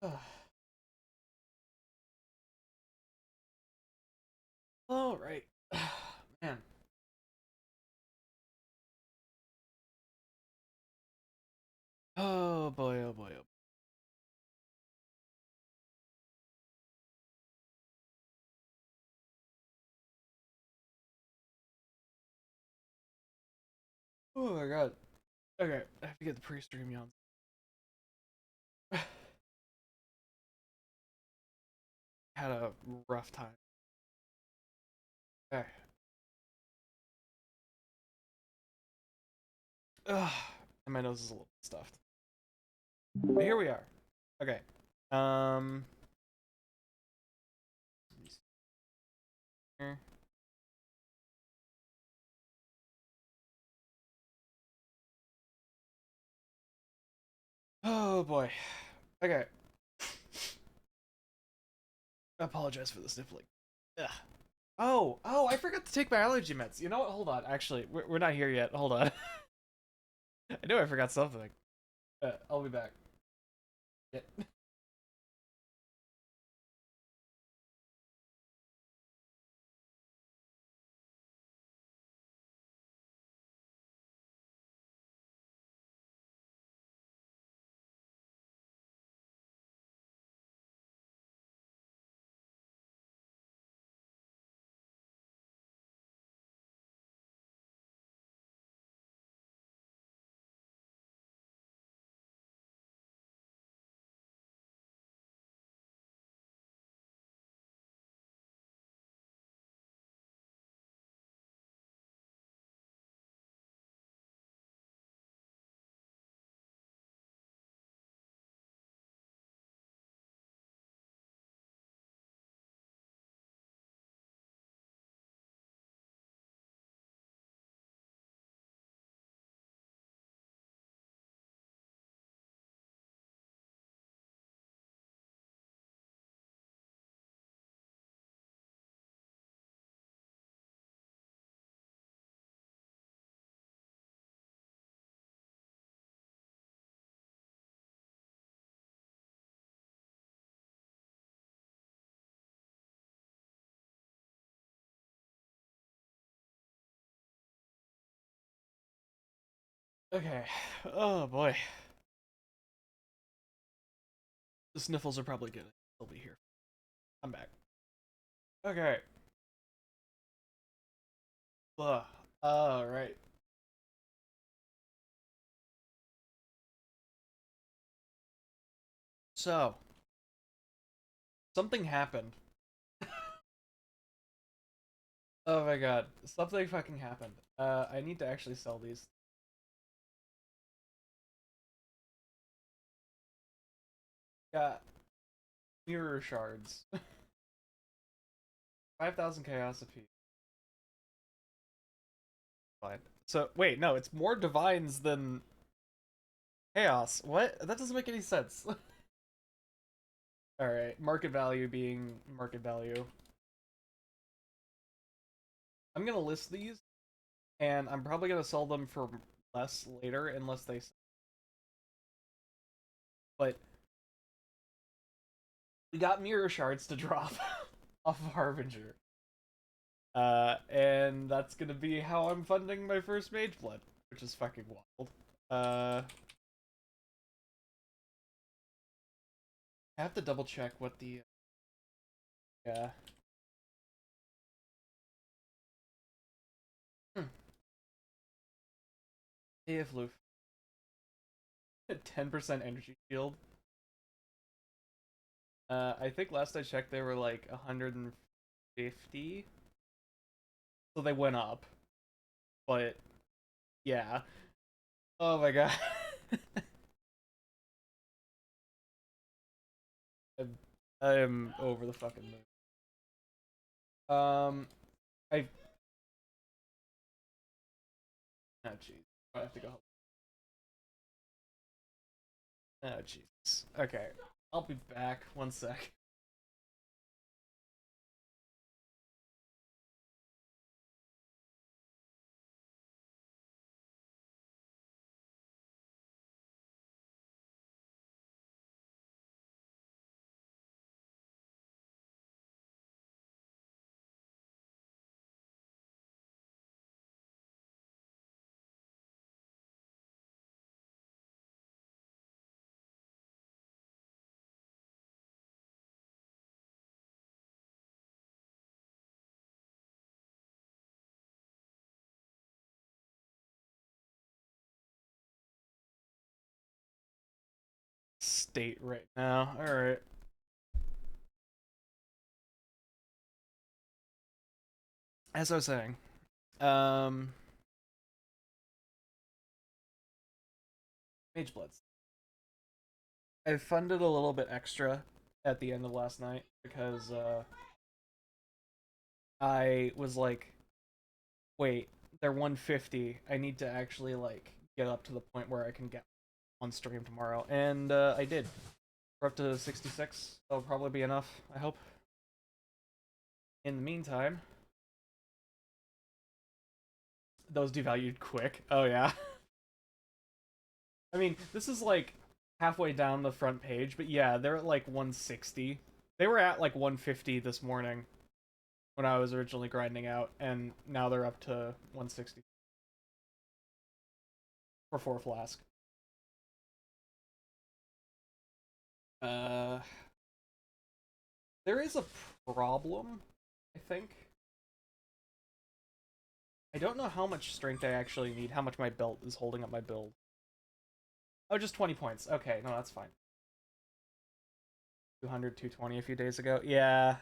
All right, man. Oh boy, oh boy, oh. Oh my god. Okay, I have to get the pre-stream on. Had a rough time. Okay. Ugh, and my nose is a little stuffed. But here we are. Okay. Um. Here. Oh boy. Okay. I apologize for the sniffling. Ugh. Oh, I forgot to take my allergy meds. You know what? Hold on. Actually, we're not here yet. Hold on. I knew I forgot something. I'll be back. Yeah. Okay. Oh boy. The sniffles are probably gonna still be here. I'm back. Okay. Ugh. All right. So something happened. Oh my god. Something fucking happened. I need to actually sell these. Got mirror shards. 5,000 chaos apiece. Fine. So wait, no, it's more divines than chaos. What? That doesn't make any sense. All right. Market value being market value. I'm gonna list these, and I'm probably gonna sell them for less later unless they. But we got mirror shards to drop off of Harbinger. And that's gonna be how I'm funding my first Mageblood, which is fucking wild. Uh, I have to double check what the yeah. Hmm. AF Loof. 10% energy shield. I think last I checked they were like 150. So they went up. But yeah. Oh my god. I'm over the fucking moon. I oh jeez. I have to go. Oh Jesus. Okay. I'll be back. One sec. state right now. Alright. As I was saying, um, Magebloods. I funded a little bit extra at the end of last night because I was like, wait, they're 150. I need to actually like get up to the point where I can get on stream tomorrow, and I did. We're up to 66. That'll probably be enough, I hope. In the meantime, those devalued quick. Oh yeah. I mean, this is like halfway down the front page, but yeah, they're at like 160. They were at like 150 this morning when I was originally grinding out, and now they're up to 160 for 4 flask. Uh, there is a problem, I think. I don't know how much strength I actually need, how much my belt is holding up my build. Oh, just 20 points. Okay, no, that's fine. 200, 220 a few days ago. Yeah.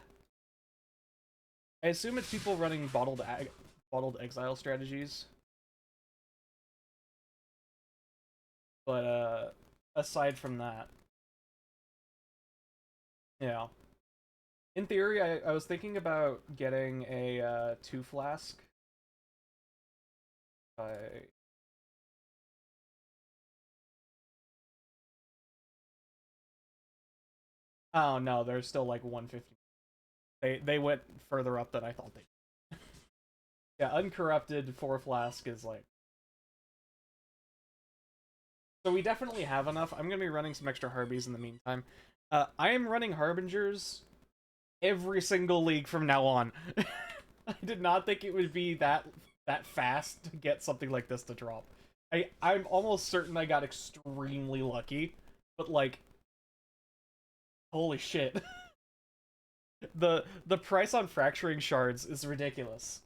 I assume it's people running bottled exile strategies. But aside from that, yeah. In theory, I was thinking about getting a 2 flask. I Oh no, they're still like 150. They went further up than I thought they. Yeah, uncorrupted 4 flask is like. So we definitely have enough. I'm gonna be running some extra Harbies in the meantime. I am running Harbingers every single league from now on. I did not think it would be that fast to get something like this to drop. I'm almost certain I got extremely lucky, but like, holy shit. The price on fracturing shards is ridiculous.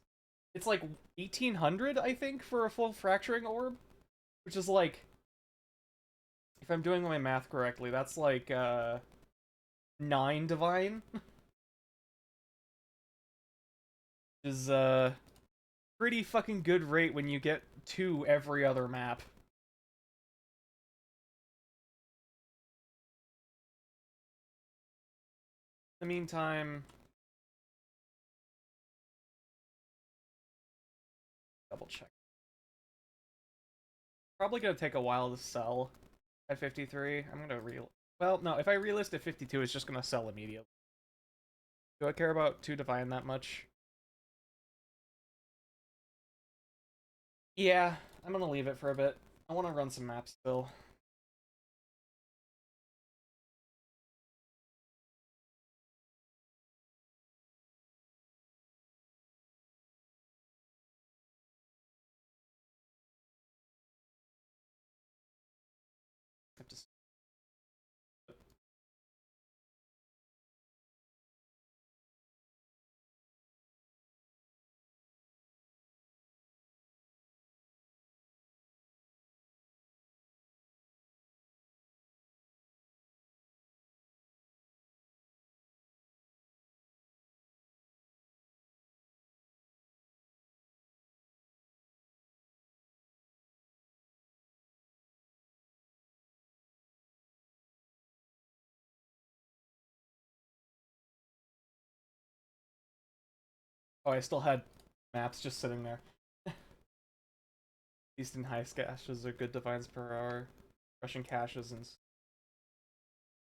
It's like 1800, I think, for a full fracturing orb, which is like, if I'm doing my math correctly, that's like 9 divine. Is pretty fucking good rate when you get 2 every other map. In the meantime, double check. Probably gonna take a while to sell at 53. I'm gonna well, no, if I relist at 52, it's just gonna sell immediately. Do I care about 2 divine that much? Yeah, I'm gonna leave it for a bit. I want to run some maps still. Have to Oh, I still had maps just sitting there. Eastern high caches are good divines per hour. Russian caches and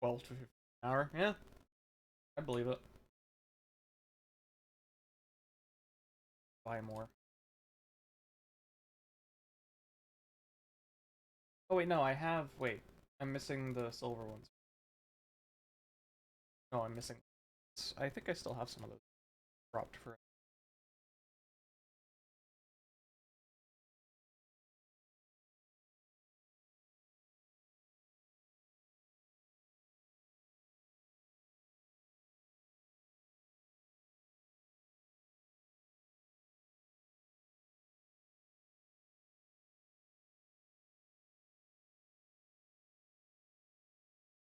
12 to 15 an hour. Yeah, I believe it. Buy more. Oh wait, no, I have. Wait, I'm missing the silver ones. No, I'm missing. I think I still have some of those dropped for.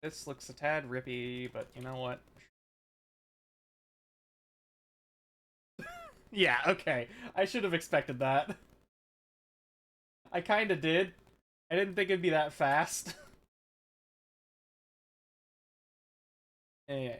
This looks a tad rippy, but you know what? Yeah, okay. I should have expected that. I kinda did. I didn't think it'd be that fast. Yeah.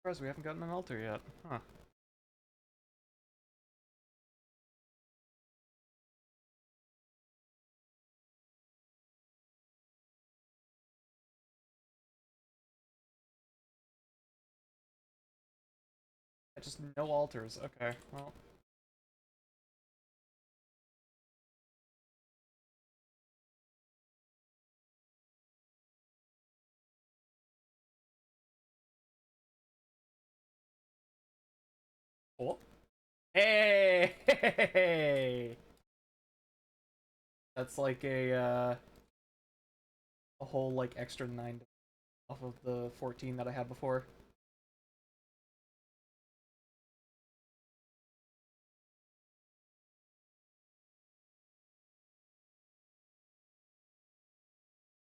Surprised we haven't gotten an altar yet. Huh. Just no altars. Okay, well. Cool. Hey! Hey! That's like a whole like extra 9 off of the 14 that I had before.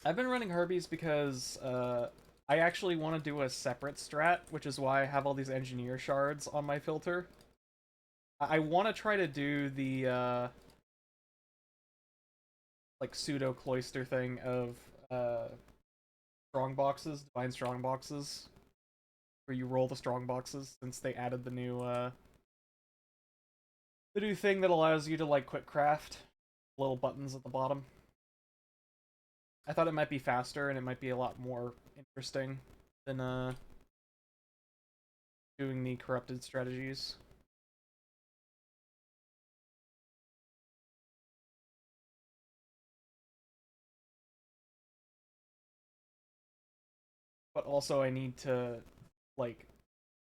I've been running Herbies because I actually want to do a separate strat, which is why I have all these engineer shards on my filter. I want to try to do the like pseudo cloister thing of uh, strong boxes, divine strong boxes, where you roll the strong boxes since they added the new thing that allows you to like quick craft little buttons at the bottom. I thought it might be faster and it might be a lot more interesting than doing the corrupted strategies. But also I need to like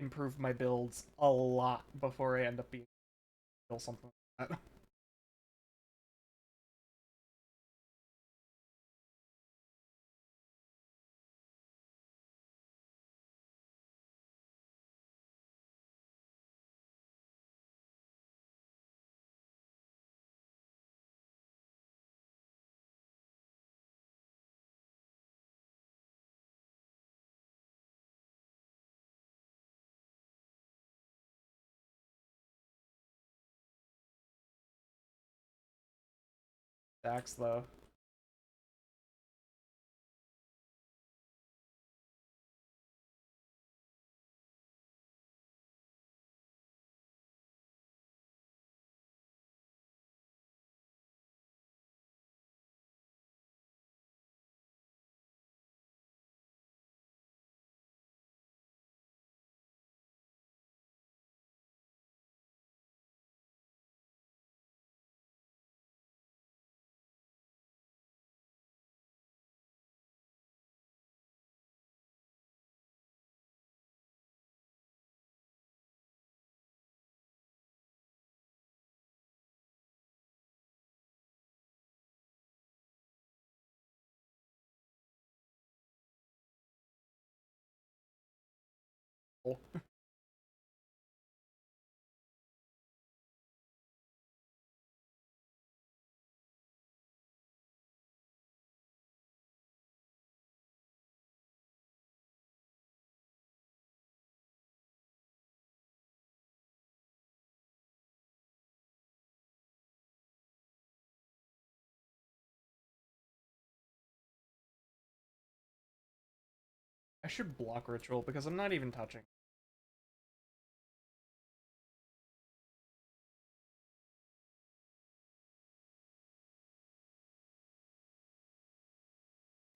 improve my builds a lot before I end up being kill something like that. Dax though. Oh. I should block ritual because I'm not even touching.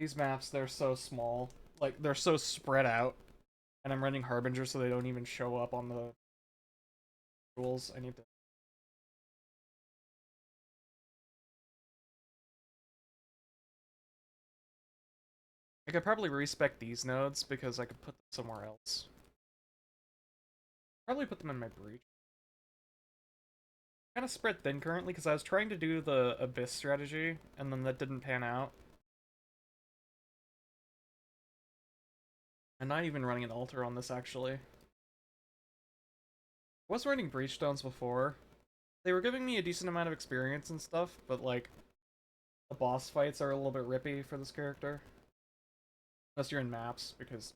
These maps, they're so small. Like, they're so spread out. And I'm running Harbinger so they don't even show up on the rules. I need to... I could probably respec these nodes because I could put them somewhere else. Probably put them in my breach. Kind of spread thin currently because I was trying to do the Abyss strategy, and then that didn't pan out. I'm not even running an altar on this, actually. I was running breach stones before. They were giving me a decent amount of experience and stuff, but, like, the boss fights are a little bit rippy for this character. Unless you're in maps, because...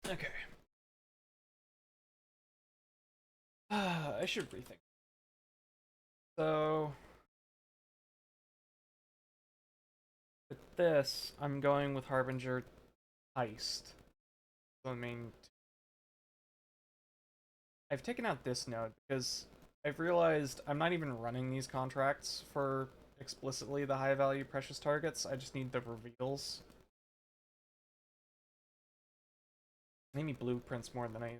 Okay. I should rethink. So... with this, I'm going with Harbinger Heist. So, I mean... I've taken out this node because I've realized I'm not even running these contracts for explicitly the high value precious targets. I just need the reveals. Maybe blueprints more than I...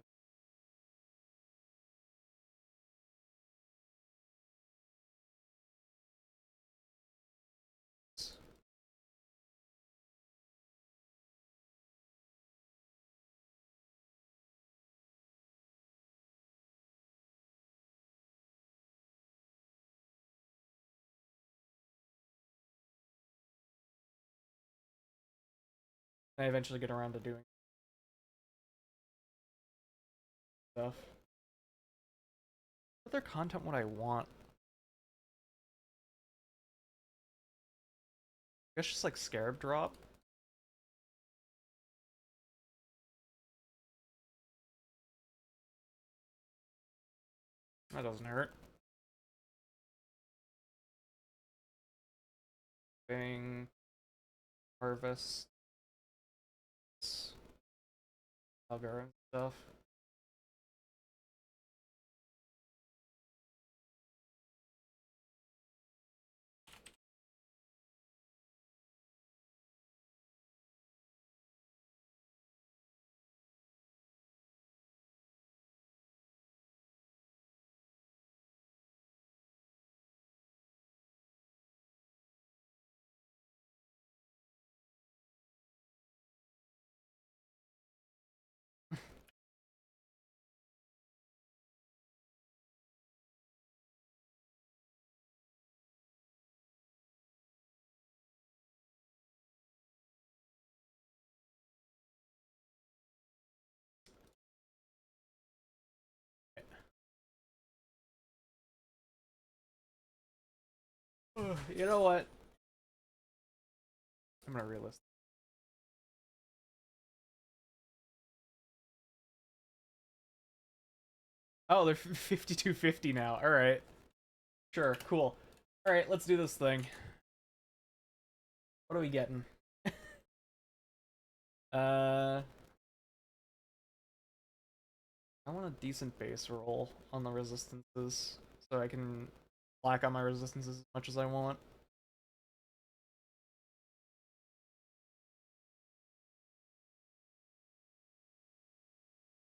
I eventually get around to doing stuff. What other content would I want? I guess just like Scarab Drop. That doesn't hurt. Bang. Harvest. Algar stuff. You know what? I'm gonna relist. Oh, they're 5250 now. Alright. Sure, cool. Alright, let's do this thing. What are we getting? Uh, I want a decent base roll on the resistances so I can black on my resistances as much as I want.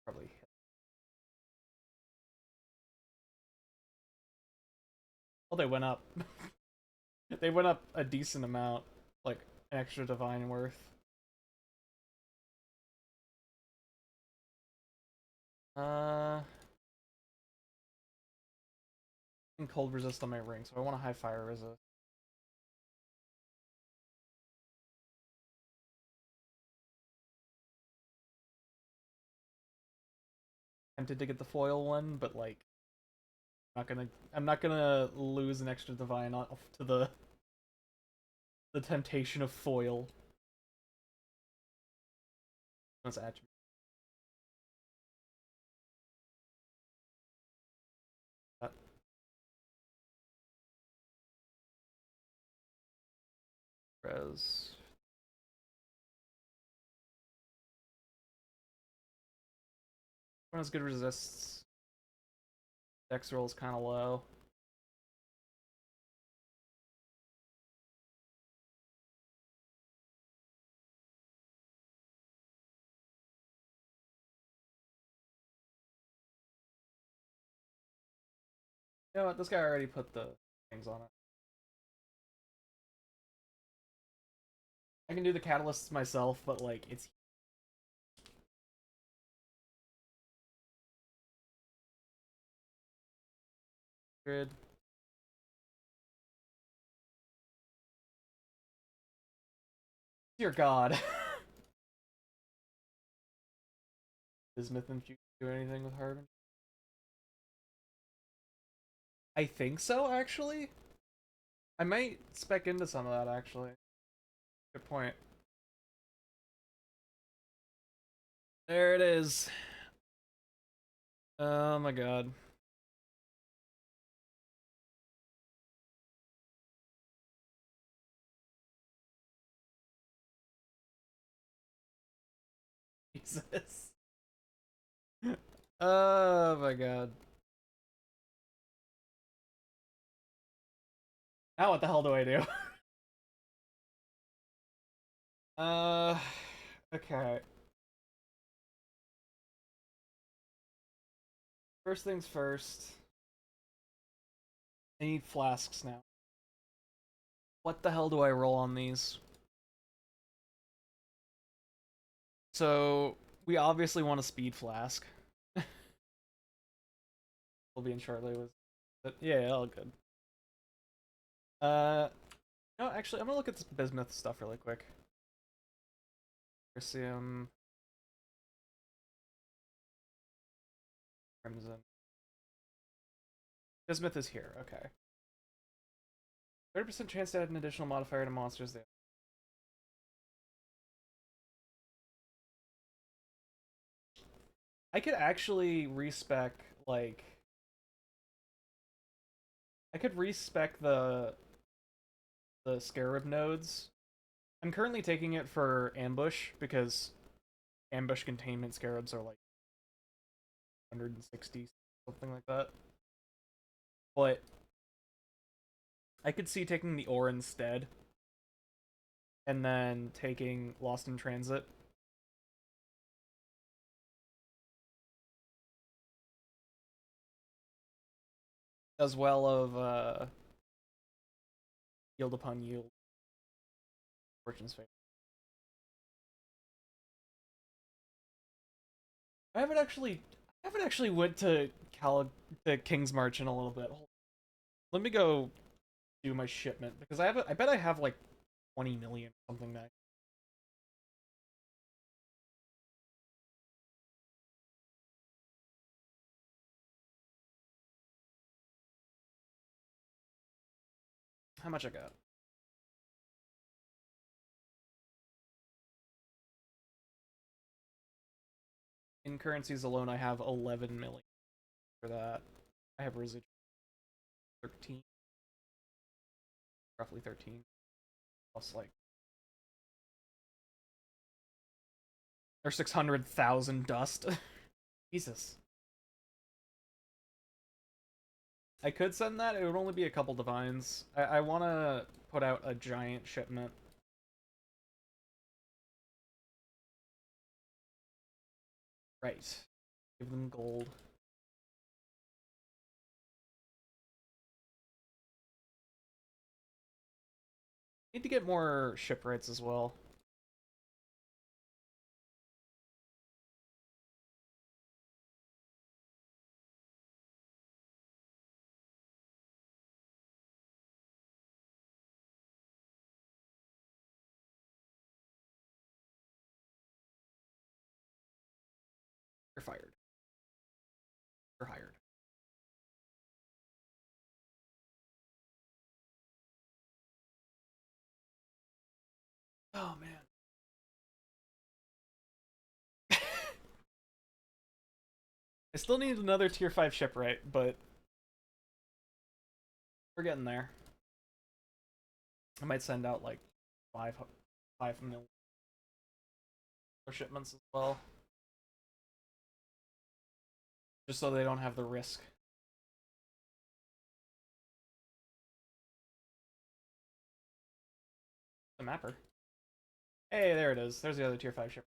Probably. Oh, they went up. They went up a decent amount, like extra divine worth. Uh, and cold resist on my ring, so I want a high fire resist. Tempted to get the foil one, but like, I'm not gonna lose an extra divine to the temptation of foil. That's attribute. Res. One has good resists. Dex roll is kind of low. You know what? This guy already put the things on it. I can do the catalysts myself, but like it's good. Dear God. Bismuth and you do anything with Harvard? I think so, actually. I might spec into some of that, actually. Good point. There it is. Oh my god. Jesus. Oh my god. Now what the hell do I do? uh, okay. First things first. I need flasks now. What the hell do I roll on these? So, we obviously want a speed flask. We'll be in shortly with it. Yeah, all good. No, actually, I'm gonna look at this bismuth stuff really quick. Crimson. Crimson. Bismuth is here, okay. 30% chance to add an additional modifier to monsters there. I could actually respec, like... I could respec the Scarab nodes. I'm currently taking it for Ambush, because Ambush Containment Scarabs are like 160, something like that. But I could see taking the ore instead, and then taking Lost in Transit. As well of Yield Upon Yield. Fortune's Fate. I haven't actually went to King's March in a little bit. Let me go do my shipment because I bet I have like 20 million something that. How much I got? In currencies alone, I have 11 million for that. I have residual 13, roughly 13, plus like Or 600,000 dust. Jesus. I could send that. It would only be a couple divines. I want to put out a giant shipment. Right. Give them gold. Need to get more shipwrights as well. You're fired. You're hired. Oh man. I still need another tier 5 shipwright, but we're getting there. I might send out like 5 million shipments as well. Just so they don't have the risk. The mapper. Hey, there it is. There's the other tier 5 ship.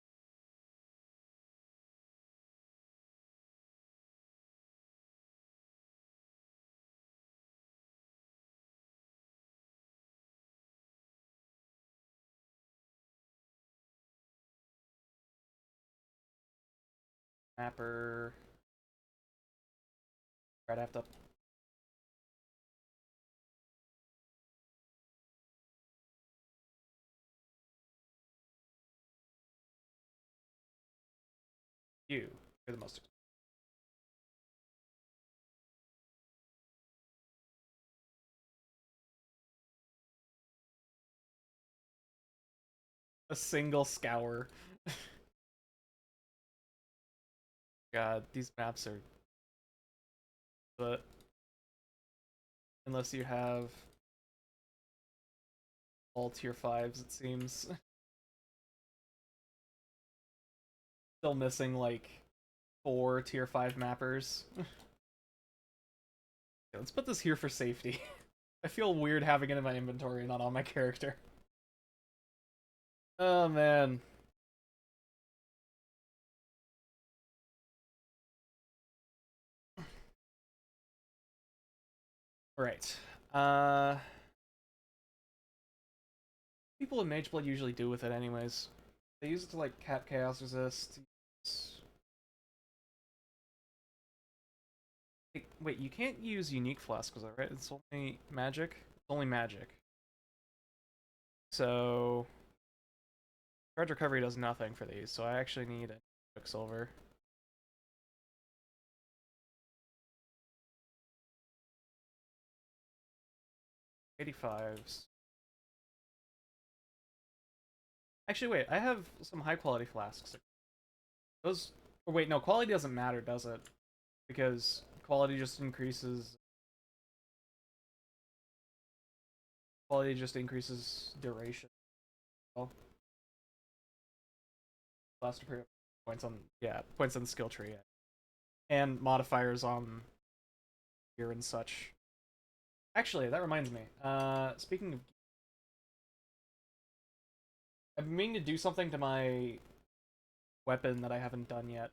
Mapper. Right, I have to. You're the most. A single scour. God, these maps are. But unless you have all tier 5s, it seems. Still missing like 4 tier 5 mappers. Yeah, let's put this here for safety. I feel weird having it in my inventory and not on my character. Oh man. Right. People in Mageblood usually do with it anyways. They use it to like cap chaos resist. Wait, you can't use unique flask, was that right? It's only magic? It's only magic. So charge recovery does nothing for these, so I actually need a quicksilver. 85s. Actually, wait, I have some high quality flasks. Those. Oh, wait, no, quality doesn't matter, does it? Because quality just increases. Quality just increases duration. Oh, last points on, yeah, points on the skill tree, and modifiers on gear and such. Actually, that reminds me. Speaking of, I've been meaning to do something to my weapon that I haven't done yet.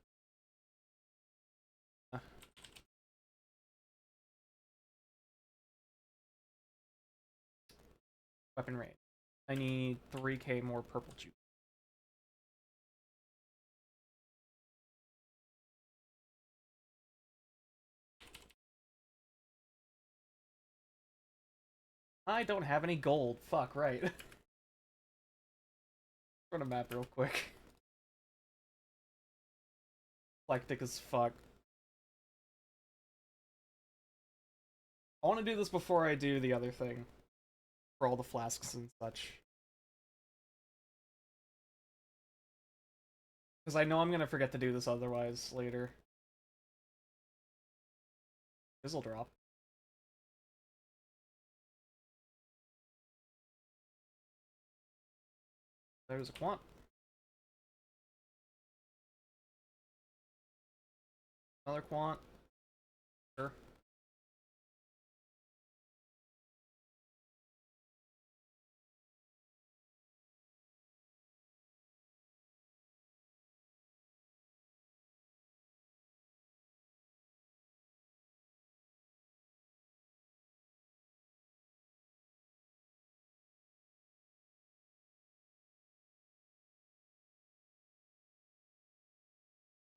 Weapon rate. I need 3k more purple juice. I don't have any gold. Fuck, right. Run a map real quick. Eclectic as fuck. I want to do this before I do the other thing. For all the flasks and such. Because I know I'm going to forget to do this otherwise later. This'll drop. There's a quant. Another quant. Sure.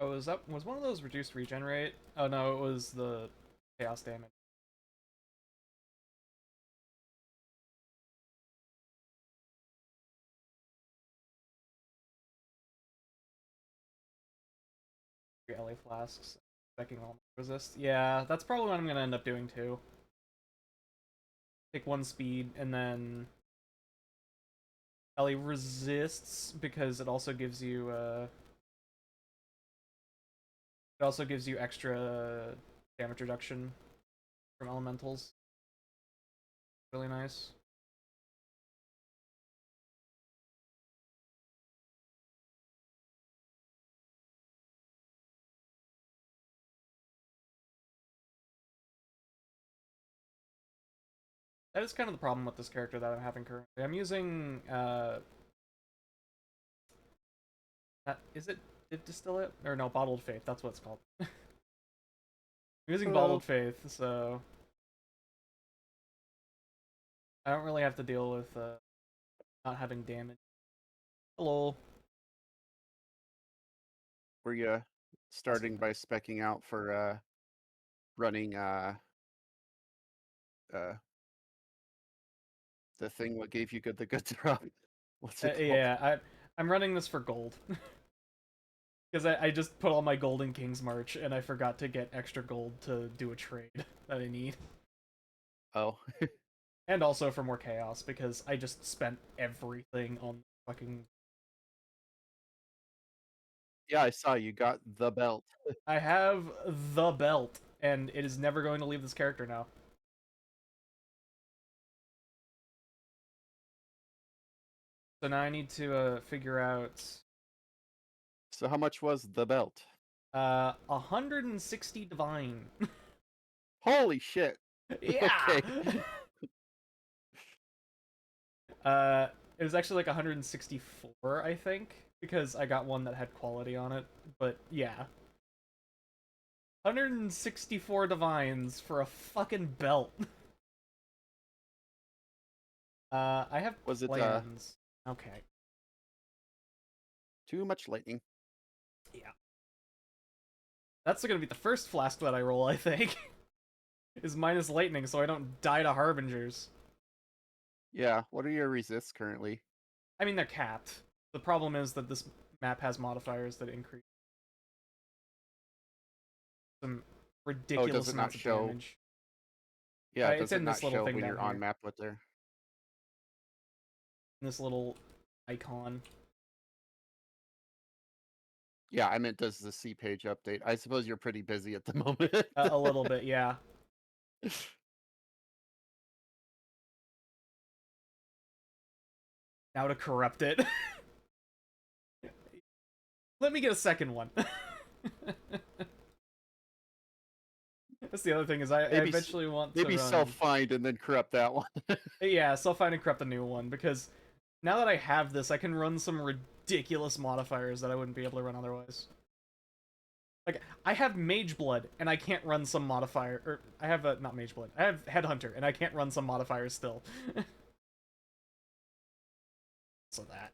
Oh, was one of those reduced regen rate? Oh no, it was the chaos damage. LA flasks. Checking all my resist. Yeah, that's probably what I'm gonna end up doing too. Take one speed and then LA resists because it also gives you extra damage reduction from elementals. Really nice. That is kind of the problem with this character that I'm having currently. I'm using is it distillate or no, bottled faith? That's what it's called. I'm using bottled faith, so I don't really have to deal with not having damage. Hello. Were you starting by specking out for running uh the thing what gave you the good drop? What's it called? Yeah, I'm running this for gold. Because I just put all my gold in King's March and I forgot to get extra gold to do a trade that I need. Oh. And also for more chaos because I just spent everything on fucking. Yeah, I saw you got the belt. I have the belt and it is never going to leave this character now. So now I need to figure out. So how much was the belt? 160 divine. Holy shit. Yeah. Okay. It was actually like 164, I think, because I got one that had quality on it. But yeah, 164 divines for a fucking belt. I have Was it plans. Okay. too much lightning? Yeah. That's gonna be the first flask that I roll, I think. Is minus lightning, so I don't die to harbingers. Yeah, what are your resists currently? I mean, they're capped. The problem is that this map has modifiers that increase some Oh, does ridiculous it not amounts of show? damage. Yeah, It's does it in not this little show thing when down you're on here. map what they're This little icon. Yeah, I meant does the C page update? I suppose you're pretty busy at the moment. A little bit, yeah. Now to corrupt it. Let me get a second one. That's the other thing is I maybe eventually want to maybe run. self-find and then corrupt that one. Yeah, self-find and corrupt the new one because now that I have this, I can run some ridiculous modifiers that I wouldn't be able to run otherwise. Like I have Mageblood and I can't run some modifier, or I have not Mageblood. I have Headhunter and I can't run some modifiers still. So that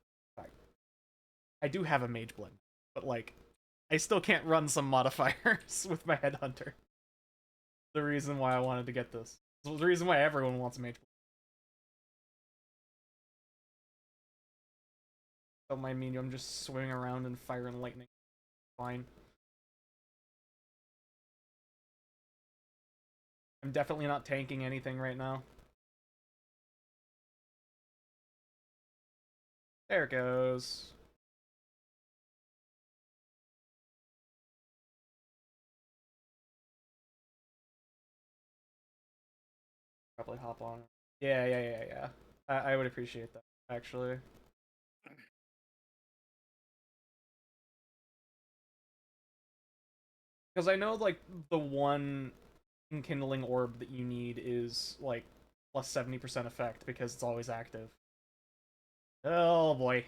I do have a Mageblood, but like I still can't run some modifiers with my Headhunter. The reason why I wanted to get this. The reason why everyone wants a Mageblood. Don't mind me, I'm just swimming around and fire and lightning. Fine. I'm definitely not tanking anything right now. There it goes. Probably hop on. Yeah. I would appreciate that, actually. Because I know like the one enkindling orb that you need is like plus 70% effect because it's always active. Oh boy.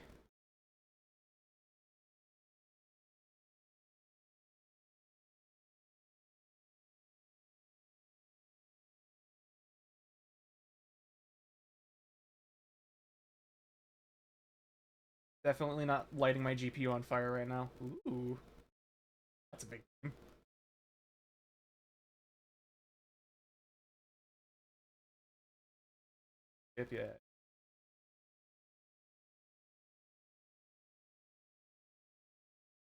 Definitely not lighting my GPU on fire right now. Ooh, that's a big thing. Yep, yeah.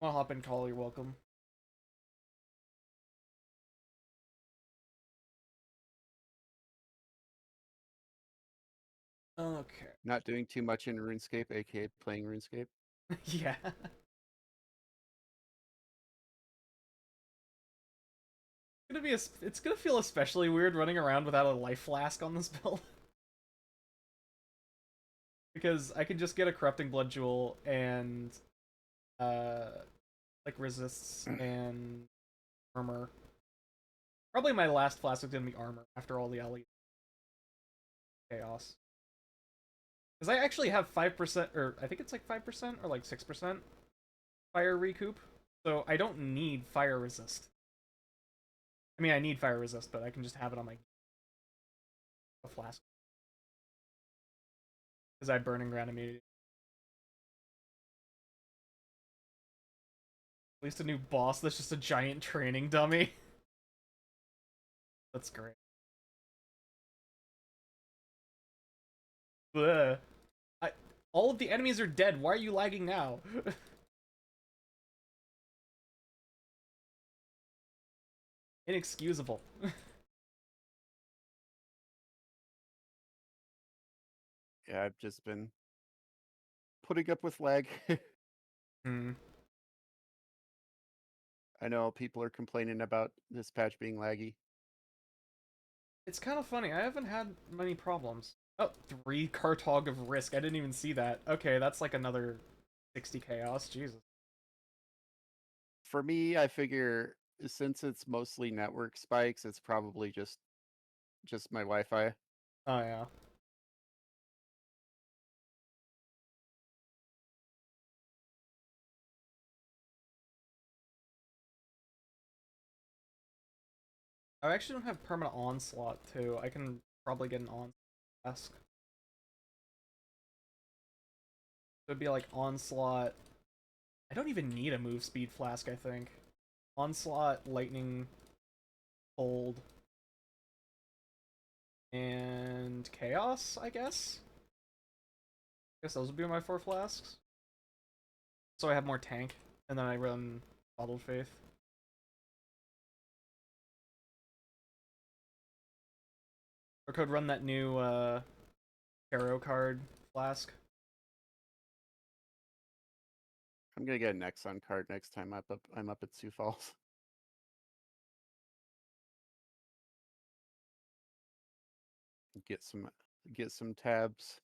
I'll hop in call, you're welcome. Okay. Not doing too much in RuneScape, aka playing RuneScape. Yeah. It's gonna feel especially weird running around without a life flask on this build. Because I can just get a corrupting blood jewel and uh like resists and armor. Probably my last flask is gonna be armor after all the elite chaos. Because I actually have 5%, or I think it's like 5% or like 6% fire recoup. So I don't need fire resist. I mean, I need fire resist, but I can just have it on my flask. Because I have burning ground immediately. At least a new boss that's just a giant training dummy. That's great. Bleh. I, all of the enemies are dead. Why are you lagging now? Inexcusable. Yeah, I've just been putting up with lag. Hmm. I know people are complaining about this patch being laggy. It's kind of funny. I haven't had many problems. Oh, 3 Kartog of Risk. I didn't even see that. Okay, that's like another 60 chaos. Jesus. For me, I figure since it's mostly network spikes, it's probably just my Wi-Fi. Oh, yeah. I actually don't have permanent onslaught, too. I can probably get an onslaught flask. It would be like onslaught. I don't even need a move speed flask, I think. Onslaught, lightning, cold, and chaos, I guess? I guess those would be my 4 flasks. So I have more tank, and then I run Bottled Faith. Or could run that new tarot card flask. I'm gonna get a Nexon card next time I'm up at Sioux Falls. Get some tabs.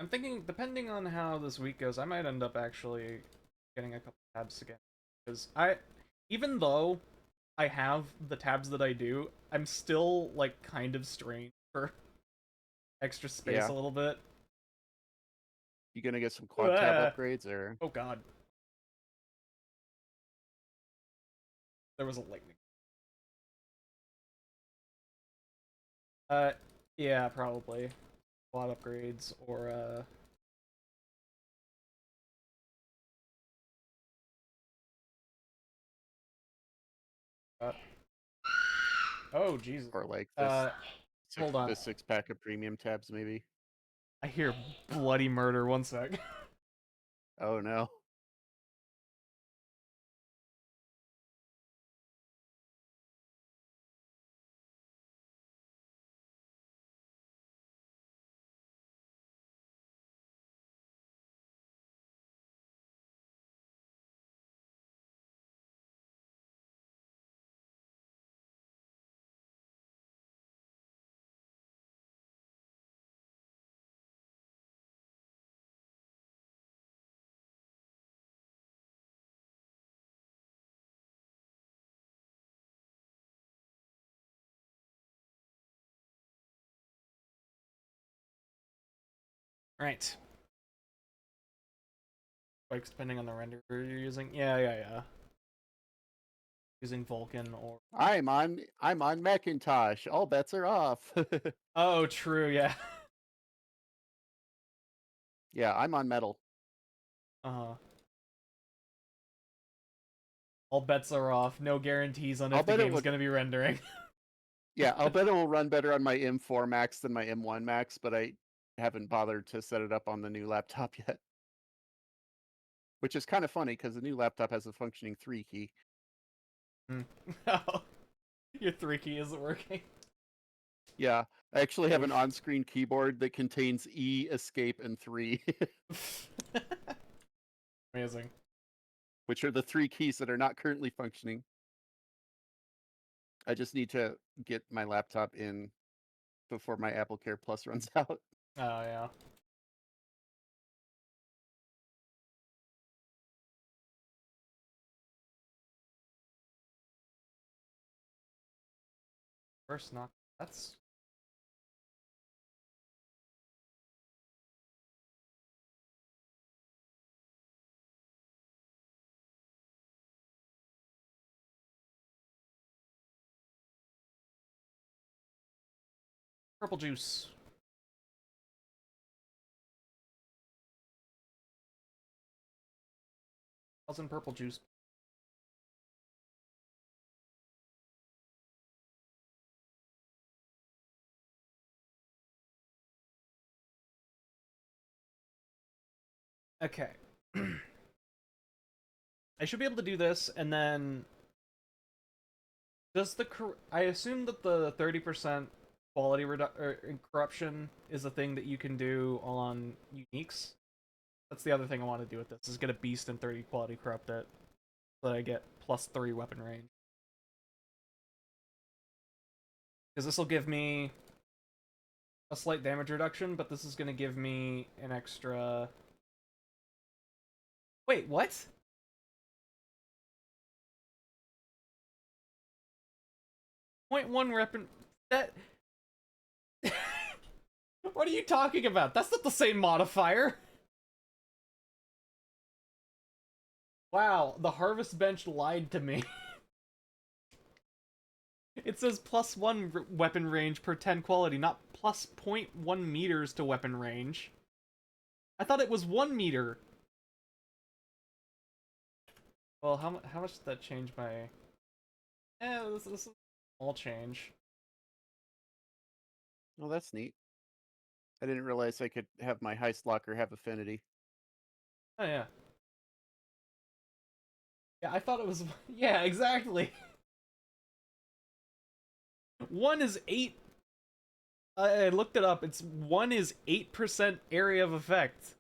I'm thinking, depending on how this week goes, I might end up actually getting a couple tabs again. Because even though I have the tabs that I do, I'm still, like, kind of strained for extra space Yeah. a little bit. You gonna get some quad tab Ah! upgrades or Oh god. There was a lightning. Uh, yeah, probably. A lot of upgrades, or, oh, Jesus. like Uh, hold on. the 6-pack of premium tabs maybe? I hear bloody murder. One sec. Oh no. Right. Spikes depending on the render you're using. Yeah. Using Vulkan or I'm on Macintosh. All bets are off. oh, true. Yeah. Yeah, I'm on Metal. Uh-huh. All bets are off. No guarantees on I'll if the bet it game's would. gonna be rendering. Yeah, I'll bet it will run better on my M4 Max than my M1 Max, but I haven't bothered to set it up on the new laptop yet. Which is kind of funny because the new laptop has a functioning 3 key. Oh, your 3 key isn't working. Yeah, I actually have an Oof. on-screen keyboard that contains E, Escape, and 3, Amazing. which are the 3 keys that are not currently functioning. I just need to get my laptop in before my Apple Care Plus runs out. Oh, yeah. First knock. That's purple juice. How's in purple juice? Okay. I should be able to do this, and then does the I assume that the 30% quality corruption is a thing that you can do on uniques. That's the other thing I want to do with this, is get a beast and 30 quality corrupt it, so that I get +3 weapon range. Because this will give me a slight damage reduction, but this is going to give me an extra... Wait, what? .1 weapon... That... What are you talking about? That's not the same modifier! Wow, the harvest bench lied to me. It says +1 weapon range per 10 quality, not plus 0.1 meters to weapon range. I thought it was 1 meter. Well, how much did that change my... this is a small change. Well, that's neat. I didn't realize I could have my heist locker have affinity. Oh, yeah. Yeah, I thought it was... Yeah, exactly. 1 is 8... I looked it up. It's 1 is 8% area of effect.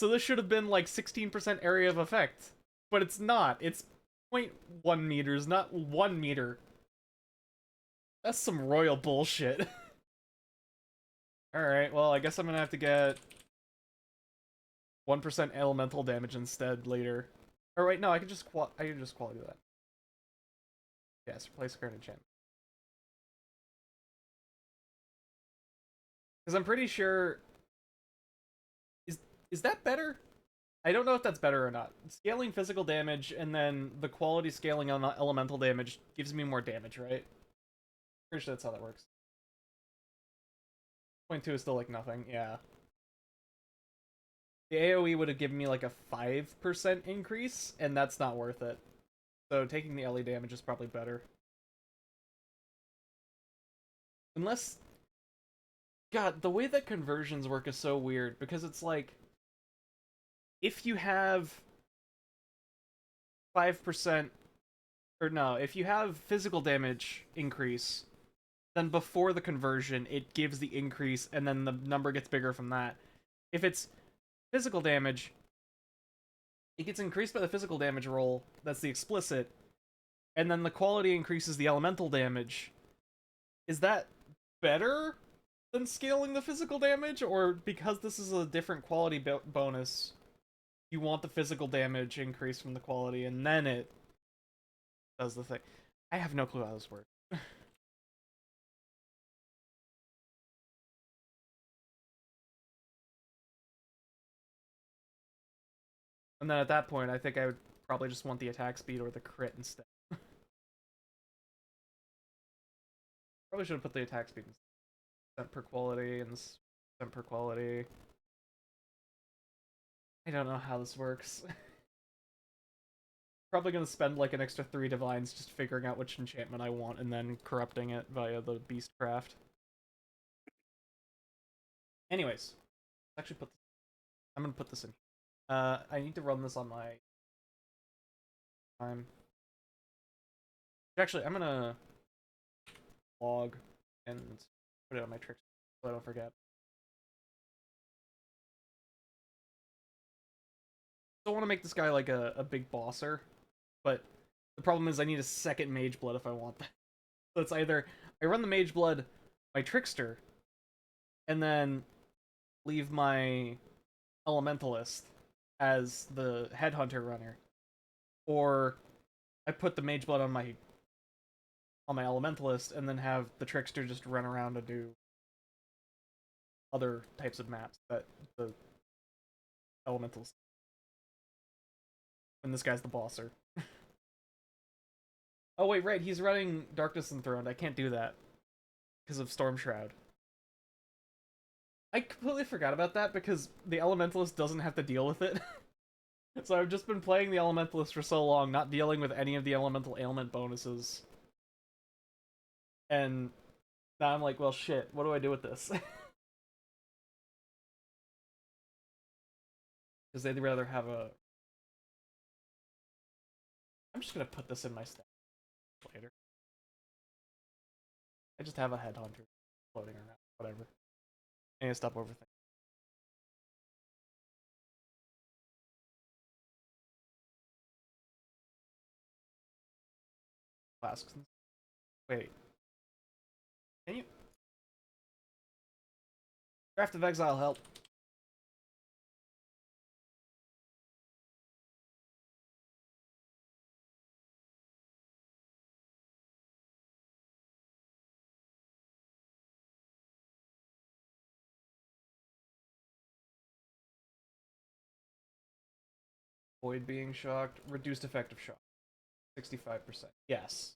So this should have been like 16% area of effect. But it's not. It's 0.1 meters, not 1 meter. That's some royal bullshit. Alright, well, I guess I'm gonna have to get 1% elemental damage instead later. Or wait, no, I can just quality that. Yes, replace current enchantment. Because I'm pretty sure... Is that better? I don't know if that's better or not. Scaling physical damage and then the quality scaling on elemental damage gives me more damage, right? Pretty sure that's how that works. 0.2 is still like nothing, yeah. The AoE would have given me like a 5% increase, and that's not worth it. So taking the LE damage is probably better. Unless... God, the way that conversions work is so weird, because it's like... If you have 5%... Or no, if you have physical damage increase, then before the conversion, it gives the increase, and then the number gets bigger from that. If it's physical damage, it gets increased by the physical damage roll, that's the explicit, and then the quality increases the elemental damage. Is that better than scaling the physical damage, or because this is a different quality bonus, you want the physical damage increase from the quality, and then it does the thing? I have no clue how this works. And then at that point, I think I would probably just want the attack speed or the crit instead. Probably should have put the attack speed in percent per quality and percent per quality. I don't know how this works. Probably gonna spend like an extra 3 divines just figuring out which enchantment I want and then corrupting it via the beastcraft. Anyways, actually put this, I'm gonna put this in. I need to run this on my time. Actually, I'm gonna log and put it on my tricks so I don't forget. Don't want to make this guy like a big bosser, but the problem is I need a second Mageblood if I want that. So it's either I run the Mageblood, my Trickster, and then leave my Elementalist as the Headhunter runner, or I put the Mageblood on my Elementalist and then have the Trickster just run around and do other types of maps that the Elementalist. When this guy's the bosser. Oh wait, right, he's running Darkness Enthroned. I can't do that because of Storm Shroud. I completely forgot about that because the Elementalist doesn't have to deal with it. So I've just been playing the Elementalist for so long, not dealing with any of the Elemental Ailment bonuses. And now I'm like, well shit, what do I do with this? Because they'd rather have a... I'm just gonna put this in my stack later. I just have a Headhunter floating around, whatever. I need to stop overthinking. Flasks. Wait. Can you? Craft of Exile help. Void being shocked. Reduced effective shock. 65%. Yes.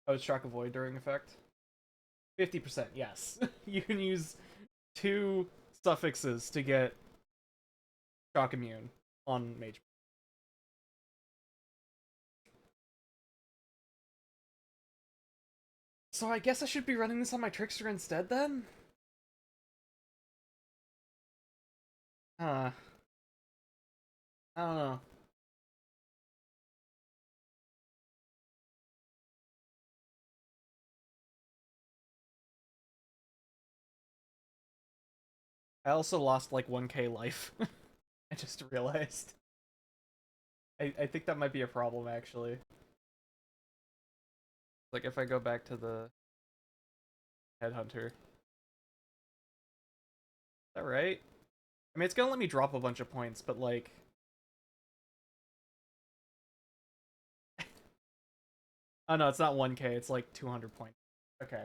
Oh, it's shock avoid during effect? 50%, yes. You can use 2 suffixes to get shock immune on Mage. So I guess I should be running this on my Trickster instead then? I don't know. I also lost like 1k life. I just realized. I think that might be a problem actually. Like if I go back to the Headhunter. Is that right? I mean, it's gonna let me drop a bunch of points, but like... Oh no, it's not 1k, it's like 200 points. Okay.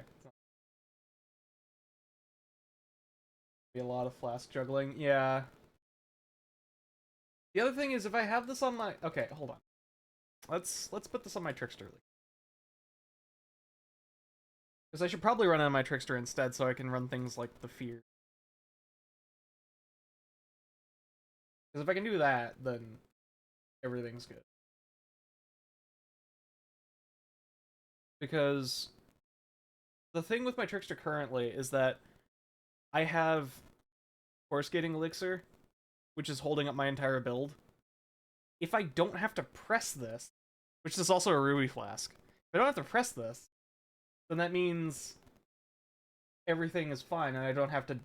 Be a lot of flask juggling. Yeah. The other thing is if I have this on my... Okay, hold on. Let's put this on my Trickster. Because I should probably run it on my Trickster instead so I can run things like the Fear. Because if I can do that, then everything's good. Because the thing with my Trickster currently is that I have Force-Gating Elixir, which is holding up my entire build. If I don't have to press this, which is also a Ruby Flask, if I don't have to press this, then that means everything is fine and I don't have to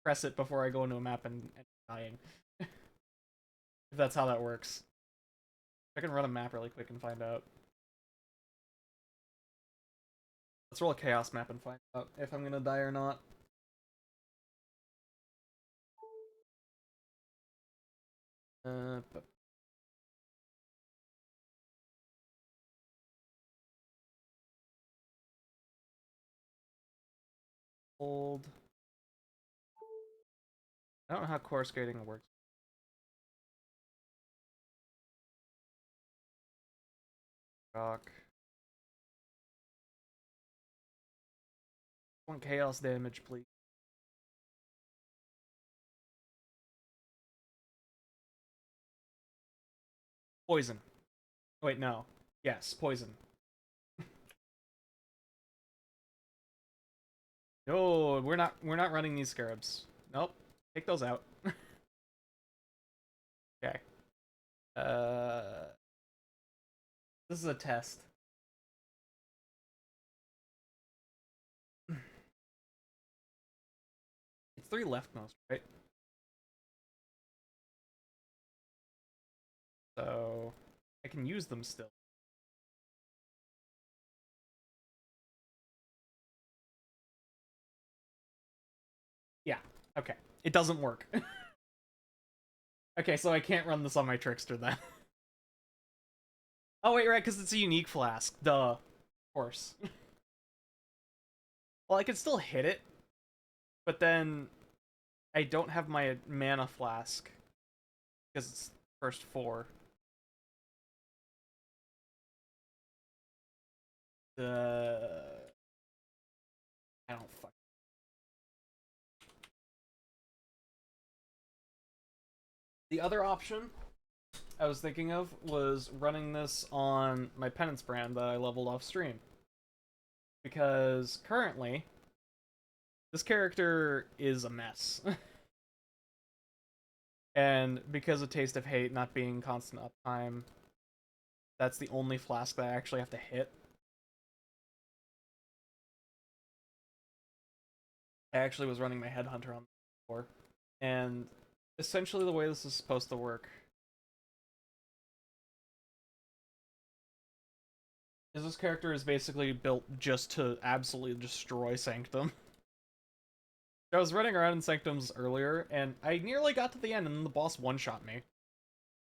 press it before I go into a map and dying. If that's how that works. I can run a map really quick and find out. Let's roll a chaos map and find out if I'm gonna die or not. But hold. I don't know how core skating works. Shock. Want chaos damage, please. Poison. Wait, no. Yes, poison. No, we're not running these scarabs. Nope. Take those out. Okay. This is a test. It's 3 leftmost, right? So I can use them still. Yeah. Okay. It doesn't work. Okay, so I can't run this on my trickster then. Oh wait, right, because it's a unique flask. Duh. Of course. Well, I can still hit it, but then I don't have my mana flask because it's first 4. I don't fuck. The other option I was thinking of was running this on my penance brand that I leveled off stream. Because currently, this character is a mess. And because of Taste of Hate not being constant uptime, that's the only flask that I actually have to hit. I actually was running my Headhunter on before. And essentially the way this is supposed to work is this character is basically built just to absolutely destroy Sanctum. I was running around in Sanctums earlier, and I nearly got to the end, and then the boss one-shot me.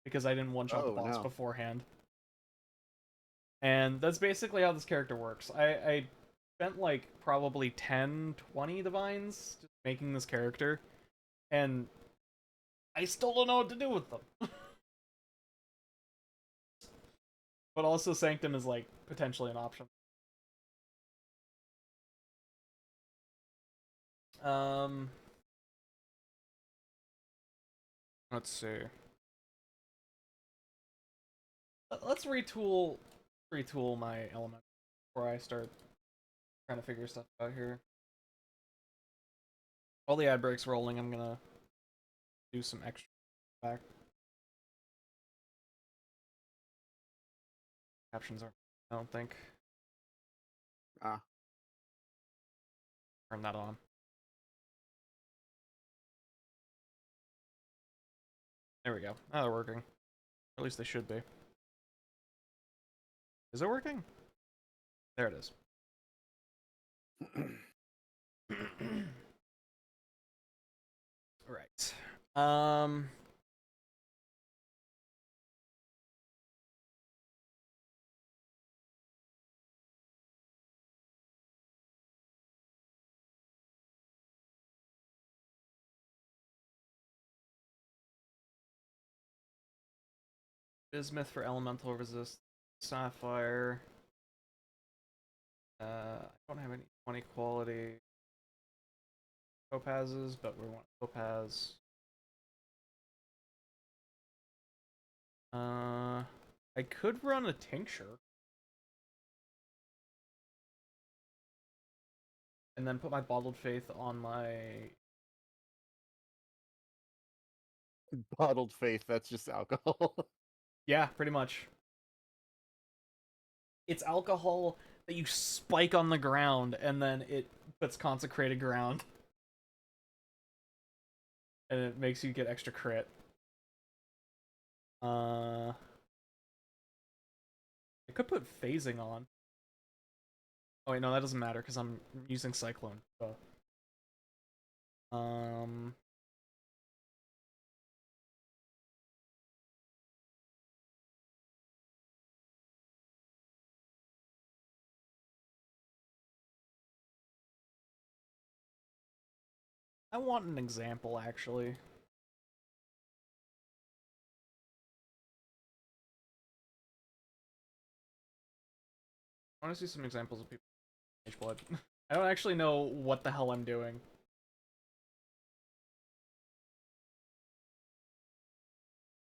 Because I didn't one-shot the boss beforehand. And that's basically how this character works. I spent like probably 10, 20 divines just making this character, and I still don't know what to do with them. But also Sanctum is like potentially an option. Let's see. Let's retool my element before I start trying to figure stuff out here. All the ad breaks rolling, I'm gonna do some extra back. Captions aren't, I don't think. Ah. Turn that on. There we go. Now they're working. Or at least they should be. Is it working? There it is. Right. Bismuth for elemental resist. Sapphire. I don't have any 20 quality topazes, but we want topaz. I could run a tincture. And then put my bottled faith on my... Bottled faith, that's just alcohol. Yeah, pretty much. It's alcohol that you spike on the ground, and then it puts consecrated ground. And it makes you get extra crit. I could put phasing on. Oh wait, no, that doesn't matter because I'm using Cyclone. So. I want an example, actually. I want to see some examples of people with Mageblood. I don't actually know what the hell I'm doing.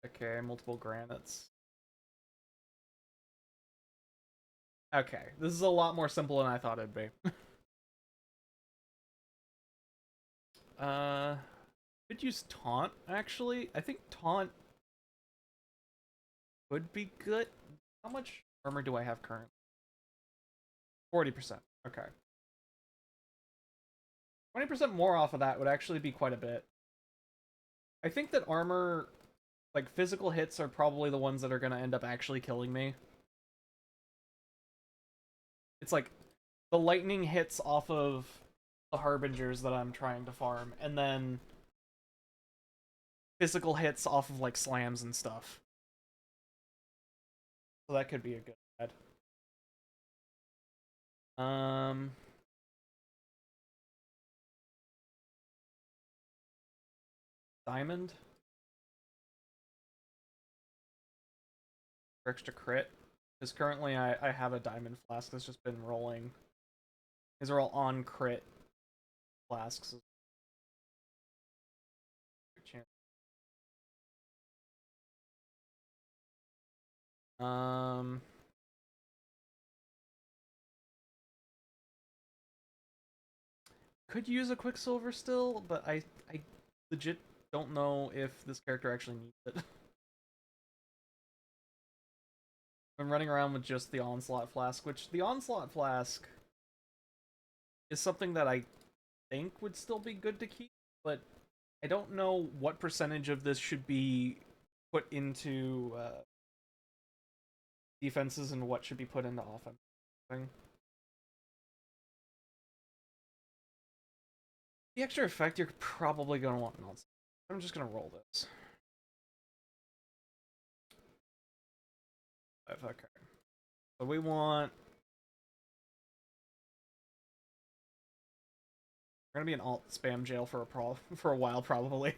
Okay, multiple granites. Okay, this is a lot more simple than I thought it'd be. uh, could use taunt, actually. I think taunt would be good. How much armor do I have currently? 40%. Okay. 20% more off of that would actually be quite a bit. I think that armor, like physical hits, are probably the ones that are going to end up actually killing me. It's like the lightning hits off of the harbingers that I'm trying to farm, and then physical hits off of like slams and stuff. So that could be a good ad. Diamond for extra crit. Because currently I have a diamond flask that's just been rolling. These are all on crit flasks. Um, could use a Quicksilver still, but I legit don't know if this character actually needs it. I'm running around with just the Onslaught Flask, which the Onslaught Flask is something that I think would still be good to keep, but I don't know what percentage of this should be put into defenses and what should be put into offense. The extra effect you're probably going to want nonsense. I'm just going to roll this. Okay. So we want... We're going to be in alt spam jail for a while, probably.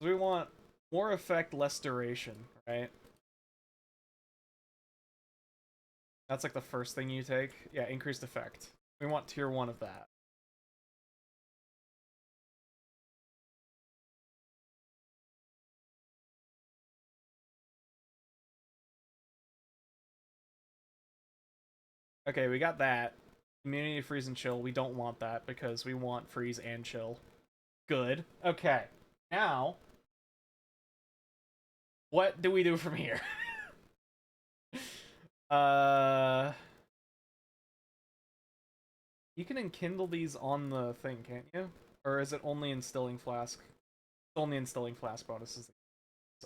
So we want more effect, less duration, right? That's like the first thing you take. Yeah, increased effect. We want tier 1 of that. Okay, we got that. Immunity to freeze and chill. We don't want that because we want freeze and chill. Good. Okay. Now, what do we do from here? uh... You can enkindle these on the thing, can't you? Or is it only instilling flask? It's only instilling flask bonuses.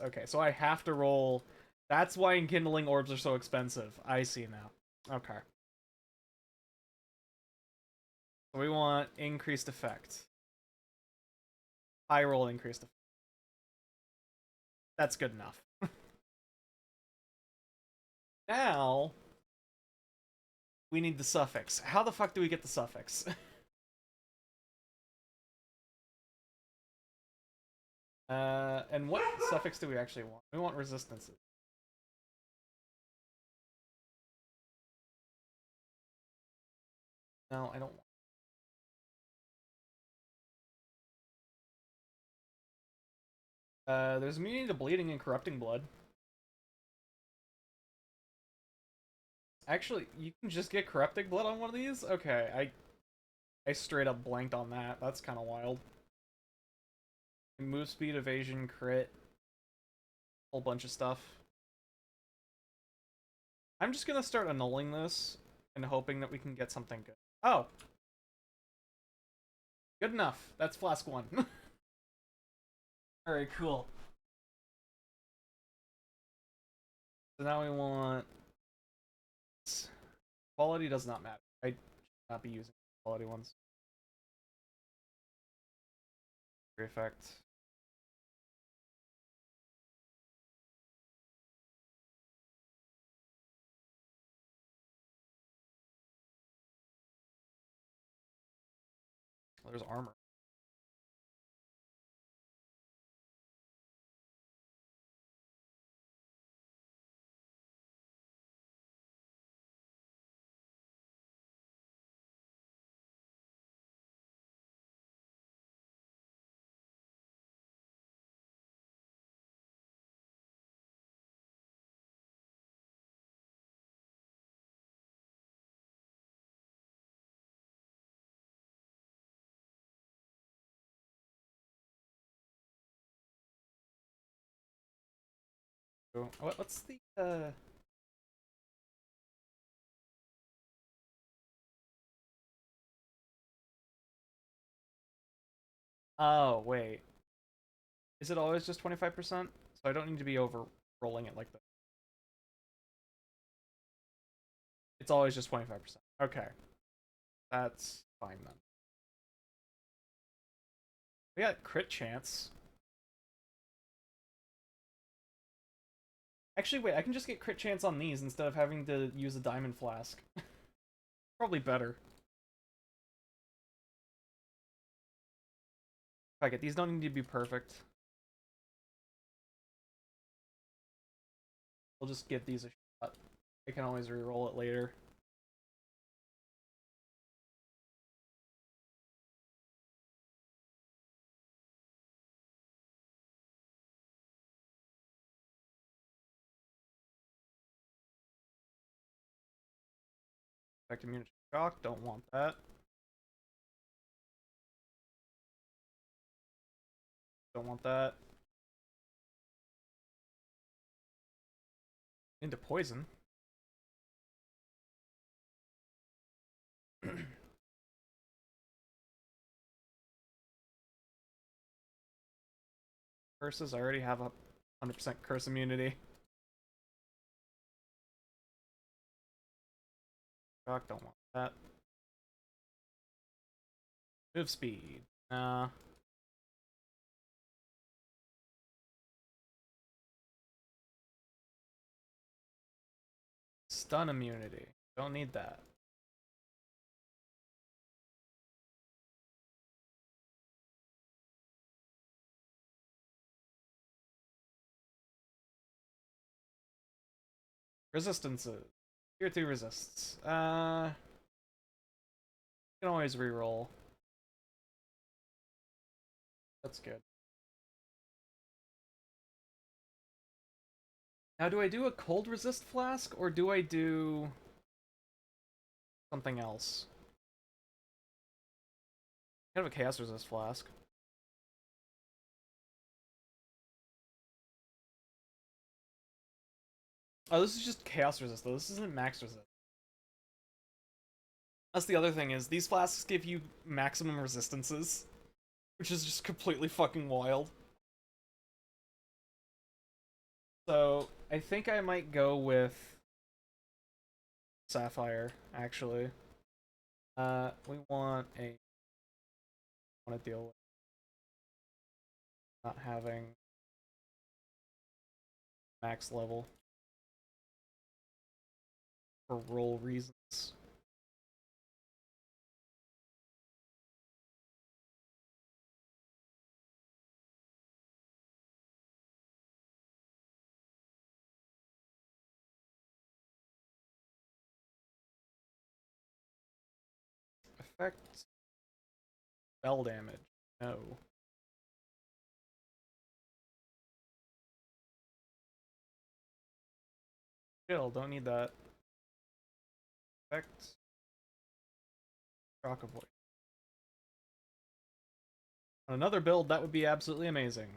Okay, so I have to roll. That's why enkindling orbs are so expensive. I see now. Okay. So we want increased effect. High roll increased effect. That's good enough. Now, we need the suffix. How the fuck do we get the suffix? And what suffix do we actually want? We want resistances. No, I don't want. There's immunity to bleeding and corrupting blood. Actually, you can just get corrupting blood on one of these? Okay, I straight up blanked on that. That's kind of wild. Move speed, evasion, crit. Whole bunch of stuff. I'm just gonna start annulling this and hoping that we can get something good. Oh! Good enough. That's flask 1. Alright, cool. So now we want... Quality does not matter. I should not be using quality ones. Effect. Oh, there's armor. What's the Oh, wait. Is it always just 25%? So I don't need to be over rolling it like that. It's always just 25%. Okay. That's fine then. We got crit chance. Actually, wait, I can just get crit chance on these instead of having to use a diamond flask. Probably better. Fuck it, these don't need to be perfect. We'll just give these a shot. I can always re-roll it later. Effective immunity shock, don't want that. Don't want that. Into poison. Curses, I already have a 100% curse immunity. Shock, don't want that. Move speed. Stun immunity. Don't need that. Resistances. Tier 2 resists. You can always reroll. That's good. Now, do I do a cold resist flask, or do I do something else? I have a chaos resist flask. Oh, this is just chaos resist, though. This isn't max resist. That's the other thing, is these flasks give you maximum resistances, which is just completely fucking wild. So, I think I might go with Sapphire, actually. We want to deal with not having max level for roll reasons. Effect spell damage. No. Chill, don't need that. Effect shock avoid. On another build, that would be absolutely amazing.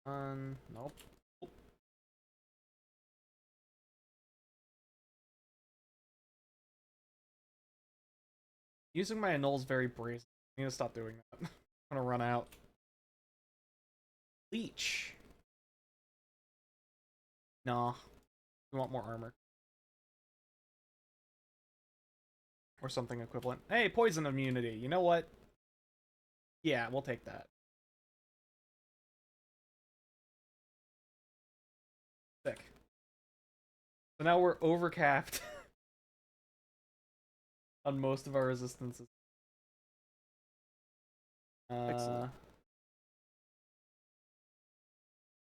Nope. Using my annul's very brazen. I need to stop doing that. I'm gonna run out. Leech. Nah. We want more armor. Or something equivalent. Hey, poison immunity. You know what? Yeah, we'll take that. Sick. So now we're overcapped on most of our resistances. Excellent.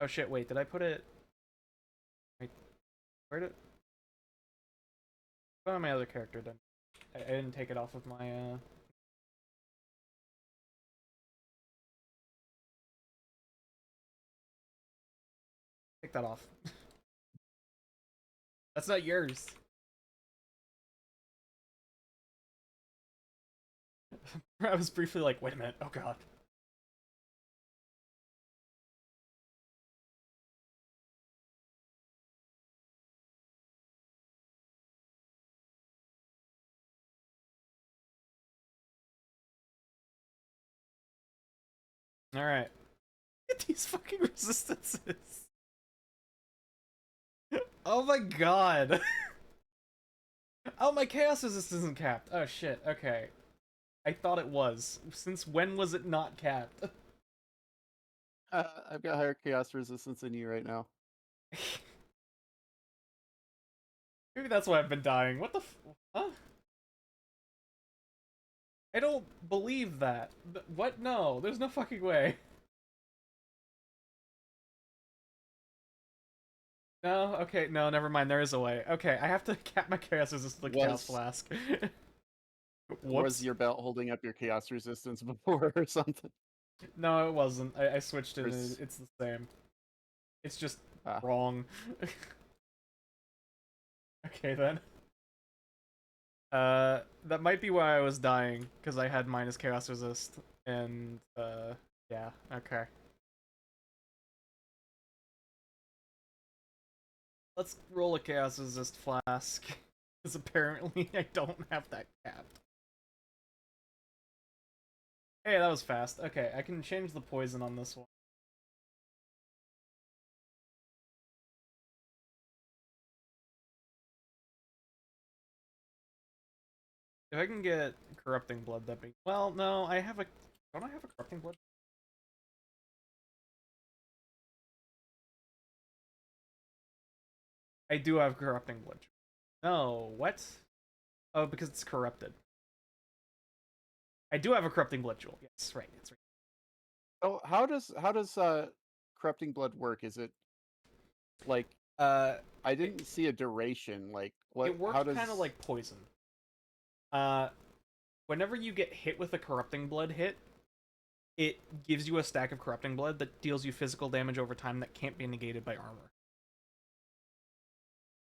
Oh shit, wait, did I put it... Where did... Put on my other character then. I didn't take it off of my, Take that off. That's not yours. I was briefly like, wait a minute, oh god. Alright. Look at these fucking resistances. Oh my god. Oh, my chaos resistance isn't capped. Oh shit, okay. I thought it was. Since when was it not capped? I've got higher chaos resistance than you right now. Maybe that's why I've been dying. What the huh? I don't believe that. What? No, there's no fucking way. No, okay, no, never mind, there is a way. Okay, I have to cap my chaos resistance with the chaos flask. Was Whoops. your belt holding up your chaos resistance before or something? No, it wasn't. I switched it and Chris, it's the same. It's just ah, wrong. Okay then. That might be why I was dying, because I had minus chaos resist, and, yeah, okay. Let's roll a chaos resist flask, because apparently I don't have that capped. Hey, that was fast. Okay, I can change the poison on this one. If I can get corrupting blood, that'd be... Well, no, I have a... Don't I have a corrupting blood? I do have corrupting blood. No, what? Oh, because it's corrupted. I do have a corrupting blood jewel. Yes, right, that's right. oh, how does corrupting blood work? Is it like Uh, I it, didn't see a duration. Like what? it How works kind of does? like poison. Uh, Whenever you get hit with a corrupting blood hit, it gives you a stack of corrupting blood that deals you physical damage over time that can't be negated by armor.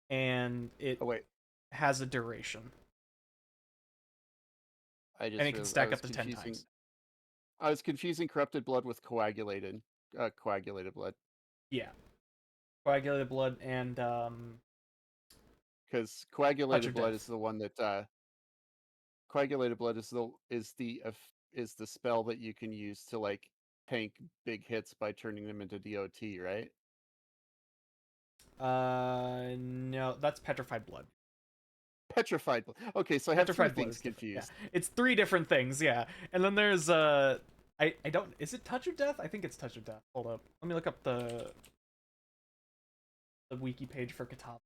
And it Oh wait, has a duration. I And just it can realized I stack was up to 10 confusing. times. I was confusing corrupted blood with coagulated blood. Yeah. Coagulated blood and Because touch coagulated of blood is death. the one that coagulated blood is the spell that you can use to like tank big hits by turning them into DOT, right? No, that's petrified blood. Petrified blood. Okay, so I have three Petrified blood things is different. Yeah, confused. it's three different things. Yeah, and then there's I don't. Is it touch of death? I think it's touch of death. Hold up. Let me look up the wiki page for Katana.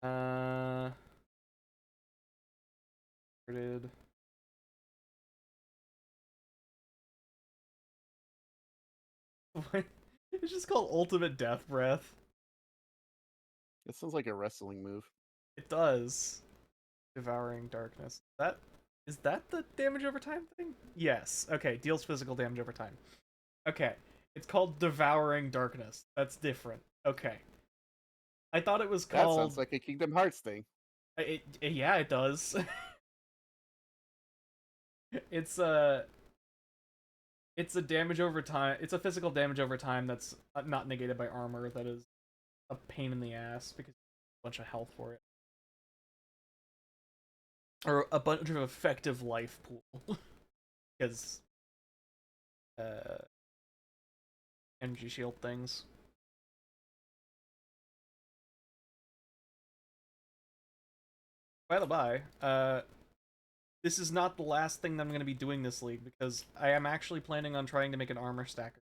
Uh, did it's just called Ultimate Death Breath. It sounds like a wrestling move. It does. Devouring Darkness. Is that the damage over time thing? Yes. Okay, deals physical damage over time. Okay. It's called Devouring Darkness. That's different. Okay. I thought it was That sounds called like a Kingdom Hearts thing. yeah, it does. It's it's a damage over time. It's a physical damage over time that's not negated by armor that is a pain in the ass because a bunch of health for it. Or a bunch of effective life pool because uh energy shield things. By the by, this is not the last thing that I'm going to be doing this league because I am actually planning on trying to make an armor stacker.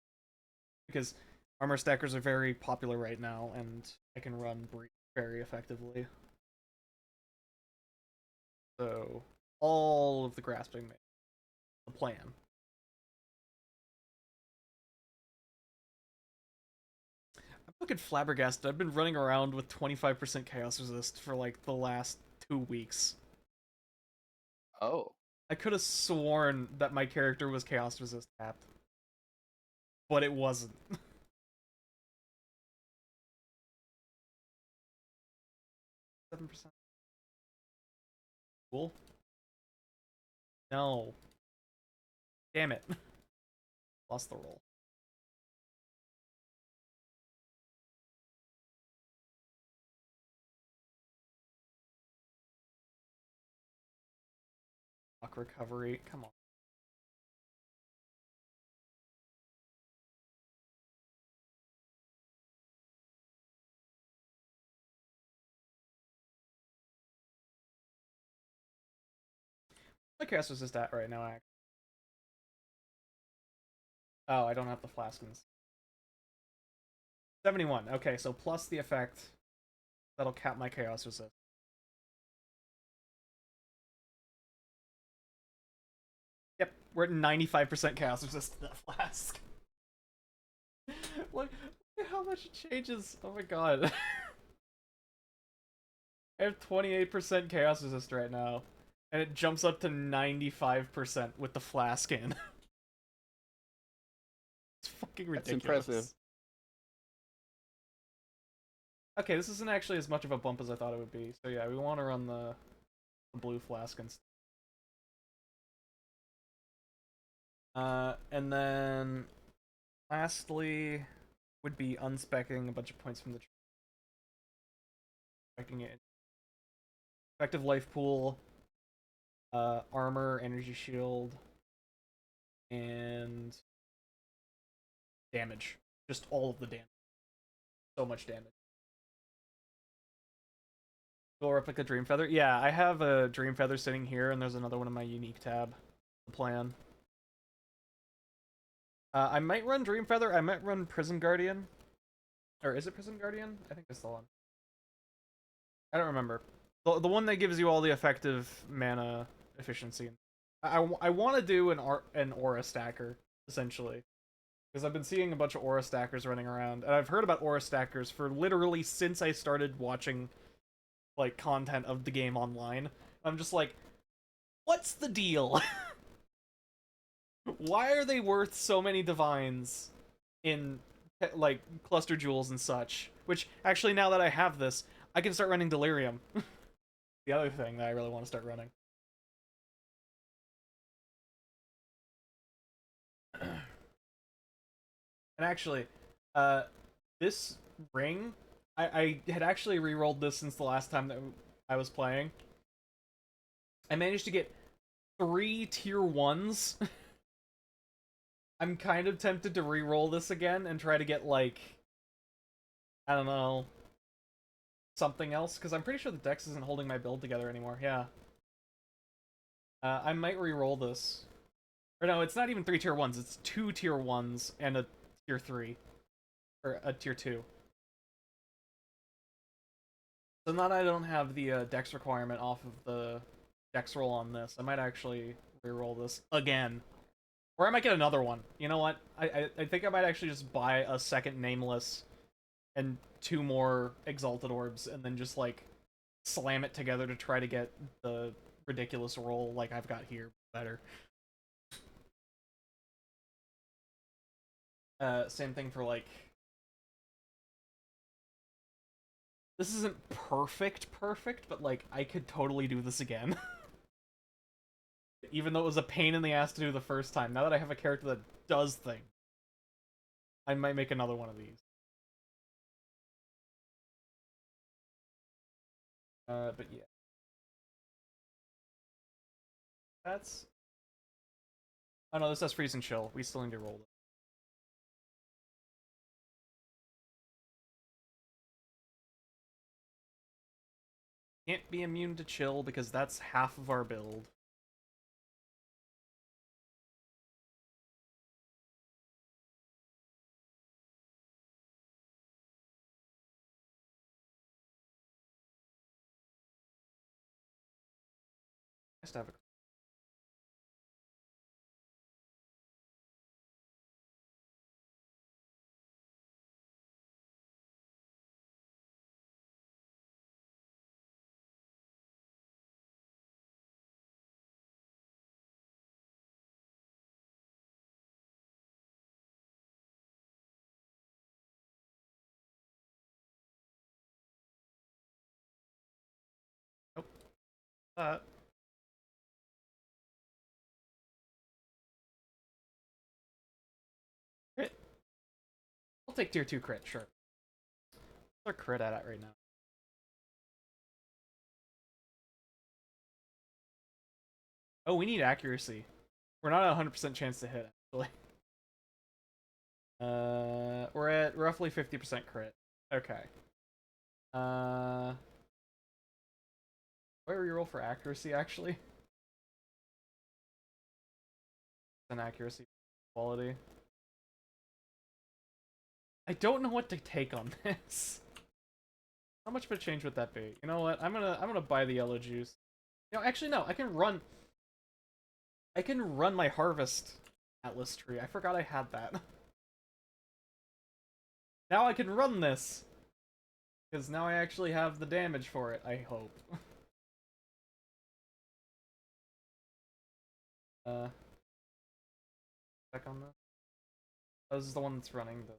Because armor stackers are very popular right now, and I can run very effectively. So, all of the grasping, the plan. Fucking flabbergasted. I've been running around with 25% chaos resist for like the last 2 weeks. Oh, I could have sworn that my character was chaos resist tapped, but it wasn't. 7%. Cool. No. Damn it. Lost the roll. Fuck recovery. Come on. My chaos resist at right now, actually. Oh, I don't have the flaskins. 71. Okay, so plus the effect. That'll cap my chaos resist. Yep, we're at 95% chaos resist to that flask. Look at how much it changes. Oh my god. I have 28% chaos resist right now. And it jumps up to 95% with the flask in. It's fucking ridiculous. that's impressive. Okay, this isn't actually as much of a bump as I thought it would be. So yeah, we want to run the blue flask instead. And then lastly would be unspecking a bunch of points from the specking it. Effective life pool, armor, energy shield, and damage. Just all of the damage. So much damage. Go replica Dream Feather. Yeah, I have a Dream Feather sitting here, and there's another one in my unique tab. The plan. I might run Dream Feather. I might run Prism Guardian. Or is it Prism Guardian? I think it's the one. I don't remember. The one that gives you all the effective mana efficiency. I want to do an Aura Stacker, essentially. Because I've been seeing a bunch of Aura Stackers running around. And I've heard about Aura Stackers for literally since I started watching like content of the game online. I'm just like, what's the deal? Why are they worth so many divines in like cluster jewels and such? Which actually, now that I have this, I can start running Delirium. The other thing that I really want to start running. And actually, uh, this ring, I had actually re-rolled this since the last time that I was playing. I managed to get 3 tier 1s. I'm kind of tempted to re-roll this again and try to get, like, I don't know, something else, because I'm pretty sure the dex isn't holding my build together anymore. Yeah. I might re-roll this. Or no, it's not even 3 tier 1s, it's 2 tier 1s and a tier 3. Or a tier 2. So now that I don't have the dex requirement off of the dex roll on this, I might actually re-roll this again. Or I might get another one. You know what? I think I might actually just buy a second Nameless and 2 more Exalted Orbs and then just, like, slam it together to try to get the ridiculous roll like I've got here better. Same thing for, like... This isn't perfect, but, like, I could totally do this again. Even though it was a pain in the ass to do the first time. Now that I have a character that does things, I might make another one of these. But yeah. That's... Oh no, this has Freeze and Chill. We still need to roll it. Can't be immune to Chill because that's half of our build. Nice to have a... that. Crit. I'll take tier 2 crit, sure. What's our crit at right now? Oh, we need accuracy. We're not at 100% chance to hit, actually. We're at roughly 50% crit. Okay. Where we roll for accuracy, actually? An accuracy quality. I don't know what to take on this. How much of a change would that be? You know what? I'm gonna buy the yellow juice. You know, actually no, I can run my harvest atlas tree. I forgot I had that. Now I can run this. Because now I actually have the damage for it, I hope. Check on this. Oh, this is the one that's running the...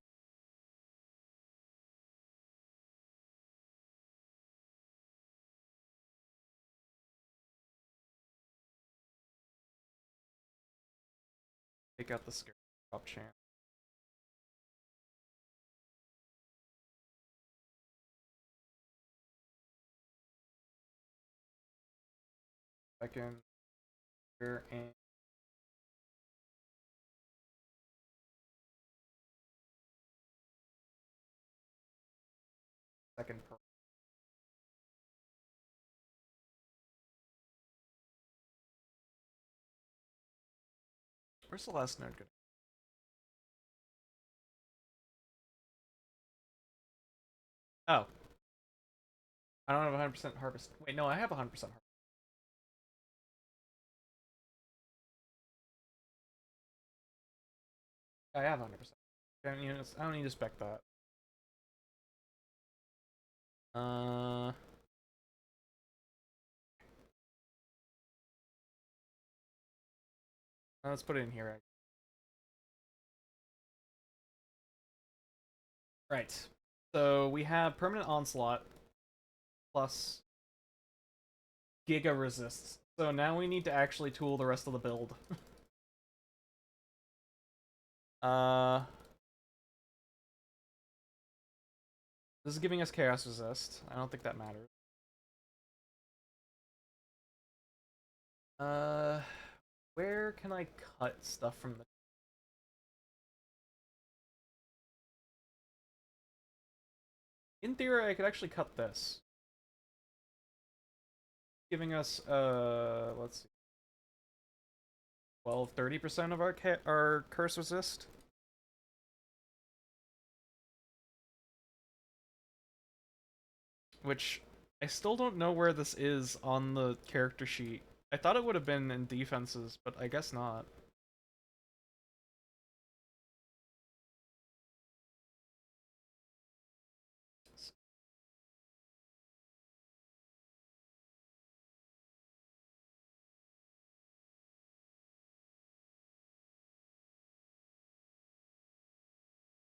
Take out the scare drop chance. Second here and second per. Where's the last node good? Oh. I don't have 100% harvest. Wait, no, I have 100% harvest. I have 100%. I don't need to spec that. Let's put it in here. Right. So we have permanent onslaught plus giga resists. So now we need to actually tool the rest of the build. This is giving us chaos resist. I don't think that matters. Where can I cut stuff from the... In theory, I could actually cut this. Giving us, let's see. 30% of our curse resist. Which, I still don't know where this is on the character sheet. I thought it would have been in defenses, but I guess not.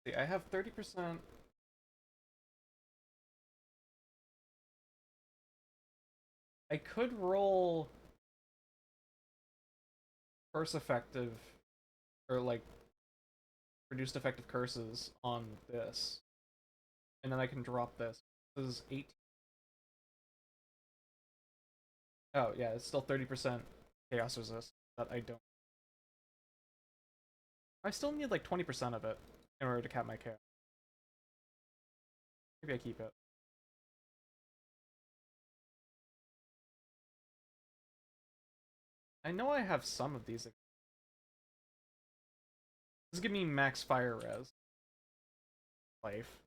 See, I have 30%. I could roll curse effective, or like reduced effective curses on this, and then I can drop this. This is 18. Oh yeah, it's still 30% chaos resist that I don't. I still need like 20% of it in order to cap my chaos. Maybe I keep it. I know I have some of these. This is giving me max fire res. Life.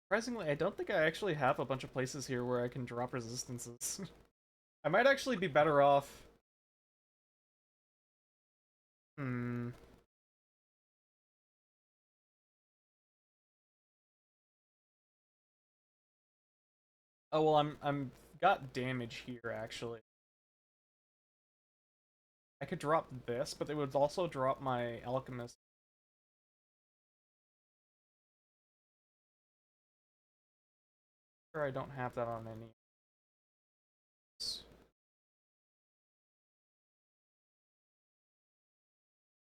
Surprisingly, I don't think I actually have a bunch of places here where I can drop resistances. I might actually be better off. Hmm. Oh well, I'm got damage here actually. I could drop this, but it would also drop my alchemist Sure, I don't have that on any.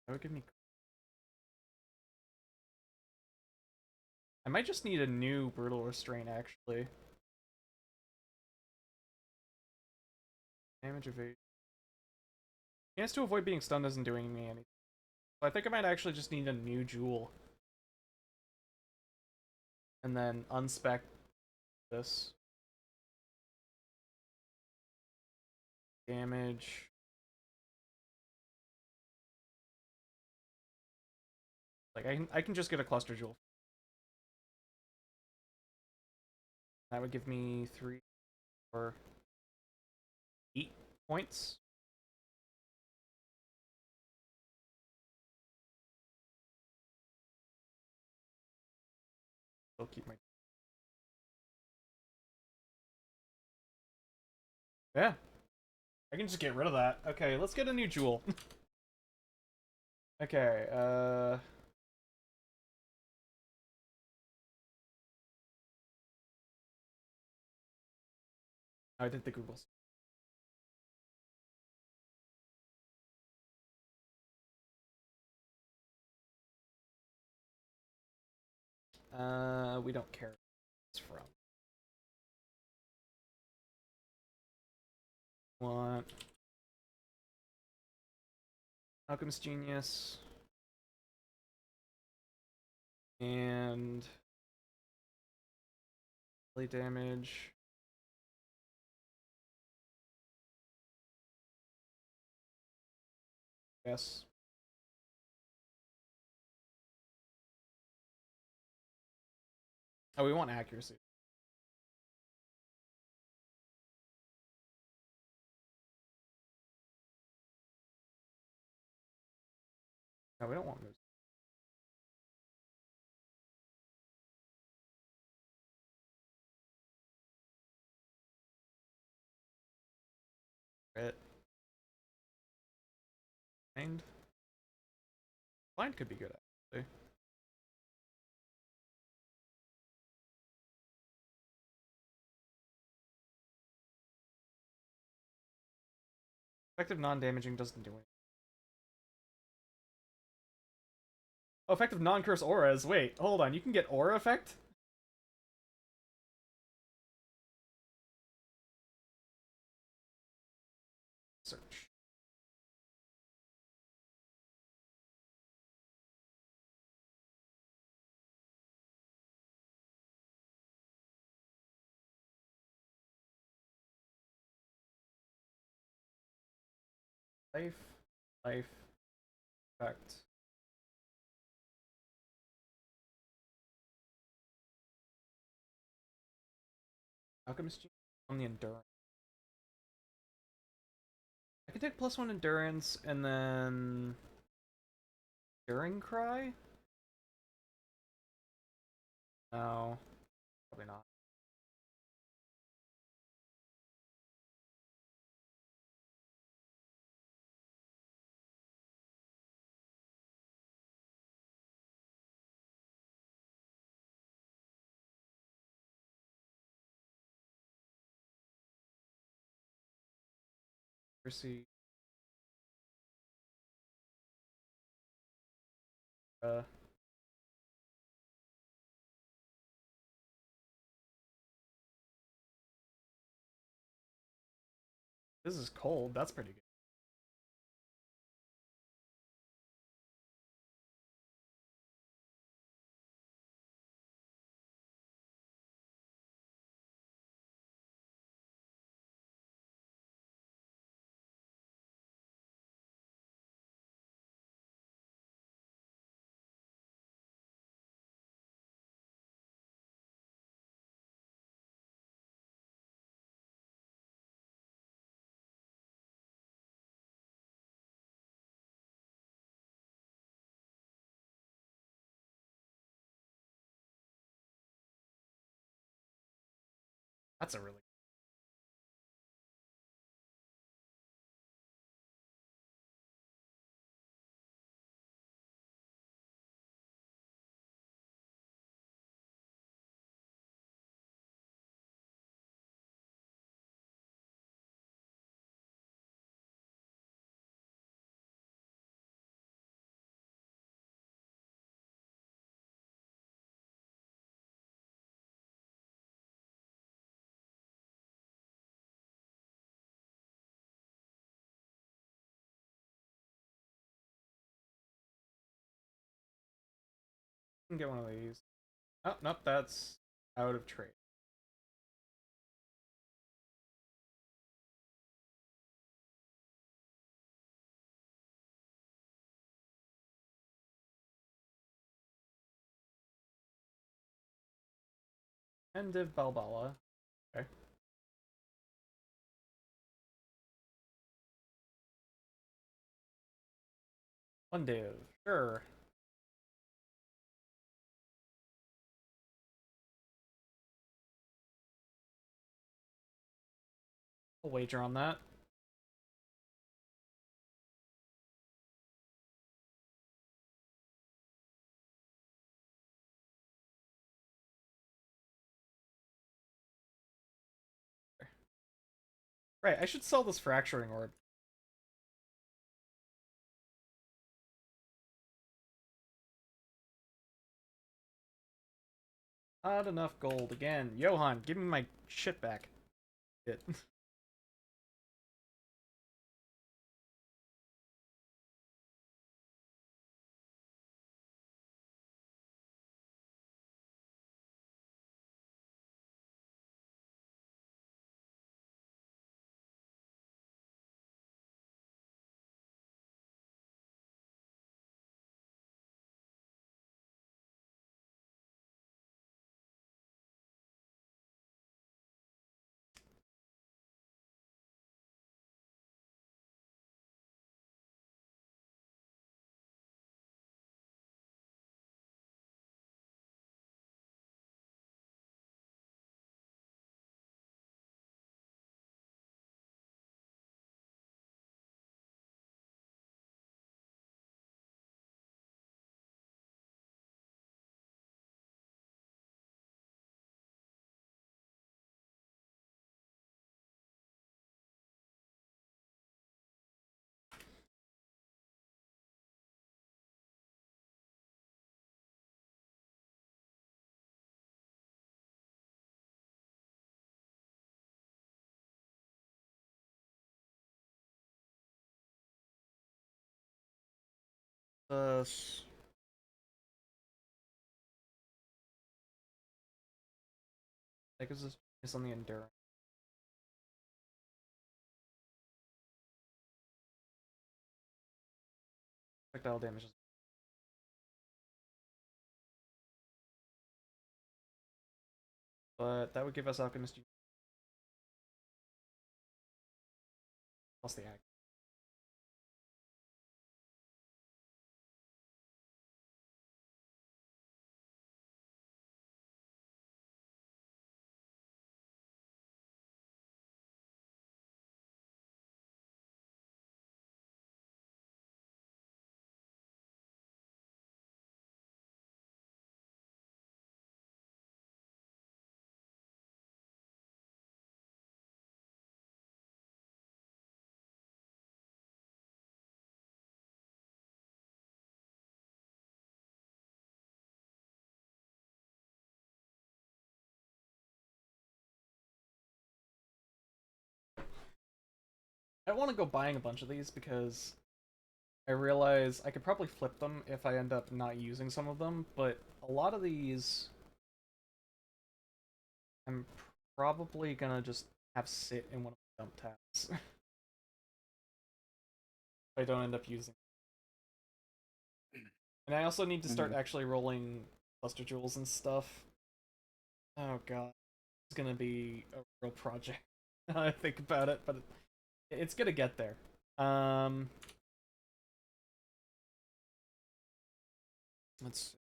That would give me. I might just need a new brutal restraint actually. Damage evasion. Chance to avoid being stunned isn't doing me anything. So I think I might actually just need a new jewel. And then unspec this. Damage. Like I can just get a cluster jewel. That would give me 3 or 8 points. I'll keep my. Yeah. I can just get rid of that. Okay, let's get a new jewel. Okay, I did the Googles. We don't care where it's from. Want Alchemist Genius and melee damage. Yes. Oh, we want accuracy. No, we don't want moves. Crit. Blind. Blind could be good actually. Effective non-damaging doesn't do anything. Oh, effective non-curse auras. Wait, hold on. You can get aura effect? Search. Life. Life. Effect. Alchemist Genius on the endurance. I could take +1 endurance and then Enduring Cry? No, probably not. Mercy. Uh, this is cold. That's pretty good. That's a really can get one of these. Oh, nope, that's out of trade. End of Balbala. Okay. One div. Sure. I'll wager on that. Right, I should sell this fracturing orb. Not enough gold again. Johan, give me my shit back. Shit. Uh, like, is on the endurance. Projectile damage is. But that would give us Alchemist plus the act. I want to go buying a bunch of these because I realize I could probably flip them if I end up not using some of them, but a lot of these I'm probably gonna just have sit in one of the dump tabs if I don't end up using. And I also need to start actually rolling cluster jewels and stuff. Oh god, it's gonna be a real project now I think about it, but it's gonna get there. Let's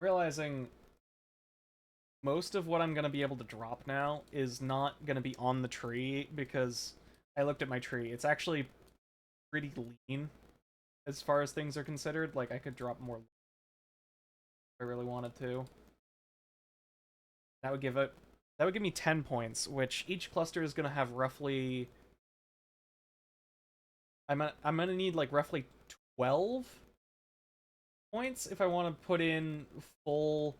realizing most of what I'm gonna be able to drop now is not gonna be on the tree because I looked at my tree. It's actually pretty lean as far as things are considered. Like I could drop more if I really wanted to. That would give it. That would give me 10 points, which each cluster is gonna have roughly. I'm gonna need like roughly 12 points if I want to put in full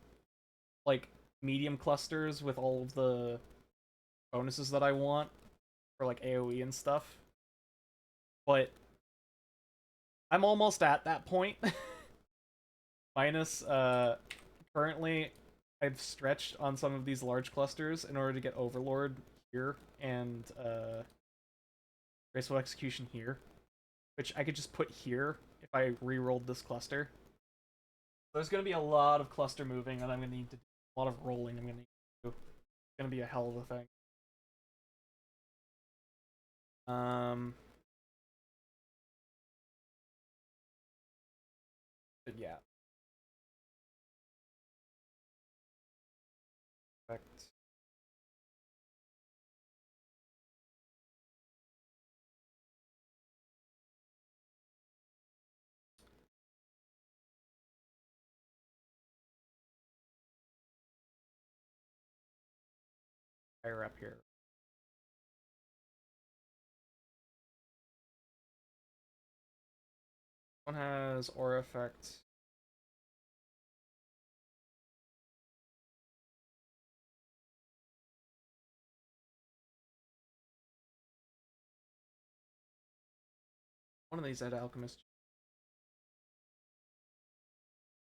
like medium clusters with all of the bonuses that I want for like AoE and stuff. But I'm almost at that point. minus currently I've stretched on some of these large clusters in order to get Overlord here and Graceful Execution here, which I could just put here if I re-rolled this cluster. There's going to be a lot of cluster moving, and I'm going to need to do a lot of rolling. I'm going to need to do. It's going to be a hell of a thing. But yeah. Perfect. Higher up here. One has aura effect. One of these had alchemist.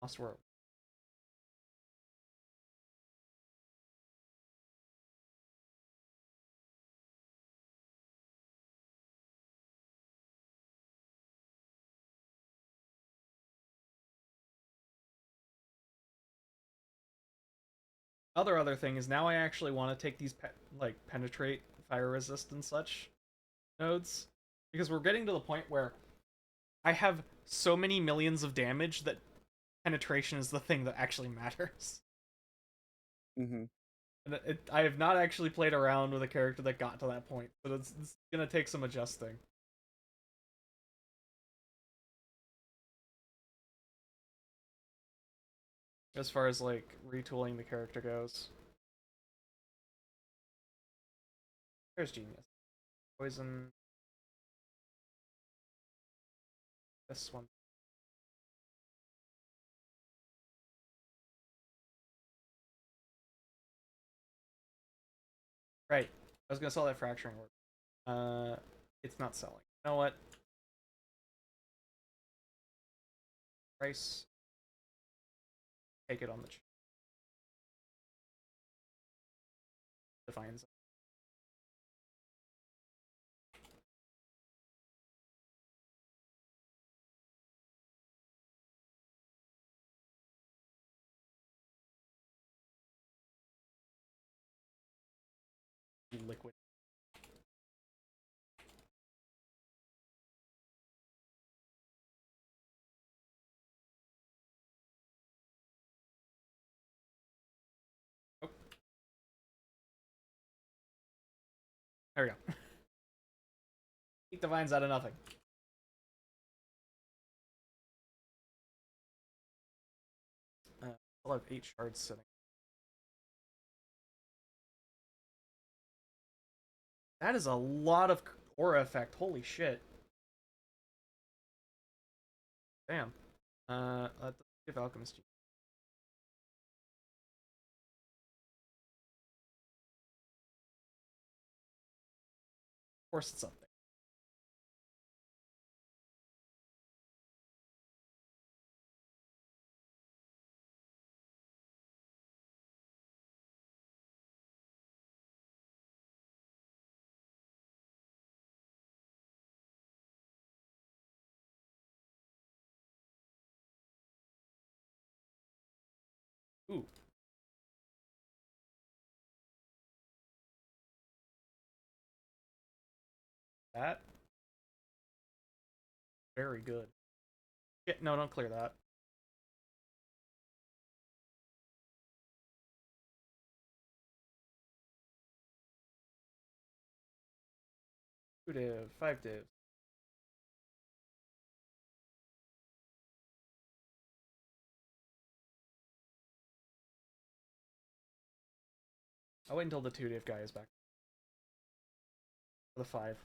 Lost world. Other thing is now I actually want to take these like penetrate, fire resist, and such nodes because we're getting to the point where I have so many millions of damage that penetration is the thing that actually matters. Mm-hmm. And I have not actually played around with a character that got to that point, but it's gonna take some adjusting. As far as like retooling the character goes. There's genius. Poison. This one. Right. I was gonna sell that fracturing work. It's not selling. You know what? Price. Take it on the defines liquid. Oh, there we go. Eight divines out of nothing. I'll have 8 shards sitting. That is a lot of aura effect. Holy shit. Damn. Let's give alchemist. Of course, it's something. Ooh. That. Very good. Shit, no, don't clear that. Two div, 5 div. I'll wait until the 2 div guy is back. For the 5.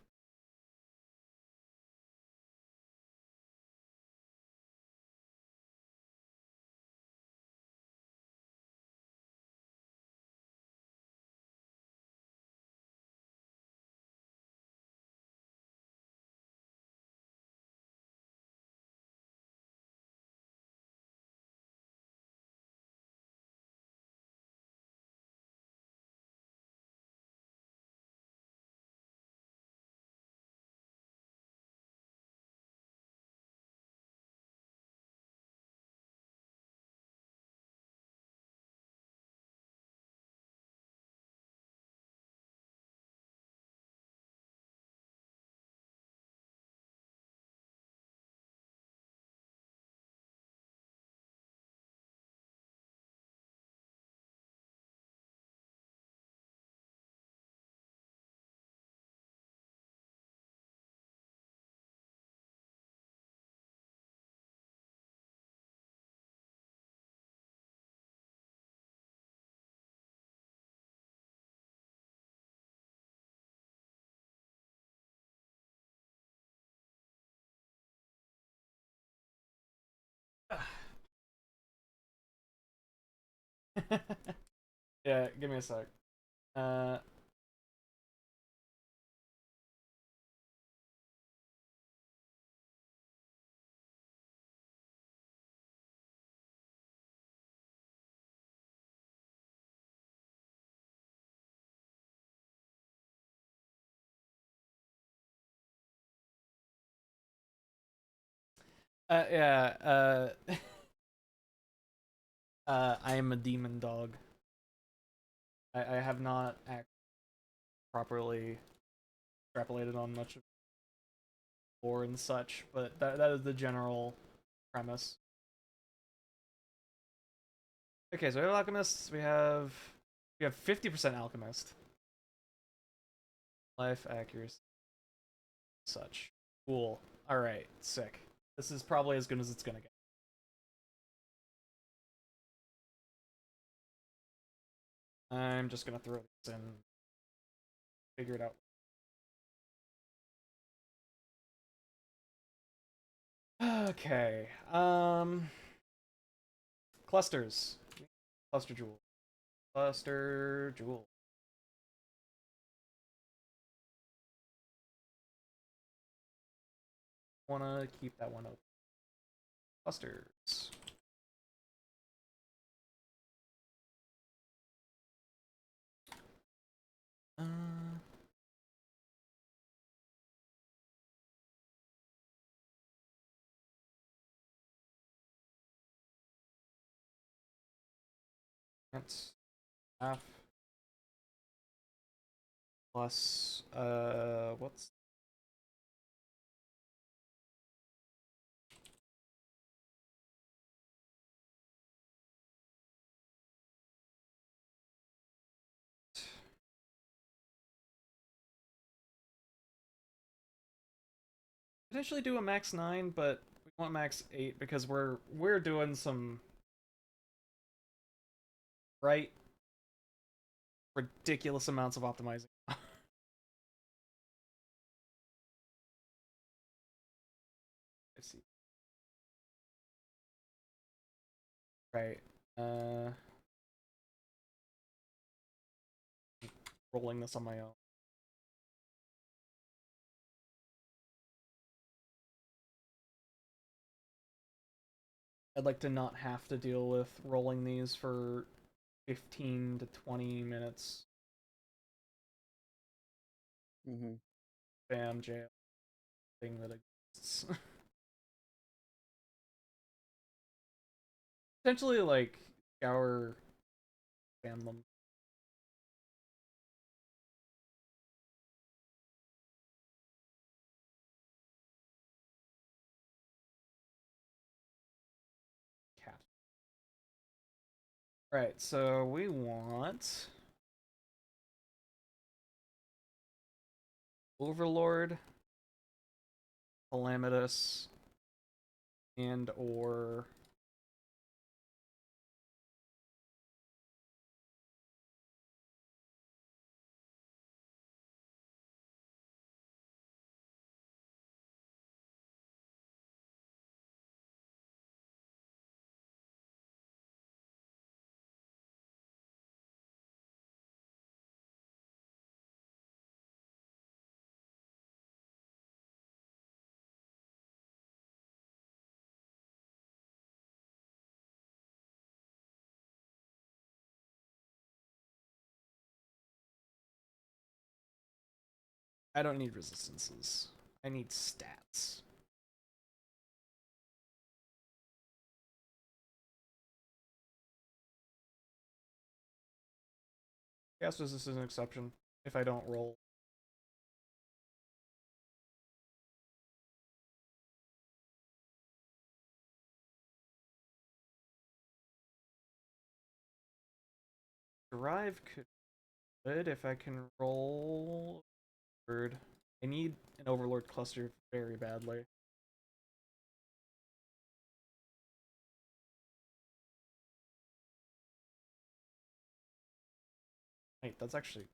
Yeah, give me a sec. Uh, yeah, I am a demon dog. I have not properly extrapolated on much of lore and such, but that is the general premise. Okay, so we have alchemists. We have 50% alchemist, life accuracy, such. Cool. All right, sick. This is probably as good as it's gonna get. I'm just gonna throw this in, figure it out. Okay. Clusters. Cluster jewel. Cluster jewel. Wanna keep that one open. Clusters. Uh, that's half plus what's potentially do a max 9, but we want max 8 because we're doing some right ridiculous amounts of optimizing. I see. Right. Uh Rolling this on my own. I'd like to not have to deal with rolling these for 15 to 20 minutes. Mm-hmm. Bam, jail thing that exists. Potentially, like, scour, spam them. Cat. Right, so we want Overlord, Calamitous, and or I don't need resistances. I need stats. Gas resistance is an exception if I don't roll. Derive could good if I can roll. Bird. I need an Overlord cluster very badly. Wait, that's actually.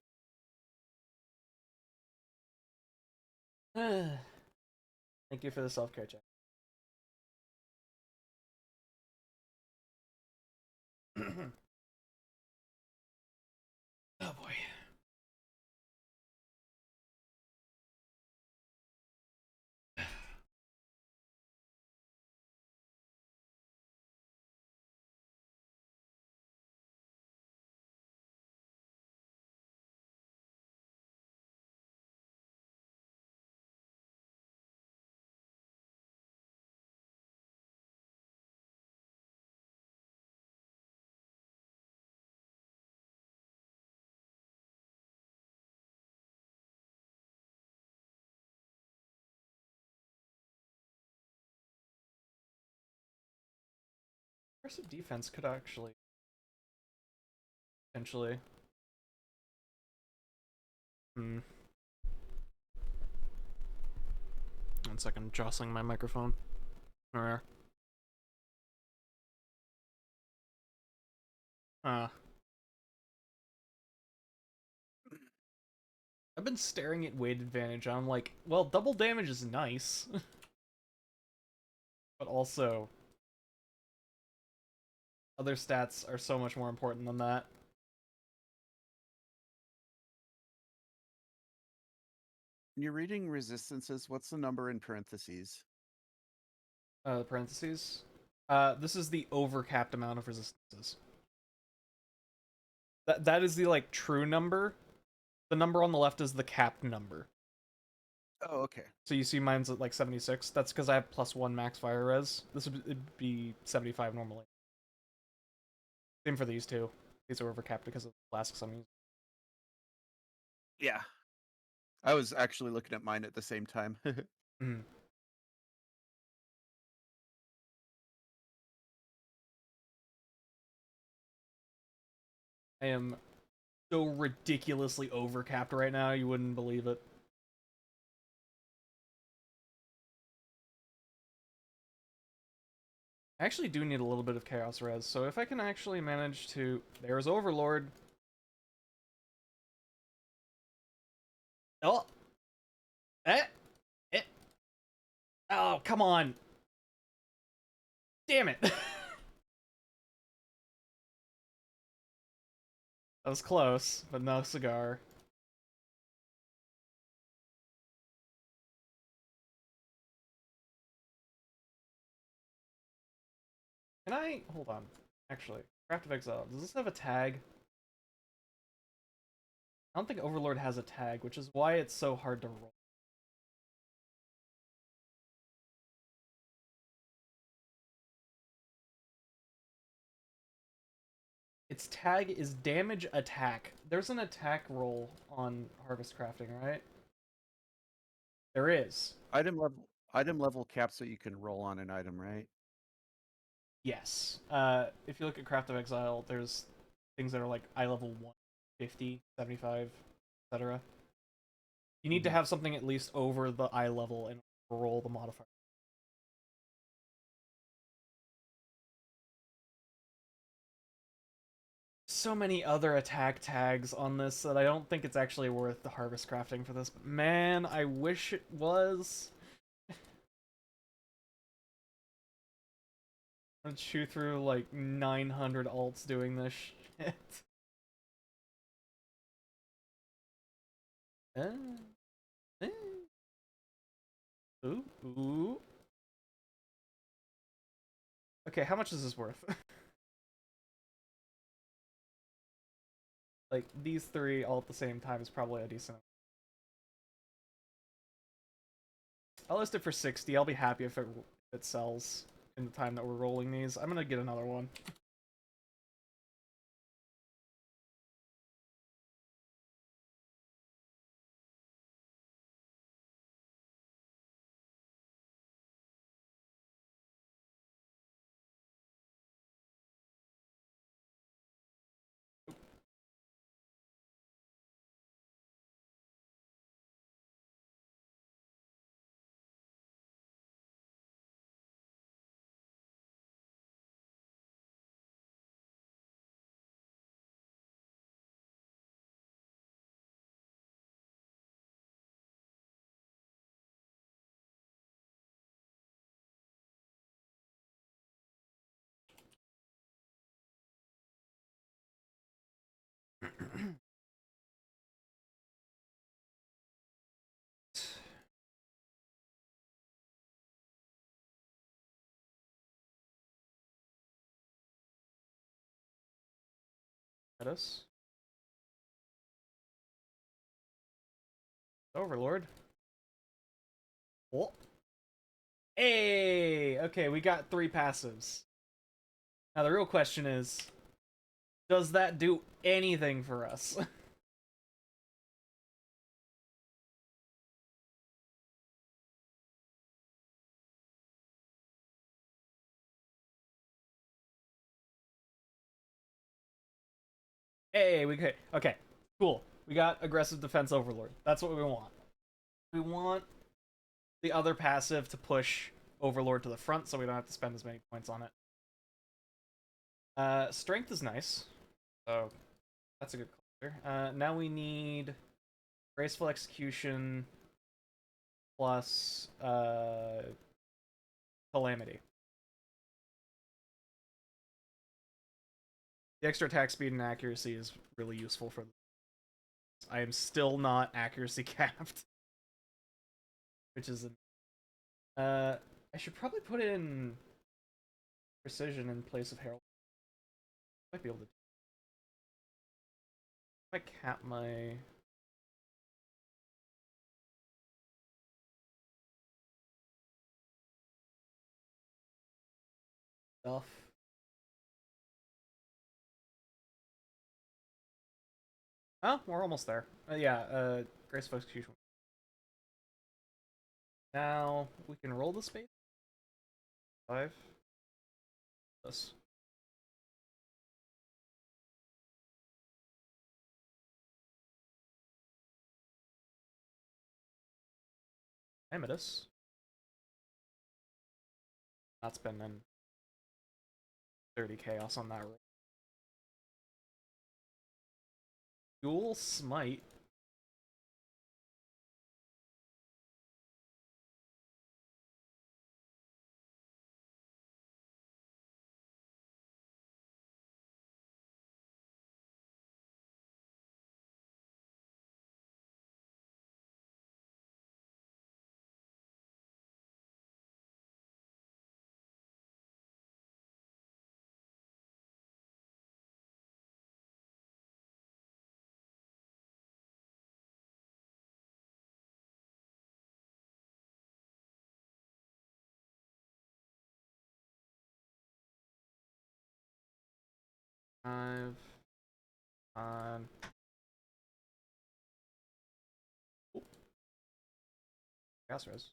Thank you for the self care check. Aggressive defense could actually potentially. Hmm. 1 second, jostling my microphone. Or I've been staring at weight advantage. I'm like, well, double damage is nice, but also other stats are so much more important than that. When you're reading resistances, what's the number in parentheses? Parentheses. This is the overcapped amount of resistances. That is the like true number. The number on the left is the capped number. Oh, okay. So you see mine's at like 76. That's because I have +1 max fire res. This would be 75 normally. Same for these two. These are overcapped because of the flasks I'm using. Yeah. I was actually looking at mine at the same time. Mm. I am so ridiculously overcapped right now, you wouldn't believe it. I actually do need a little bit of chaos res, so if I can actually manage to... There's Overlord. Oh! Eh! Eh! Oh, come on! Damn it! That was close, but no cigar. Can I... Hold on. Actually, Craft of Exile, does this have a tag? I don't think Overlord has a tag, which is why it's so hard to roll. Its tag is damage attack. There's an attack roll on Harvest Crafting, right? There is. Item level cap so you can roll on an item, right? Yes. If you look at Craft of Exile, there's things that are like eye level 150, 75, etc. You need to have something at least over the eye level and roll the modifier. So many other attack tags on this that I don't think it's actually worth the Harvest Crafting for this. But man, I wish it was. I'm gonna chew through like 900 alts doing this shit. Uh, uh. Ooh, ooh. Okay, how much is this worth? Like, these three all at the same time is probably a decent. I'll list it for 60. I'll be happy if it sells in the time that we're rolling these. I'm gonna get another one. Let us. Overlord. Oh. Hey! Okay, we got 3 passives. Now the real question is, does that do anything for us? Hey, okay, cool. We got aggressive defense overlord. That's what we want. We want the other passive to push overlord to the front, so we don't have to spend as many points on it. Strength is nice, so that's a good cluster. Now we need graceful execution plus calamity. The extra attack speed and accuracy is really useful for this. I am still not accuracy capped, which is I should probably put in precision in place of herald. Might be able to. I cap my stuff. Oh, we're almost there. Yeah, graceful execution. Now we can roll the space. 5. This. Emidus. Not spending 30 chaos on that roll. Dual smite. Five. On. Oh, chaos res.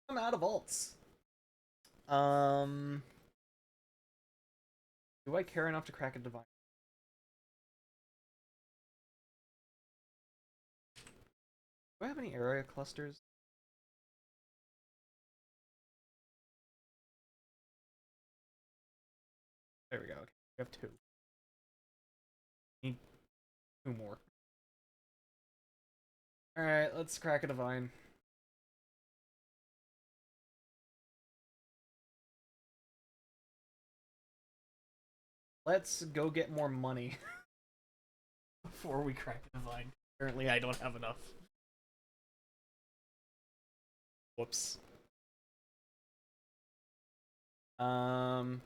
I'm out of alts. Um, do I care enough to crack a divine? Do I have any area clusters? There we go. Okay. We have 2. Need 2 more. Alright, let's crack a divine. Let's go get more money before we crack a divine. Apparently I don't have enough. Whoops. Um,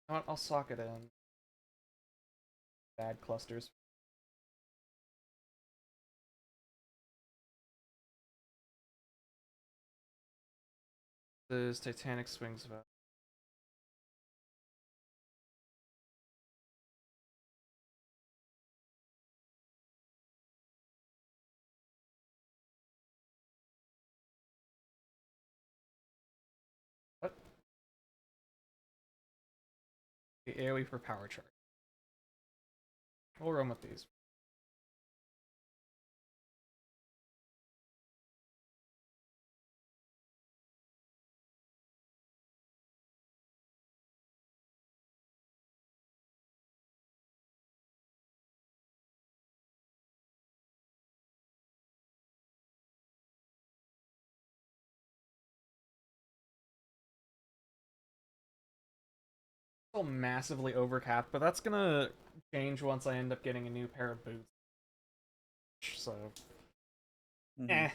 you know what? I'll sock it in. Bad clusters. This Titanic swings about. What? The AoE for power charge. We'll run with these. Still massively overcapped, but that's gonna change once I end up getting a new pair of boots. So, eh.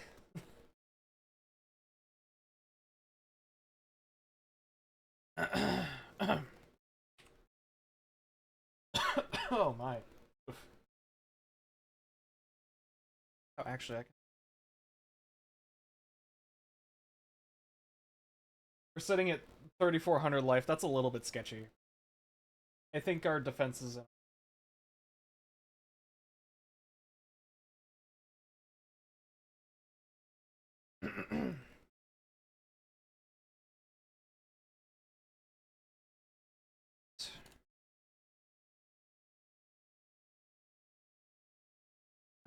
Oh my. Oof. Oh, actually, we're sitting at 3,400 life. That's a little bit sketchy. I think our defenses.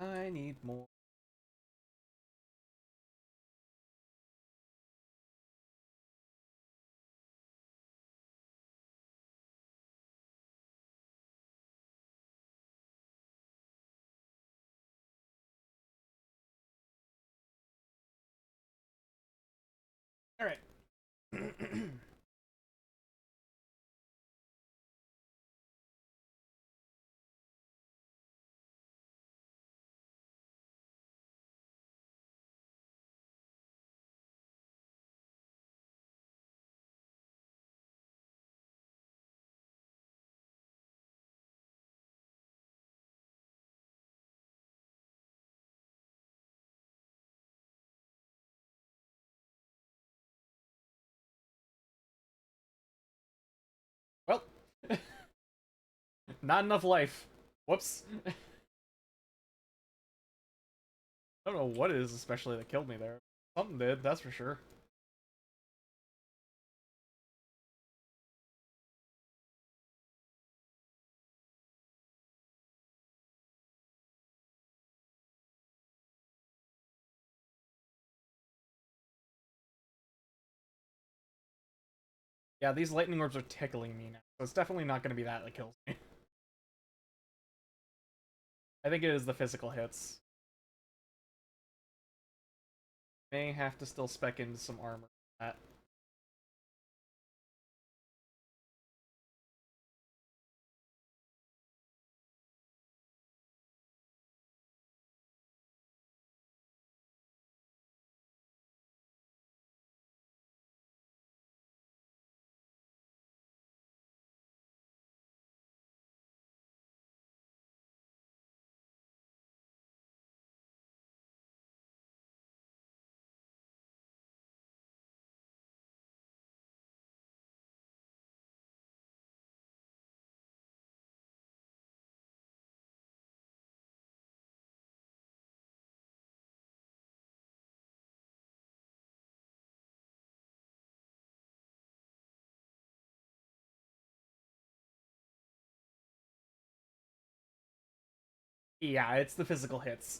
I need more. All right. Well, not enough life. Whoops. I don't know what it is especially that killed me there. Something did, that's for sure. Yeah, these lightning orbs are tickling me now, so it's definitely not going to be that kills me. I think it is the physical hits. May have to still spec into some armor for that. Yeah, it's the physical hits.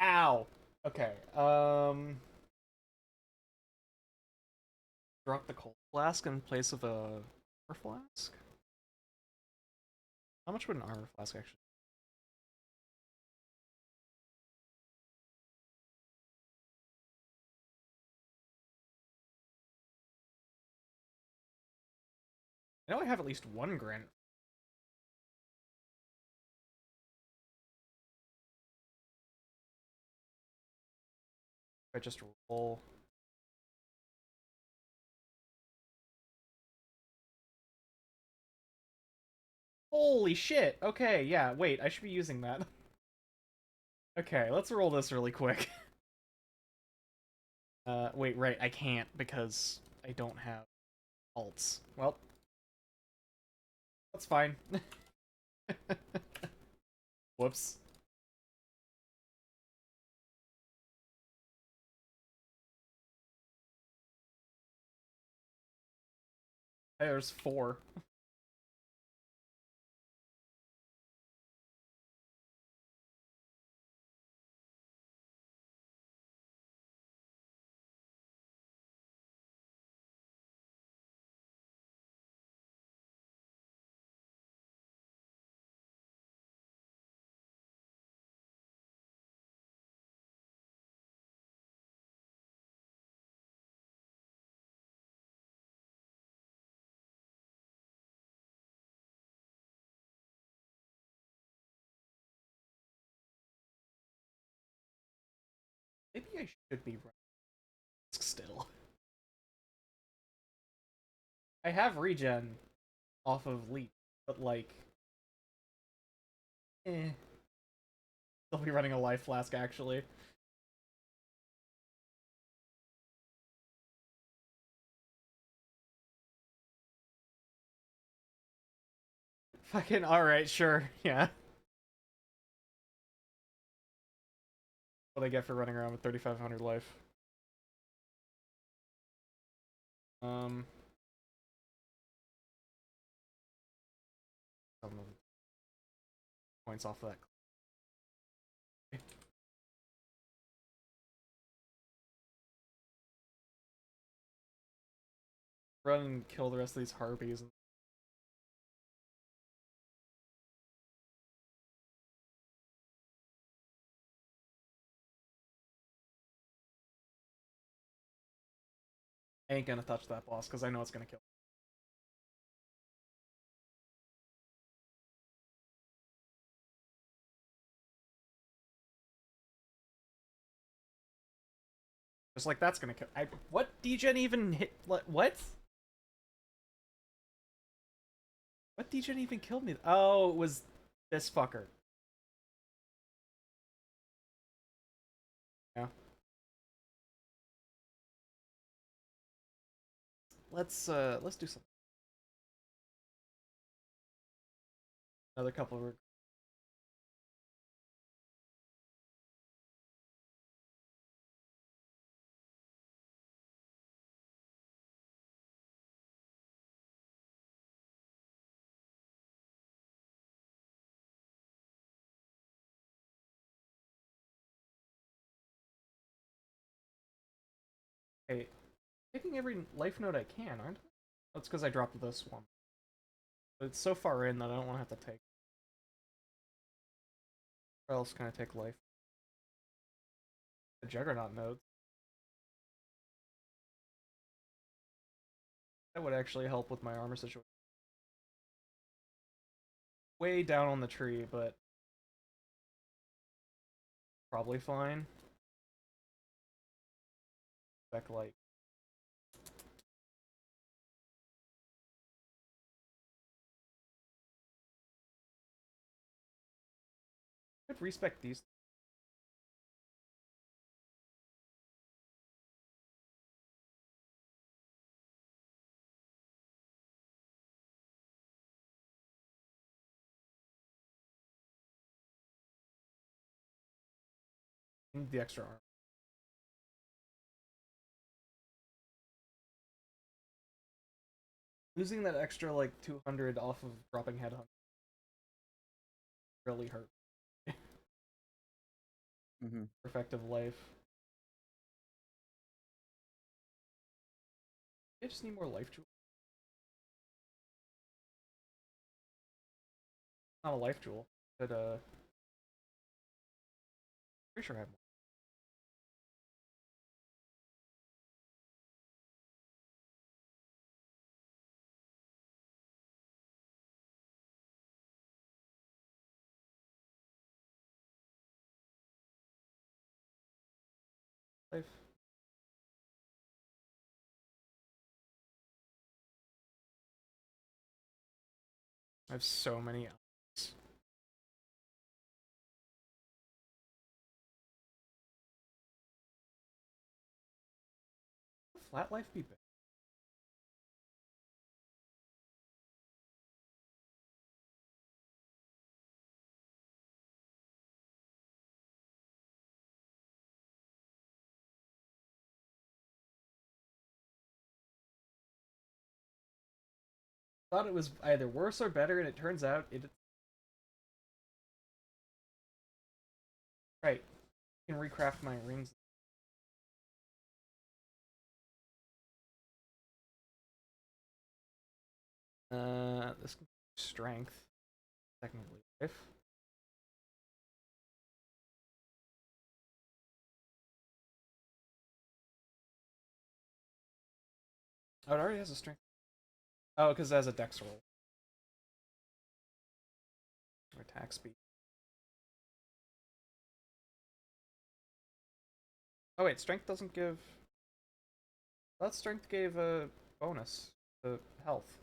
Ow. Okay. Drop the cold flask in place of a armor flask. How much would an armor flask actually? I know I have at least one granite. If I just roll. Holy shit! Okay, yeah, wait, I should be using that. Okay, let's roll this really quick. Wait, right, I can't because I don't have alts. Well, that's fine. Whoops. Hey, there's 4. Maybe I should be running still. I have regen off of leap. but like, Still be running a life flask actually. Fucking alright, sure, yeah. What I get for running around with 3,500 life. Um, some points off of that. Run and kill the rest of these harpies. I ain't gonna touch that boss because I know it's gonna kill. Just like that's gonna kill. What degen even hit? What? What degen even killed me? Oh, it was this fucker. Yeah. Let's do something. Another couple of. Hey, taking every life node I can, aren't I? That's because I dropped this one. But it's so far in that I don't want to have to take. Or else can I take life? The Juggernaut node. That would actually help with my armor situation. Way down on the tree, but probably fine. Back light. Could respect these. Need the extra armor. Losing that extra like 200 off of dropping headhunt really hurt. Effective life. I just need more life jewel. Not a life jewel, but pretty sure I have more. Life. I have so many items. Would flat life be better? I thought it was either worse or better, and it turns out it. Right. I can recraft my rings. This can strength. Technically, life. Oh, it already has a strength. Oh, because it has a dex roll. Or attack speed. Oh wait, strength doesn't give. That strength gave a bonus to health.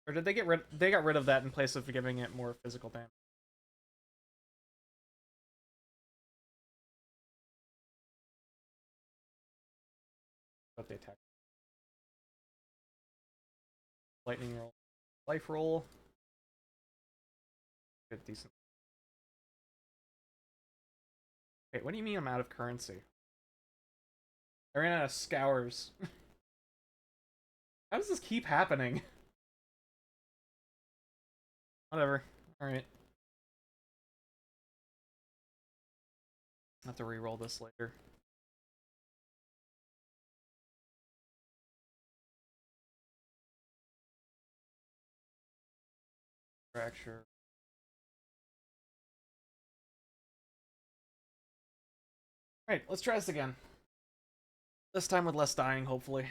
Or did they get rid? They got rid of that in place of giving it more physical damage. But they attack. Lightning roll, life roll. Good, decent. Wait, what do you mean I'm out of currency? I ran out of scours. How does this keep happening? Whatever. Alright. I'll have to re-roll this later. Fracture. Alright, let's try this again. This time with less dying, hopefully.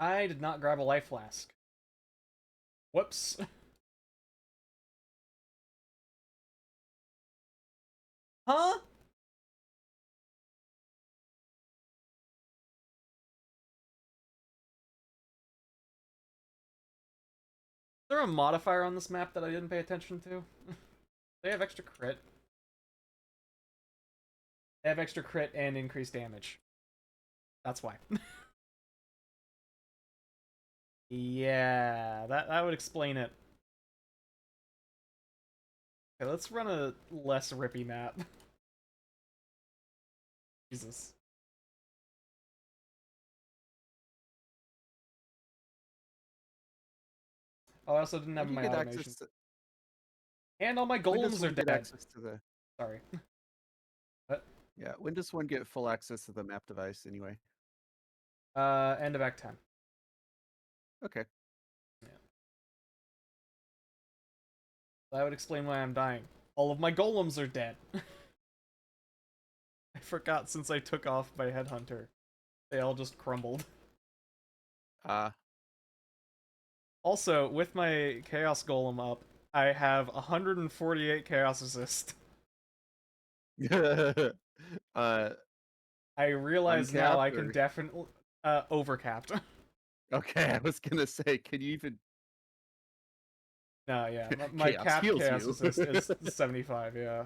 I did not grab a life flask. Whoops. Huh? Is there a modifier on this map that I didn't pay attention to? They have extra crit. They have extra crit and increased damage. That's why. Yeah, that would explain it. Okay, let's run a less rippy map. Jesus. Oh, I also didn't How have do you my get automation. access to? And all my When does golems are one get dead. access to the? Sorry. What? Yeah, when does one get full access to the map device anyway? End of Act 10. Okay. Yeah. That would explain why I'm dying. All of my golems are dead. I forgot since I took off my headhunter. They all just crumbled. Also, with my Chaos Golem up, I have 148 Chaos Assist. uh, I realize now I uncapped can or definitely overcapped. okay, I was gonna say, can you even No, yeah, my chaos capped heals Chaos you? Assist is 75. Yeah,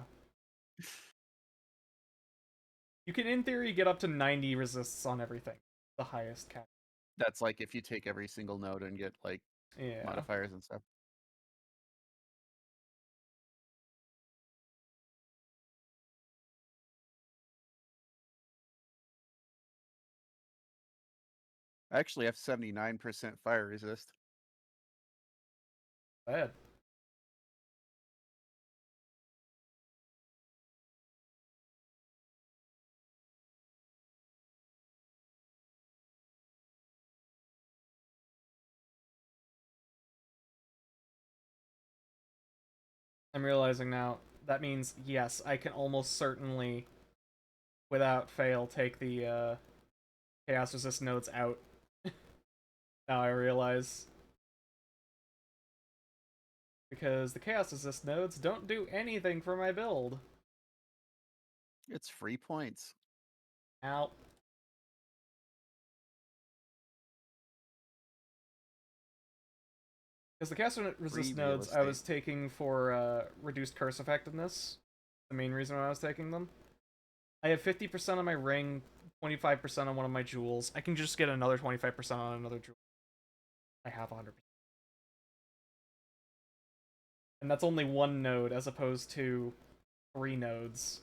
you can in theory get up to 90 resists on everything. The highest cap. That's like if you take every single node and get like Yeah. modifiers and stuff. I actually have 79% fire resist. Bad. I'm realizing now that means yes, I can almost certainly, without fail, take the Chaos Resist nodes out. Now I realize. Because the Chaos Resist nodes don't do anything for my build. It's free points. Ow. Because the Chaos Free Resist real nodes I estate. was taking for reduced curse effectiveness. The main reason why I was taking them. I have 50% on my ring, 25% on one of my jewels. I can just get another 25% on another jewel. I have 100%. And that's only one node as opposed to 3 nodes,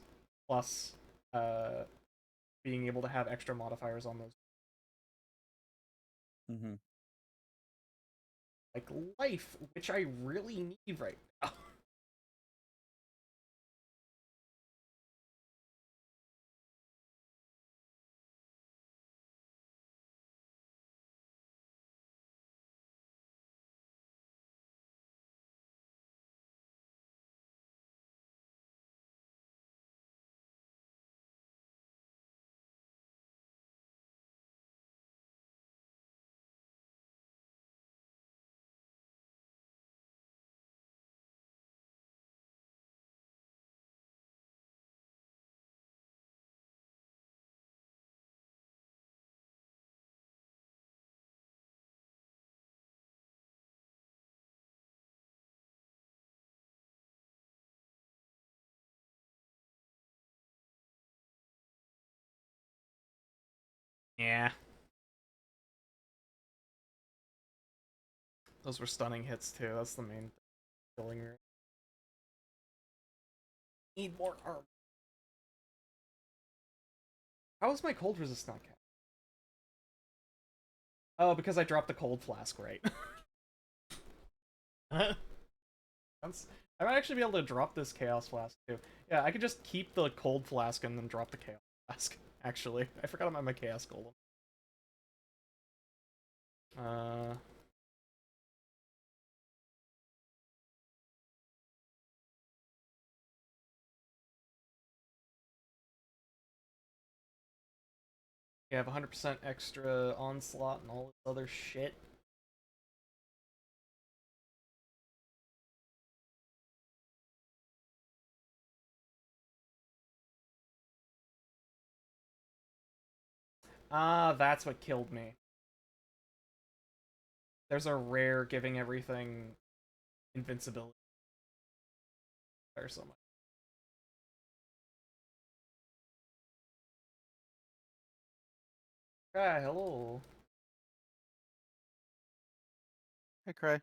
plus being able to have extra modifiers on those. Mm-hmm. Like life, which I really need right now. Yeah. Those were stunning hits too. That's the main killing me. Need more armor. How is my cold resist not capped? Oh, because I dropped the cold flask, right? I might actually be able to drop this chaos flask too. Yeah, I could just keep the cold flask and then drop the chaos flask. Actually, I forgot about my chaos golem. Uh, yeah, I have 100% extra onslaught and all this other shit. Ah, that's what killed me. There's a rare giving everything invincibility or so much. Ah, hello. Hey, Cray.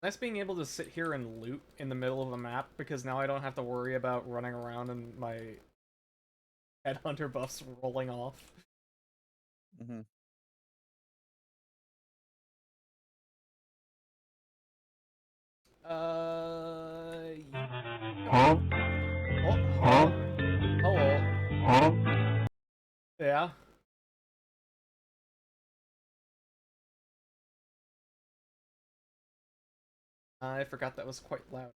Nice being able to sit here and loot in the middle of the map because now I don't have to worry about running around and my headhunter buffs rolling off. Mm-hmm. Huh? Oh, huh? Hello. Yeah. I forgot that was quite loud.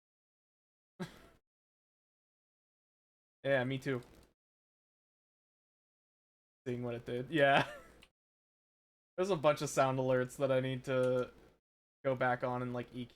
Yeah, me too. Seeing what it did. Yeah. There's a bunch of sound alerts that I need to go back on and like EQ.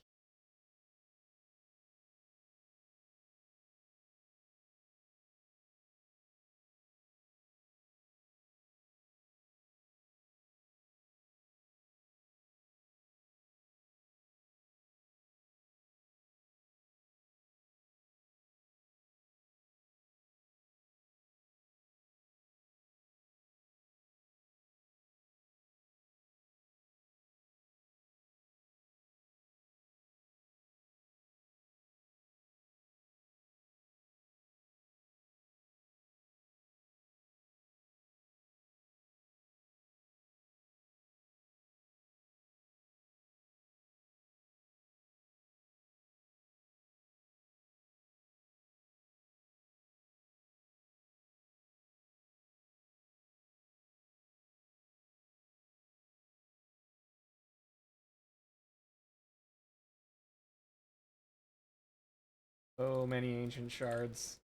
So many ancient shards.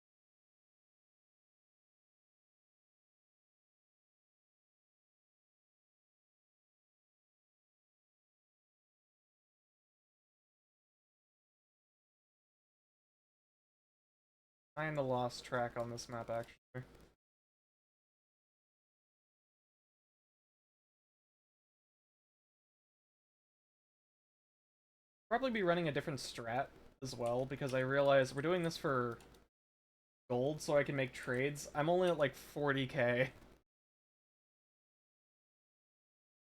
Kinda lost track on this map actually. Probably be running a different strat as well because I realize we're doing this for gold so I can make trades. I'm only at like 40k.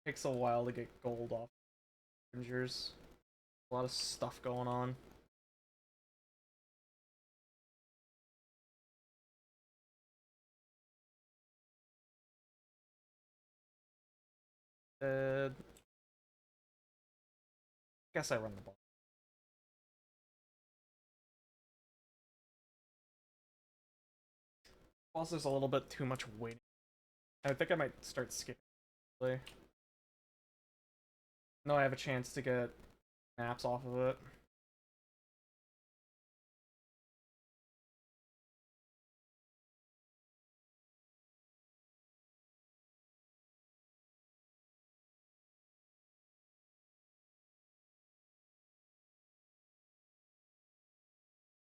Takes a while to get gold off Rangers. A lot of stuff going on. Guess I run the ball. Also, there's a little bit too much waiting. I think I might start skipping. No, I have a chance to get naps off of it.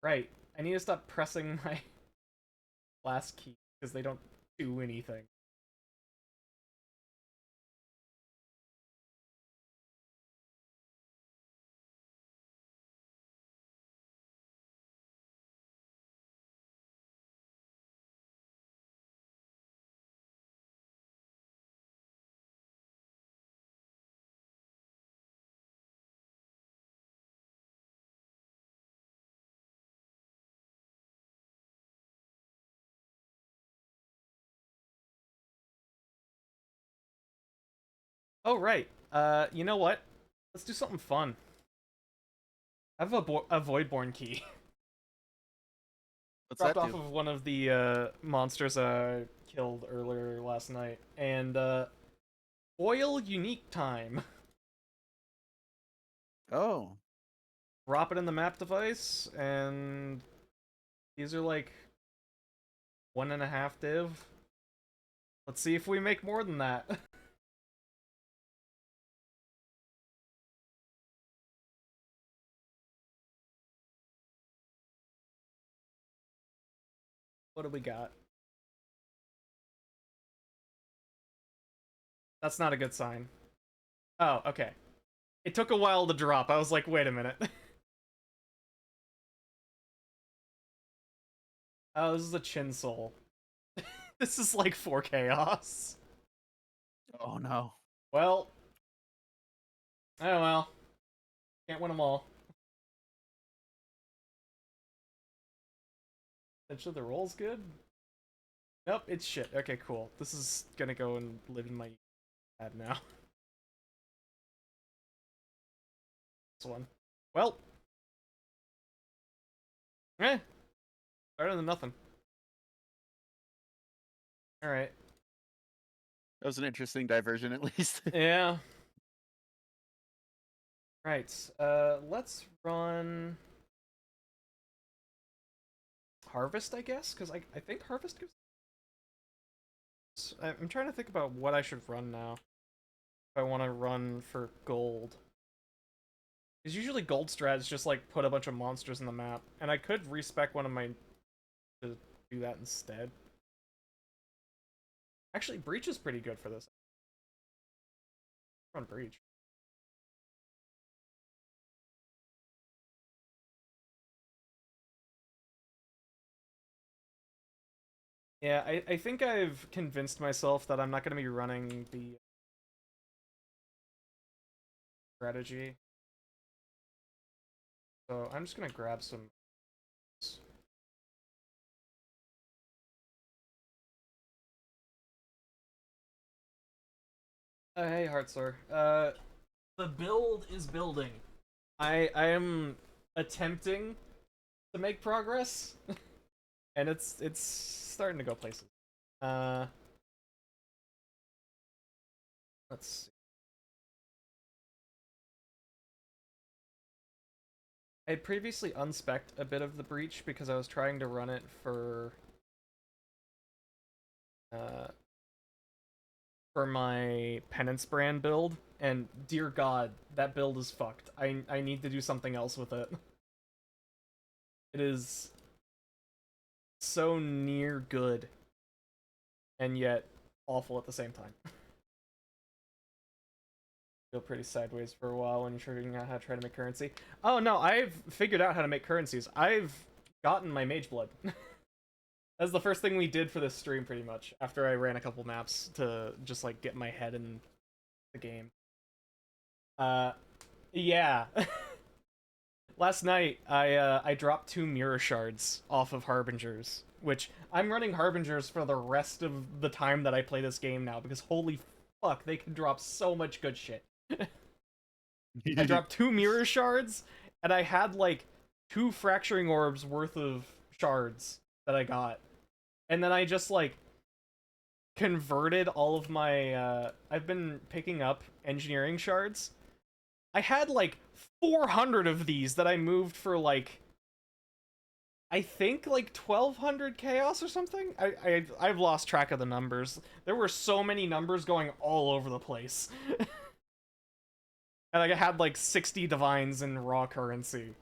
Right. I need to stop pressing my last key because they don't do anything. Oh, right. You know what? Let's do something fun. I have a Voidborn key. What's Dropped that off do? of one of the monsters I killed earlier last night. And, Oil Unique Time. Oh. Drop it in the map device, and these are like 1.5 div. Let's see if we make more than that. What do we got? That's not a good sign. Oh, okay. It took a while to drop. I was like, wait a minute. Oh, this is a chin soul. This is like 4 chaos. Oh no. Well. Oh well. Can't win them all. Essentially, the roll's good. Nope, it's shit. Okay, cool. This is gonna go and live in my head now. This one. Well. Eh. Better than nothing. Alright. That was an interesting diversion, at least. Yeah. Right. Let's run Harvest, I guess, because I think Harvest gives. I'm trying to think about what I should run now. If I want to run for gold. Because usually gold strats just like put a bunch of monsters in the map, and I could respec one of my to do that instead. Actually, Breach is pretty good for this. Run Breach. Yeah, I think I've convinced myself that I'm not going to be running the strategy. So I'm just going to grab some. Hey, Heartsor. The build is building. I am attempting to make progress, and it's starting to go places. Uh, let's see. I had previously unspec'd a bit of the breach because I was trying to run it uh for my penance brand build, and dear God, that build is fucked. I need to do something else with it. It is so near good, and yet awful at the same time. Feel pretty sideways for a while when you're figuring out how to try to make currency. Oh no, I've figured out how to make currencies. I've gotten my Mageblood. That's the first thing we did for this stream, pretty much, after I ran a couple maps to just like get my head in the game. Yeah. Last night I dropped 2 mirror shards off of Harbingers, which I'm running Harbingers for the rest of the time that I play this game now, because holy fuck, they can drop so much good shit. I dropped 2 mirror shards, and I had like 2 fracturing orbs worth of shards that I got. And then I just like converted all of my I've been picking up engineering shards. I had like 400 of these that I moved for like I think like 1200 chaos or something. I've lost track of the numbers. There were so many numbers going all over the place. And like, I had like 60 divines in raw currency.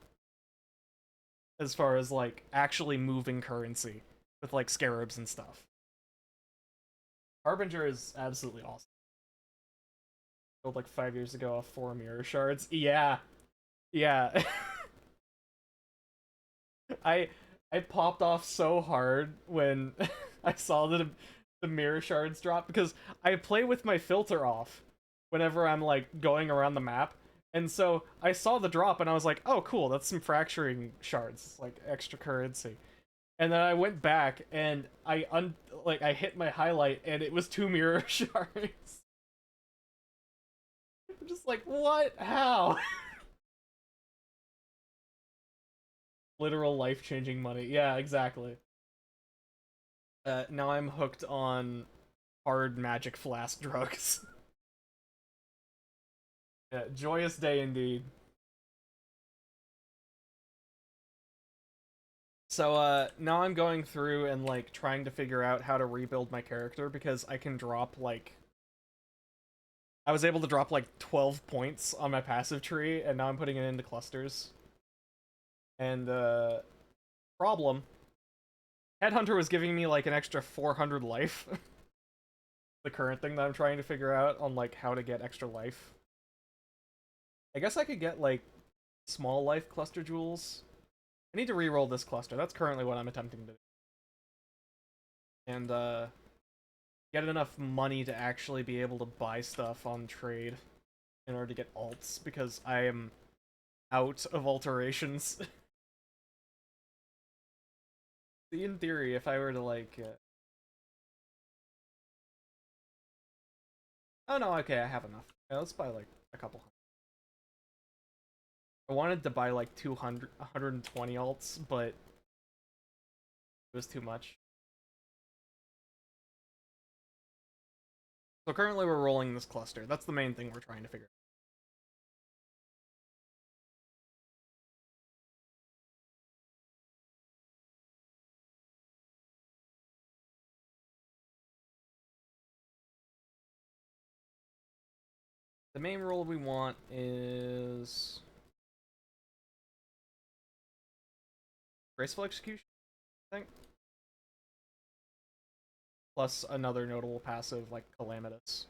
as far as like actually moving currency with like scarabs and stuff. Harbinger is absolutely awesome. Built like 5 years ago off 4 mirror shards. Yeah, yeah. I I popped off so hard when I saw the mirror shards drop because I play with my filter off whenever I'm like going around the map. And so I saw the drop and I was like, "Oh, cool, that's some fracturing shards. It's like extra currency." And then I went back and I hit my highlight and it was 2 mirror shards. I'm just like, "What? How?" Literal life-changing money. Yeah, exactly. Now I'm hooked on hard magic flask drugs. Yeah, joyous day indeed. So now I'm going through and like trying to figure out how to rebuild my character because I can drop like I was able to drop like 12 points on my passive tree and now I'm putting it into clusters. And problem, Headhunter was giving me like an extra 400 life. The current thing that I'm trying to figure out on like how to get extra life. I guess I could get like small life cluster jewels. I need to re-roll this cluster. That's currently what I'm attempting to do. And get enough money to actually be able to buy stuff on trade in order to get alts because I am out of alterations. See, in theory, if I were to like oh no, okay, I have enough. Yeah, let's buy like a couple hundred. I wanted to buy like 200, 120 alts, but it was too much. So currently we're rolling this cluster. That's the main thing we're trying to figure out. The main role we want is graceful execution, I think. Plus another notable passive like calamitous.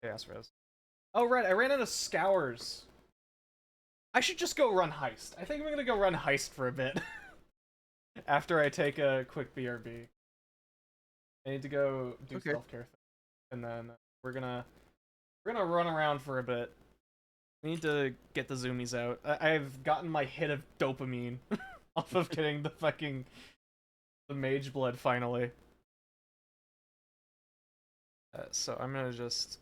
Chaos Res. Oh right, I ran out of scours. I should just go run heist. I think I'm gonna go run heist for a bit. After I take a quick BRB. I need to go do Okay. self-care thing. And then we're gonna run around for a bit. We need to get the zoomies out. I've gotten my hit of dopamine off of getting the Mageblood finally. So I'm gonna just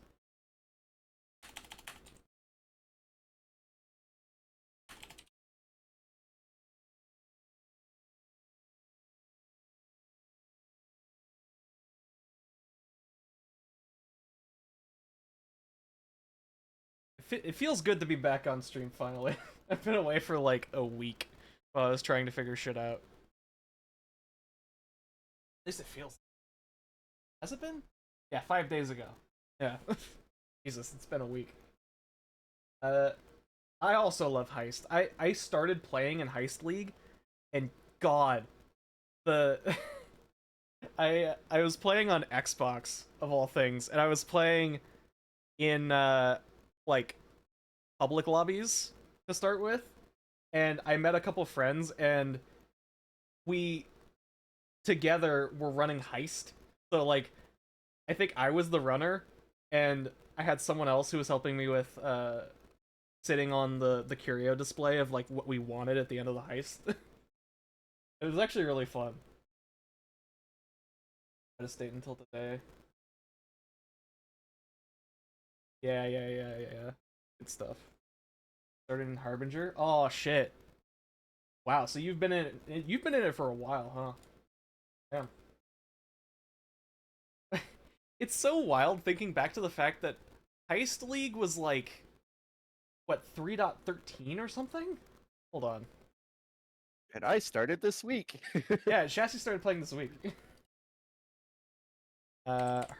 it feels good to be back on stream finally. I've been away for like a week while I was trying to figure shit out. At least it feels. Has it been? Yeah, 5 days ago. Yeah. Jesus, it's been a week. Uh, I also love Heist. I started playing in Heist League, and God, the I was playing on Xbox of all things, and I was playing in like public lobbies to start with, and I met a couple friends, and we together were running Heist. So like, I think I was the runner, and I had someone else who was helping me with sitting on the curio display of like what we wanted at the end of the heist. It was actually really fun. I just stayed until today. Yeah. Good stuff. Started in Harbinger. Oh shit. Wow. So you've been in it for a while, huh? Damn. It's so wild thinking back to the fact that Heist League was like what 3.13 or something. Hold on. And I started this week. Yeah, Chassis started playing this week. Heart.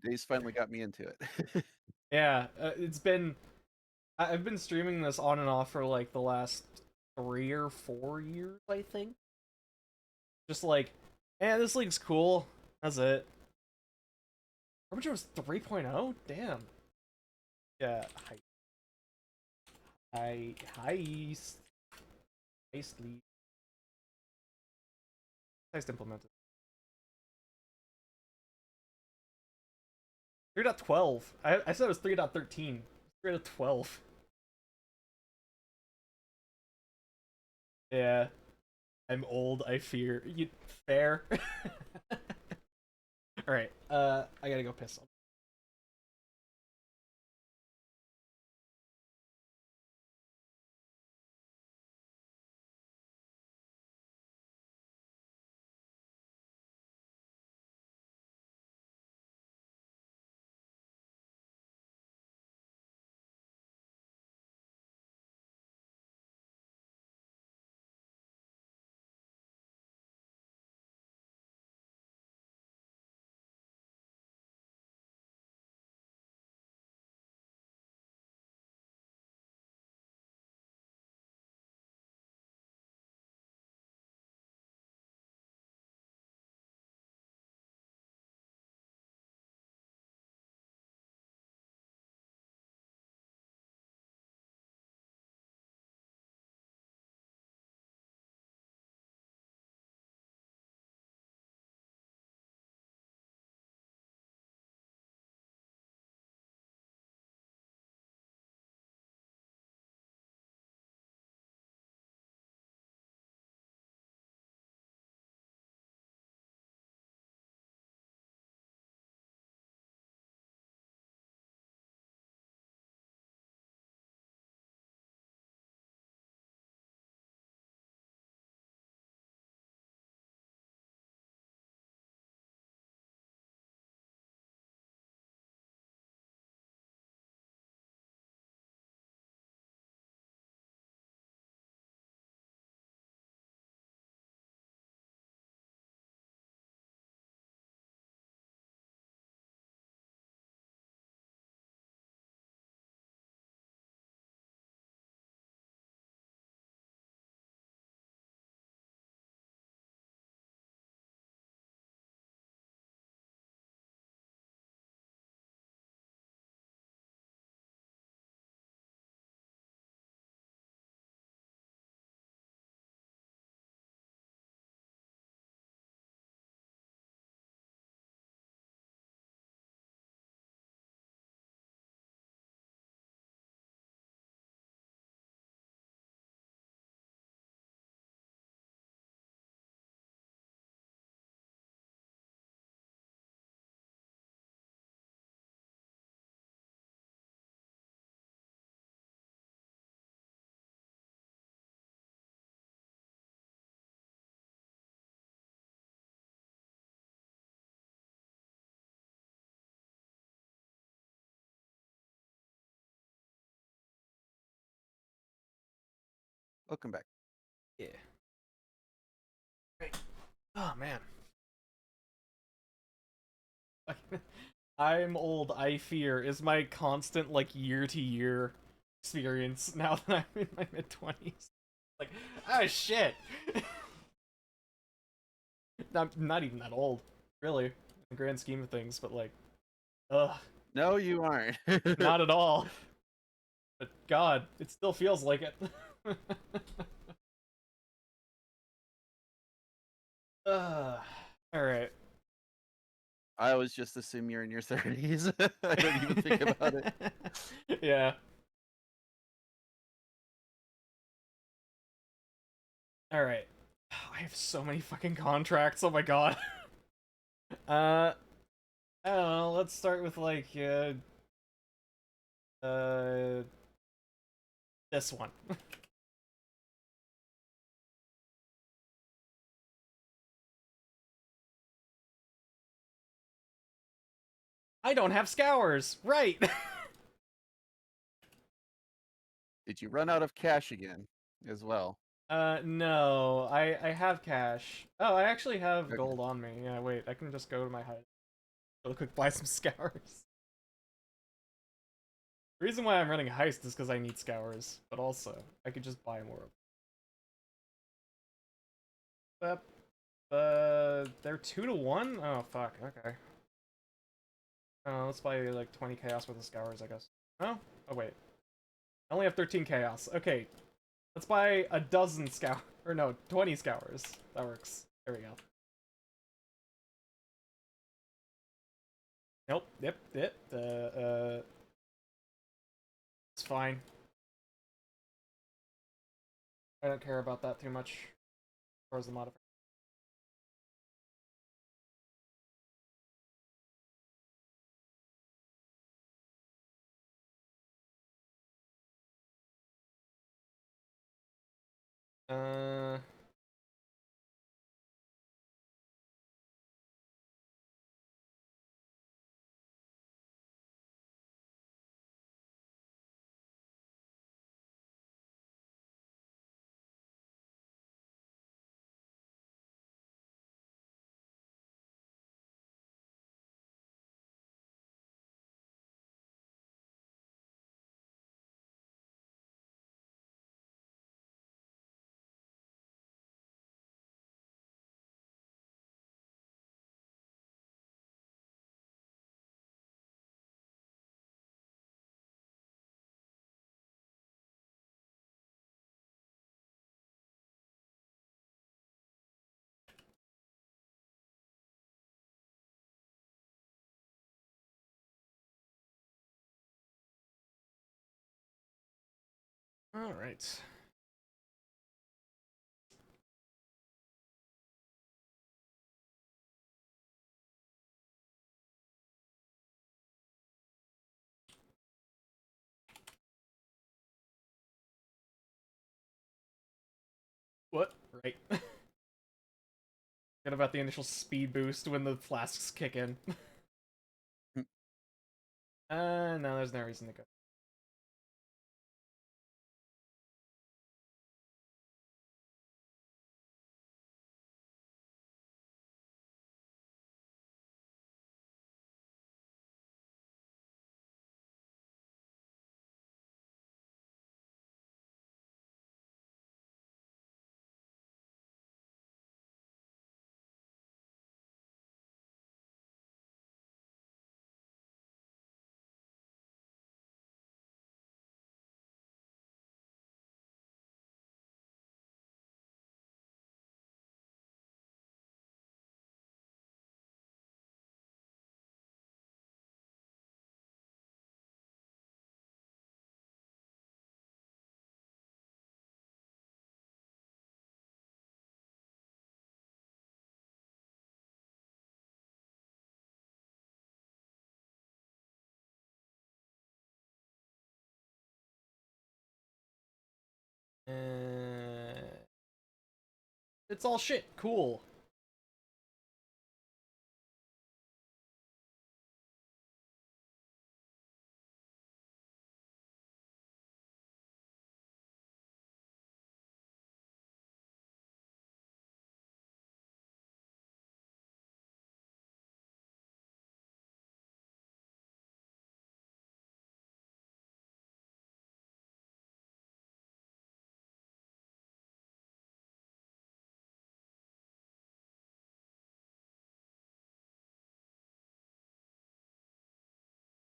Days finally got me into it. Yeah, it's been I've been streaming this on and off for like the last 3 or 4 years, I think. Just like, this league's cool. That's it. Arbitrage was 3.0? Damn. Yeah, heist. Heist lead. Heist implemented. 3.12. I said it was 3.13. 3.12. Yeah. I'm old, I fear. You fair. Alright, I gotta go piss. Welcome back. Yeah. Right. Oh man. I'm old, I fear, is my constant, like, year-to-year experience now that I'm in my mid-20s. Like, ah, shit! I'm not even that old, really, in the grand scheme of things, but, like, ugh, No, you aren't. not at all. But, God, it still feels like it. Alright. I always just assume you're in your 30s. I don't even think about it. Yeah. Alright. I have so many fucking contracts, oh my god. I don't know, let's start with, like, uh, this one. I don't have scours, right? Did you run out of cash again as well? No, I have cash. Oh, I actually have Okay. gold on me. Yeah, wait, I can just go to my hut. Real quick, buy some scours. The reason why I'm running Heist is because I need Scours, but also, I could just buy more. They're 2-1? Oh, fuck, okay. Let's buy like 20 Chaos worth of Scours, I guess. Oh? Oh, wait. I only have 13 Chaos. Okay, let's buy a dozen Scour... Or no, 20 Scours. That works. There we go. Nope, yep. It's fine. I don't care about that too much. As far as the modifier. Uh... Alright. What? Right. Forget about the initial speed boost when the flasks kick in. No, there's no reason to go. Uh, it's all shit. Cool.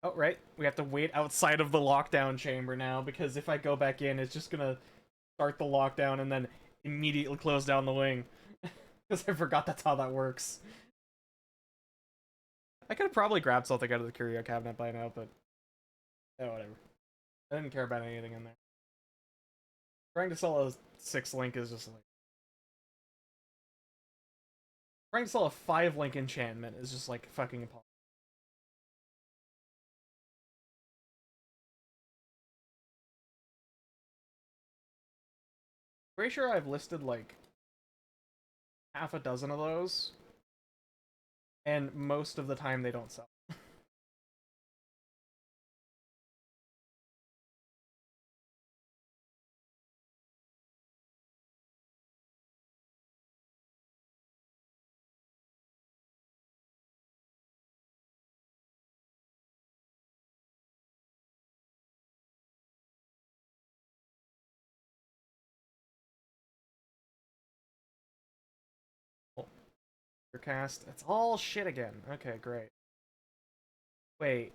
Oh, right. We have to wait outside of the lockdown chamber now, because if I go back in, it's just gonna start the lockdown and then immediately close down the wing. Because I forgot that's how that works. I could have probably grabbed something out of the curio cabinet by now, but... Oh, whatever. I didn't care about anything in there. Trying to sell a 6-link is just like... Trying to sell a 5-link enchantment is just like fucking impossible. Pretty sure I've listed like half a dozen of those, and most of the time they don't sell. cast. It's all shit again. Okay, great. Wait.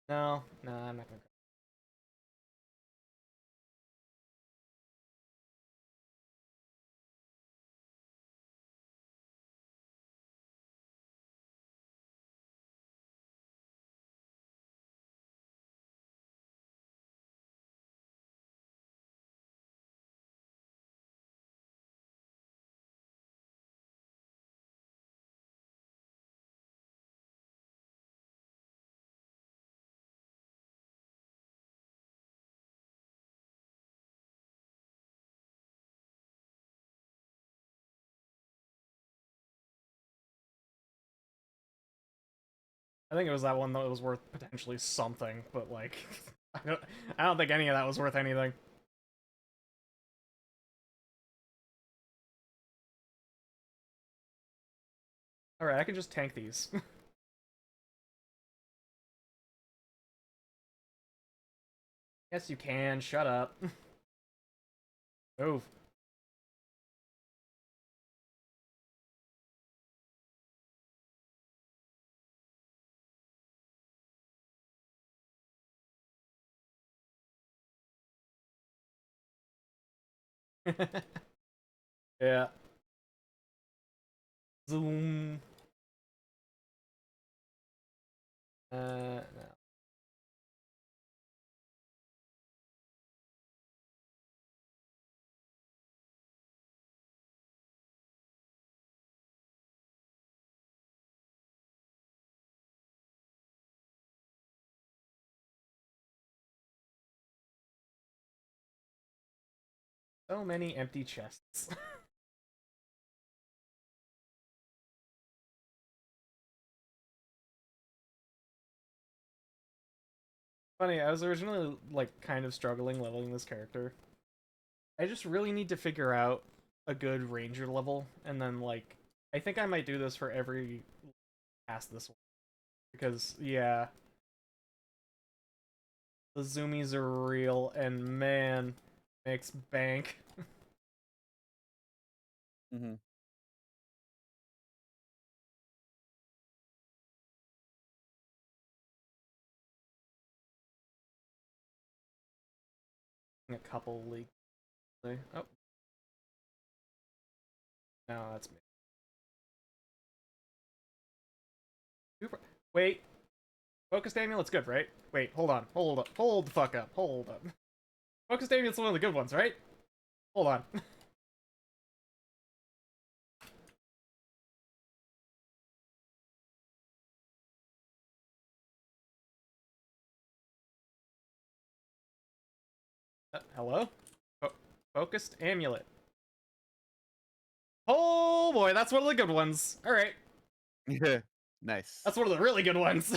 No, I'm not gonna. I think it was that one that was worth potentially something, but like, I don't think any of that was worth anything. All right, I can just tank these. Yes, you can. Shut up. Move. Yeah. Zoom. No. So many empty chests. Funny, I was originally like kind of struggling leveling this character. I just really need to figure out a good ranger level, and then like I think I might do this for every past this one because yeah, the zoomies are real, and man, makes bank. Mm-hmm. A couple leagues. Oh no, that's me. Wait, focused amulet's good, right? Wait, hold on, hold up, hold the fuck up, hold up. Focused amulet's one of the good ones, right? Hold on. Hello? Focused amulet. Oh boy, that's one of the good ones. All right, Yeah. Nice. that's one of the really good ones.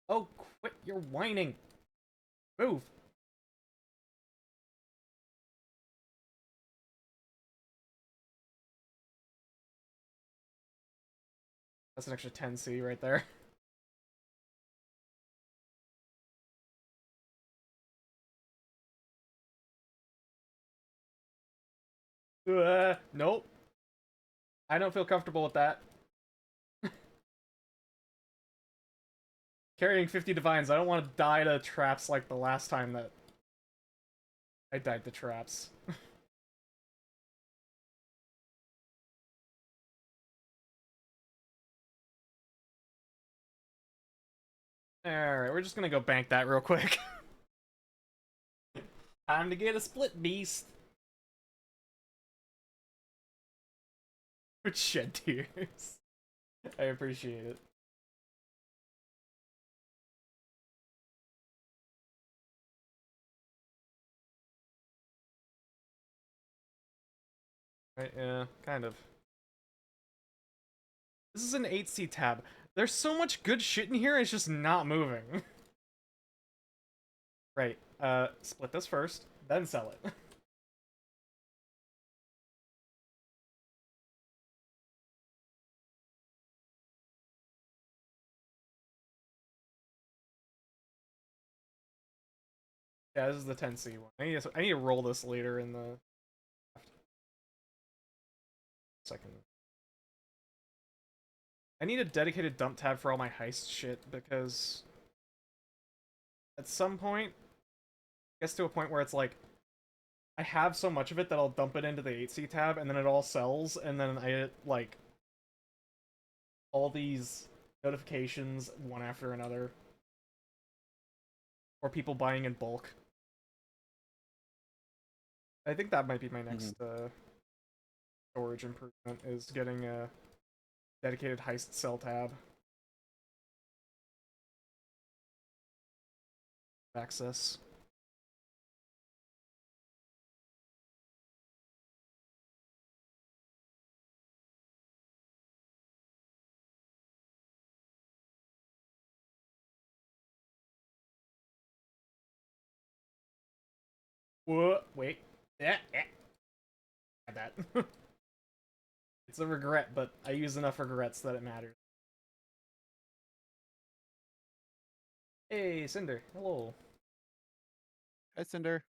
Oh, quit your whining. Move. That's an extra 10C right there. Nope. I don't feel comfortable with that. Carrying 50 divines, I don't want to die to traps like the last time that I died to traps. Alright, we're just gonna go bank that real quick. Time to get a split beast. Would shed tears. I appreciate it. Right, yeah, kind of. This is an 8C tab. There's so much good shit in here, it's just not moving. Right, split this first, then sell it. Yeah, this is the 10C one. I need to roll this later in the second. I need a dedicated dump tab for all my heist shit because at some point, it gets to a point where it's like I have so much of it that I'll dump it into the 8C tab and then it all sells and then I get like all these notifications one after another or people buying in bulk. I think that might be my next storage improvement is getting a dedicated heist sell tab access. Whoa, wait. Yeah, that. It's a regret, but I use enough regrets that it matters. Hey, Cinder. Hello. Hi, Cinder.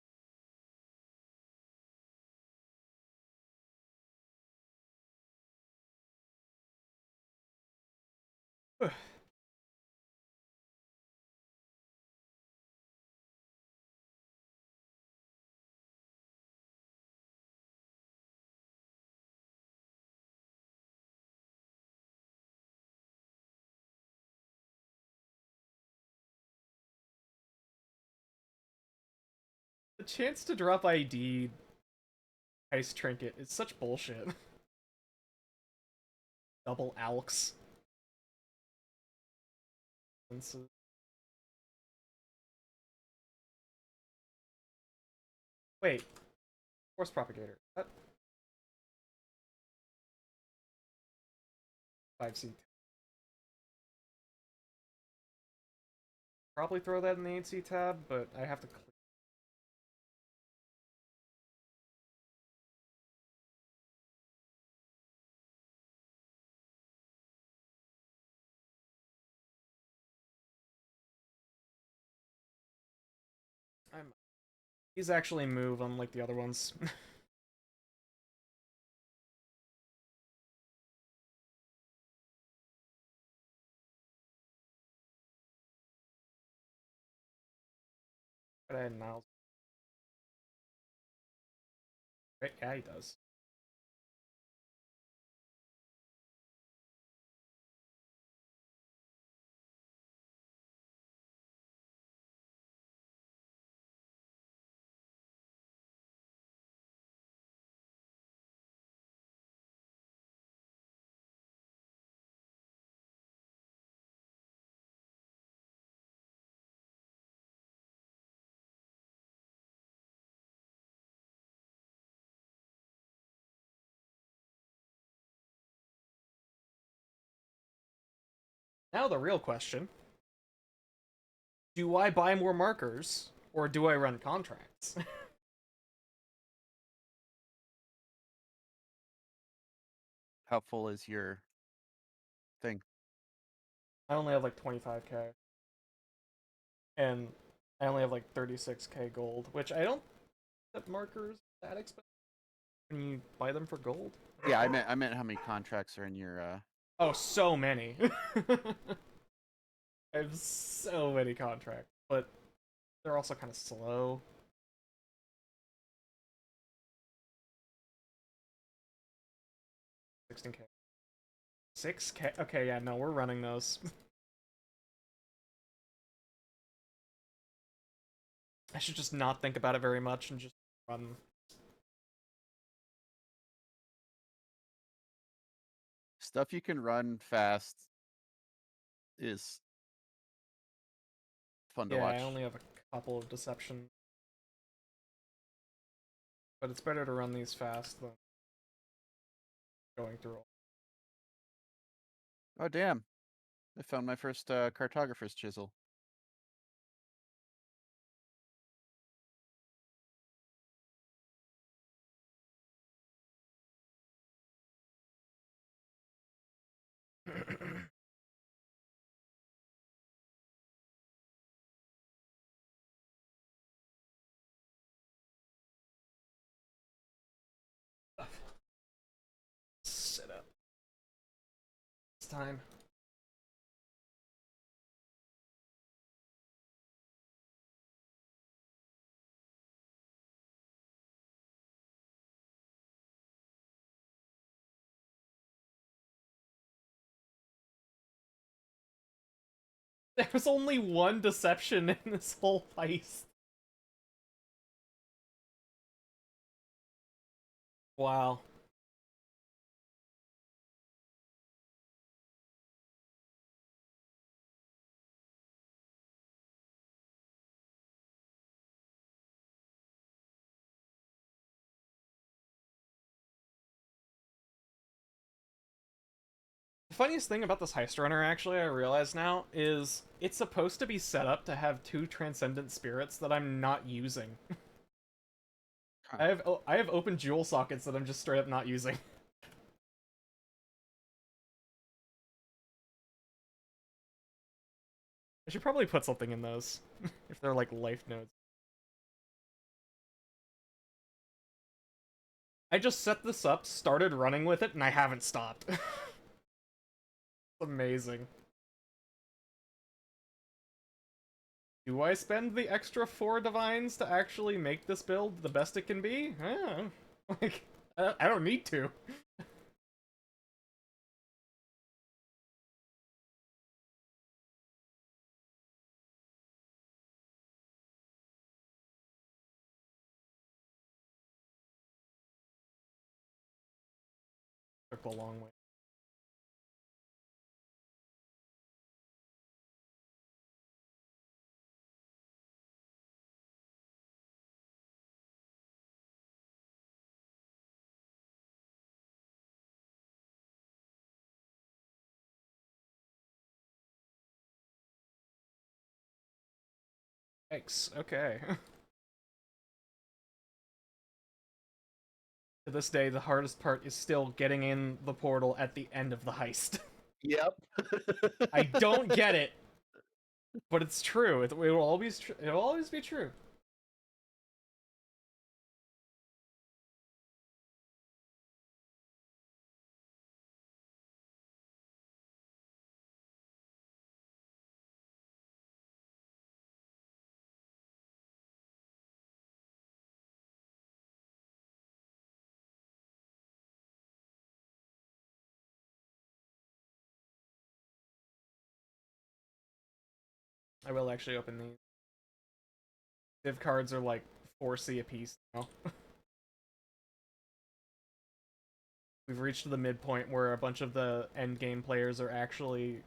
The chance to drop ID heist trinket is such bullshit. Double Alks. Wait, Force Propagator. That 5C. Probably throw that in the 8C tab, but I have to clear. These actually move unlike the other ones. But I had Miles. Right? Yeah, he does. Now the real question. Do I buy more markers, or do I run contracts? How full is your thing? I only have like 25k. And I only have like 36k gold, which I don't have markers that expensive. Can you buy them for gold? Yeah, I meant how many contracts are in your Oh, so many. I have so many contracts, but they're also kind of slow. 16k. 6k? Okay, yeah, no, we're running those. I should just not think about it very much and just run. stuff you can run fast is fun to Yeah, I watch. only have a couple of deception. But it's better to run these fast than going through all. Oh damn. I found my first cartographer's chisel. time. There was only one deception in this whole heist. Wow. The funniest thing about this heist runner, actually, I realize now, is it's supposed to be set up to have two transcendent spirits that I'm not using. Huh. I have open jewel sockets that I'm just straight up not using. I should probably put something in those if they're like life nodes. I just set this up, started running with it, and I haven't stopped. It's amazing. Do I spend the extra 4 divines to actually make this build the best it can be? Like, I don't need to. Took a long way. Thanks. Okay. To this day, the hardest part is still getting in the portal at the end of the heist. Yep. I don't get it, but it's true. It will always it will always be true. I will actually open these. Div cards are like 4C a piece now. We've reached the midpoint where a bunch of the end game players are actually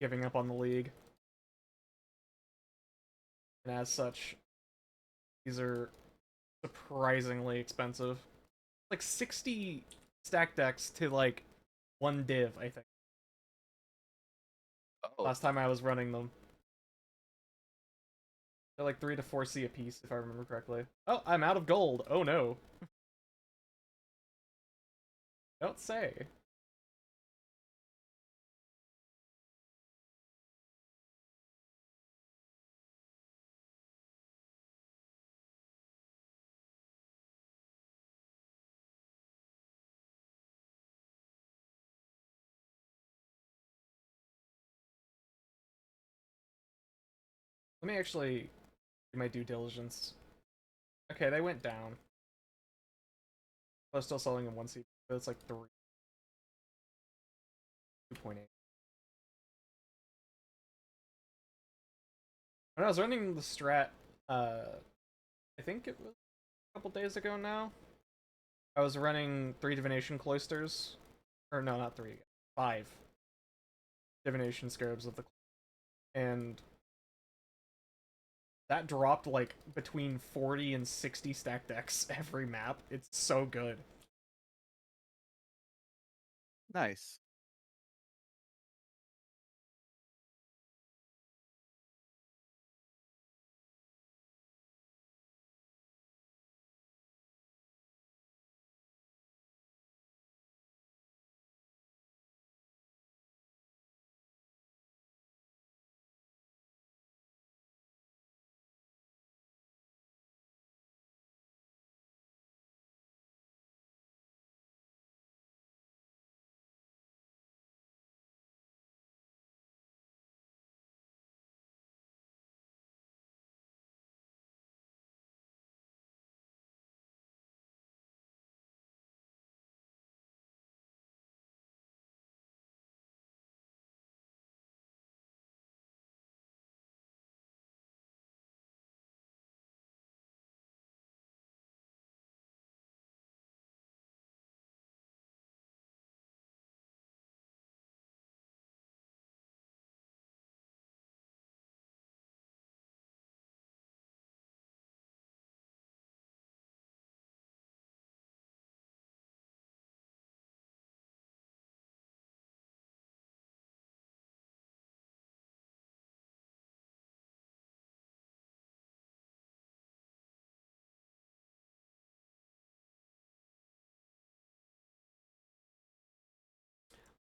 giving up on the league. And as such, these are surprisingly expensive. Like 60 stack decks to like one div, I think. Oh, Last time I was running them. They're like 3 to 4C a piece, if I remember correctly. Oh, I'm out of gold. Oh no. Don't say. Let me actually do my due diligence. Okay, they went down. I was still selling in 1C, but it's like 3. 2.8. When I was running the strat, I think it was a couple days ago now, I was running 3 divination cloisters. Or no, not 3. 5 divination scarabs of the and that dropped like between 40 and 60 stack decks every map. It's so good. nice.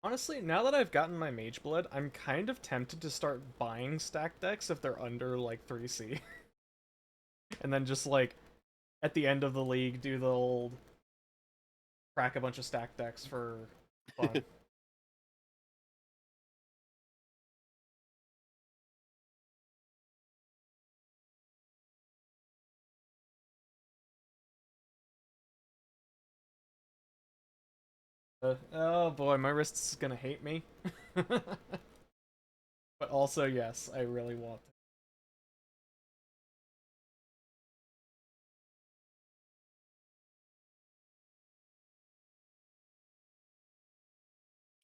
Honestly, now that I've gotten my Mageblood, I'm kind of tempted to start buying stack decks if they're under like 3C. And then just like at the end of the league do the old crack a bunch of stack decks for fun. Oh boy, my wrist's gonna hate me. But also, yes, I really want to.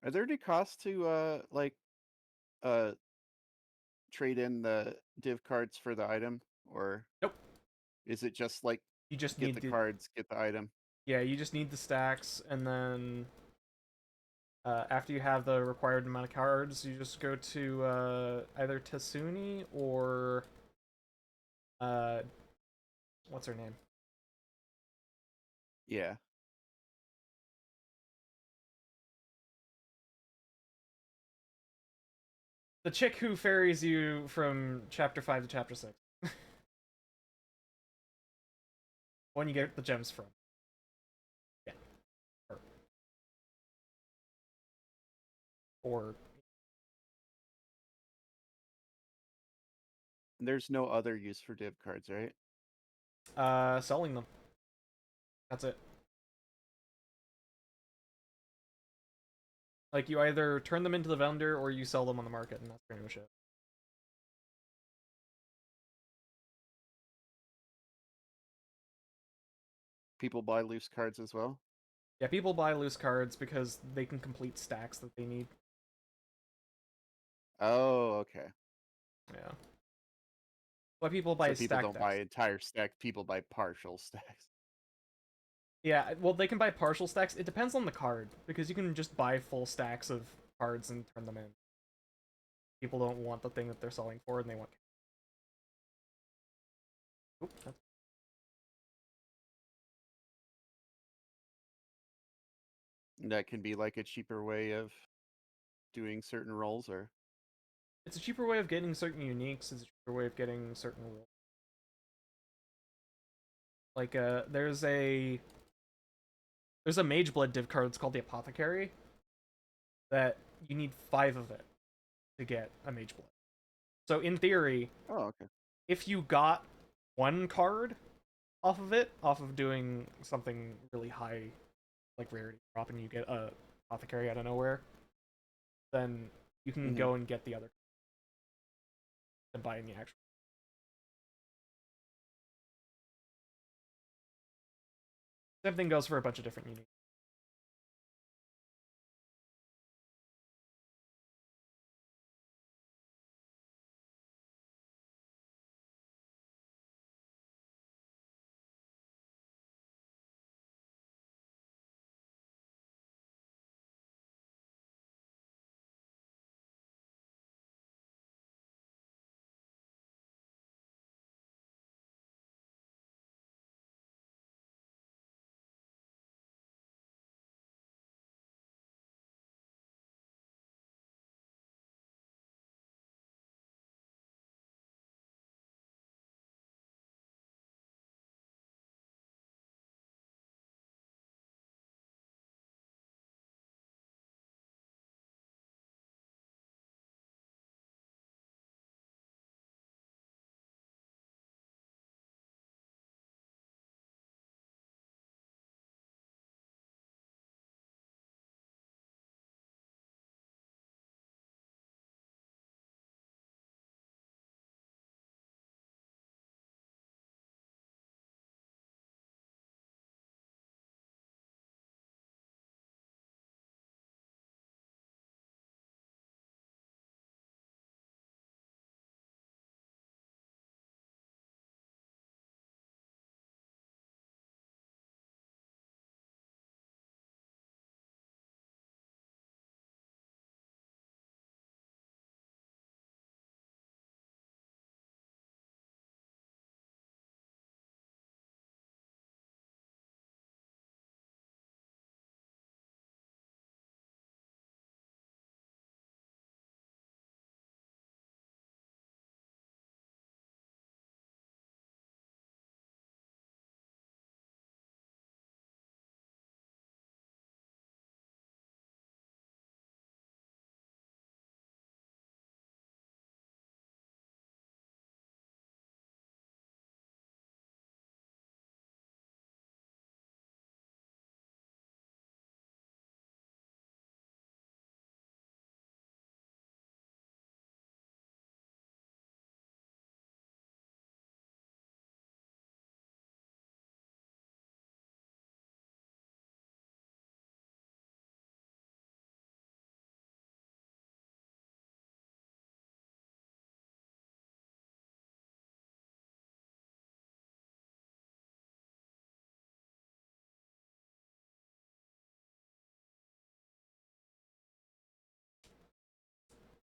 Are there any costs to uh trade in the div cards for the item, or Nope. is it just like You just get need the the cards, get the item? yeah, you just need the stacks, and then after you have the required amount of cards, you just go to either Tasuni or uh, what's her name? Yeah. The chick who ferries you from chapter 5 to chapter 6. When you get the gems from. Yeah. Or, or There's no other use for div cards, right? selling them. That's it. Like you either turn them into the vendor or you sell them on the market, and that's pretty much it. People buy loose cards as well. Yeah, people buy loose cards because they can complete stacks that they need. Oh, okay. Yeah. Why people buy So people stack don't buy decks? entire stack, people buy partial stacks. Yeah, well, they can buy partial stacks. It depends on the card because you can just buy full stacks of cards and turn them in. People don't want the thing that they're selling for, and they want. Oop, That can be like a cheaper way of doing certain roles, or it's a cheaper way of getting certain uniques. It's a cheaper way of getting certain rules. Like, there's a Mageblood div card. It's called the Apothecary. That you need 5 of it to get a Mageblood. So in theory, oh, okay. if you got one card off of it, off of doing something really high, like rarity drop, and you get a Apothecary out of nowhere, then you can Hmm. go and get the other and buy in the actual. Same thing goes for a bunch of different uniques.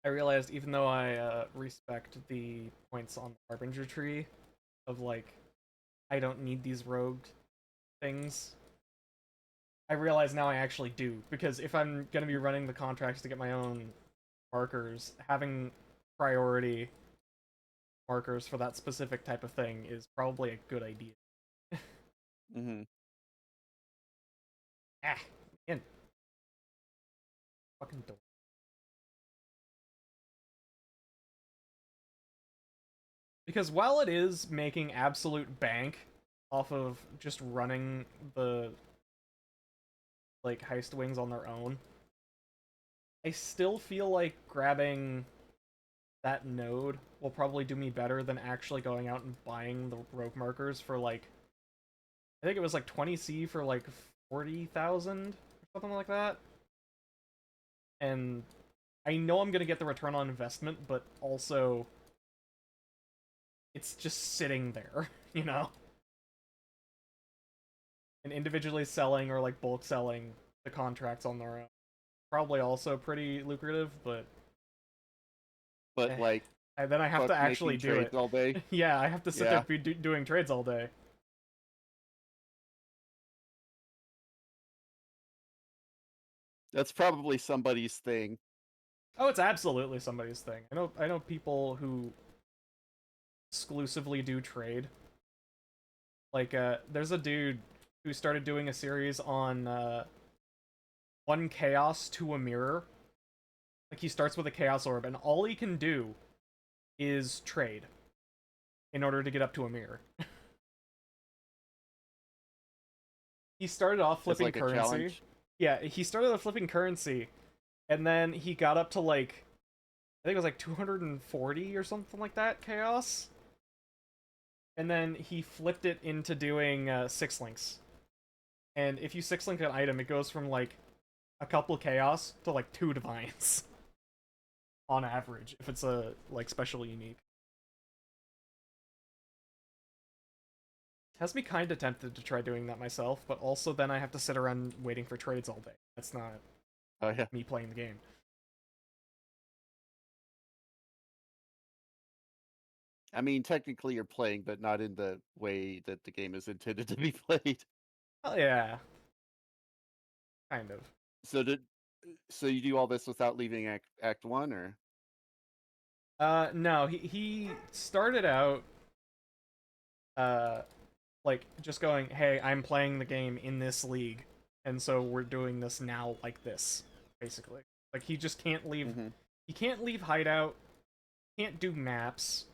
I realized even though I respect the points on the Harbinger tree of like I don't need these rogue things, I realize now I actually do, because if I'm gonna be running the contracts to get my own markers, having priority markers for that specific type of thing is probably a good idea. Mm-hmm. Ah, man, fucking door. Because while it is making absolute bank off of just running the like heist wings on their own, I still feel like grabbing that node will probably do me better than actually going out and buying the rogue markers for like I think it was like 20C for like 40,000 or something like that. And I know I'm gonna get the return on investment, but also it's just sitting there, you know? And individually selling or like bulk selling the contracts on their own. Probably also pretty lucrative, but But eh. like, And then I have fuck to actually making do trades it. all day. Yeah, I have to sit there Yeah, doing trades all day. that's probably somebody's thing. Oh, it's absolutely somebody's thing. I know people who exclusively do trade. Like there's a dude who started doing a series on one chaos to a mirror. Like he starts with a chaos orb and all he can do is trade in order to get up to a mirror. He started off As flipping like a currency. challenge. Yeah, he started off flipping currency and then he got up to like I think it was like 240 or something like that chaos. And then he flipped it into doing six links. And if you six link an item, it goes from like a couple chaos to like two divines on average if it's a like special unique. Has me kind of tempted to try doing that myself, but also then I have to sit around waiting for trades all day. That's not Oh yeah. me playing the game. I mean, technically you're playing, but not in the way that the game is intended to be played. Oh yeah, kind of. So did so you do all this without leaving Act One, or? No, he started out uh like just going, "Hey, I'm playing the game in this league, and so we're doing this now like this." Basically, like he just can't leave. Mm-hmm. He can't leave hideout. Can't do maps.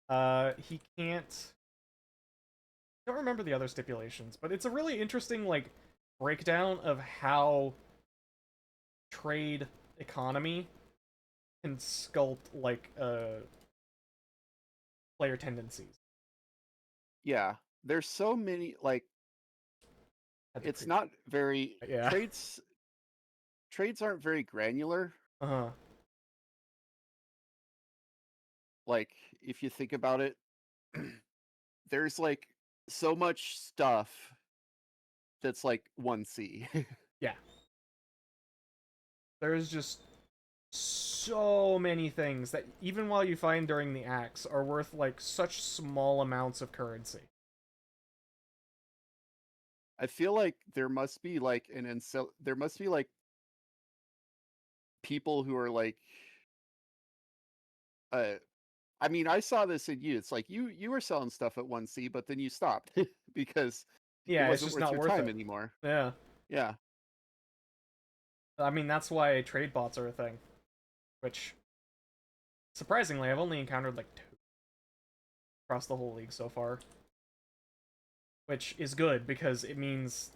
He can't. I don't remember the other stipulations, but it's a really interesting like breakdown of how trade economy can sculpt like player tendencies. Yeah, there's so many like Had to it's pre. not very Yeah. trades aren't very granular. Uh huh. Like if you think about it, there's like so much stuff that's like 1C. Yeah. There's just so many things that even while you find during the acts are worth like such small amounts of currency. I feel like there must be like there must be like people who are like uh I mean, I saw this in you. It's like you were selling stuff at 1C, but then you stopped because it Yeah, it's wasn't just worth not your worth time it. anymore. Yeah. Yeah. I mean, that's why trade bots are a thing, which surprisingly I've only encountered like two across the whole league so far, which is good because it means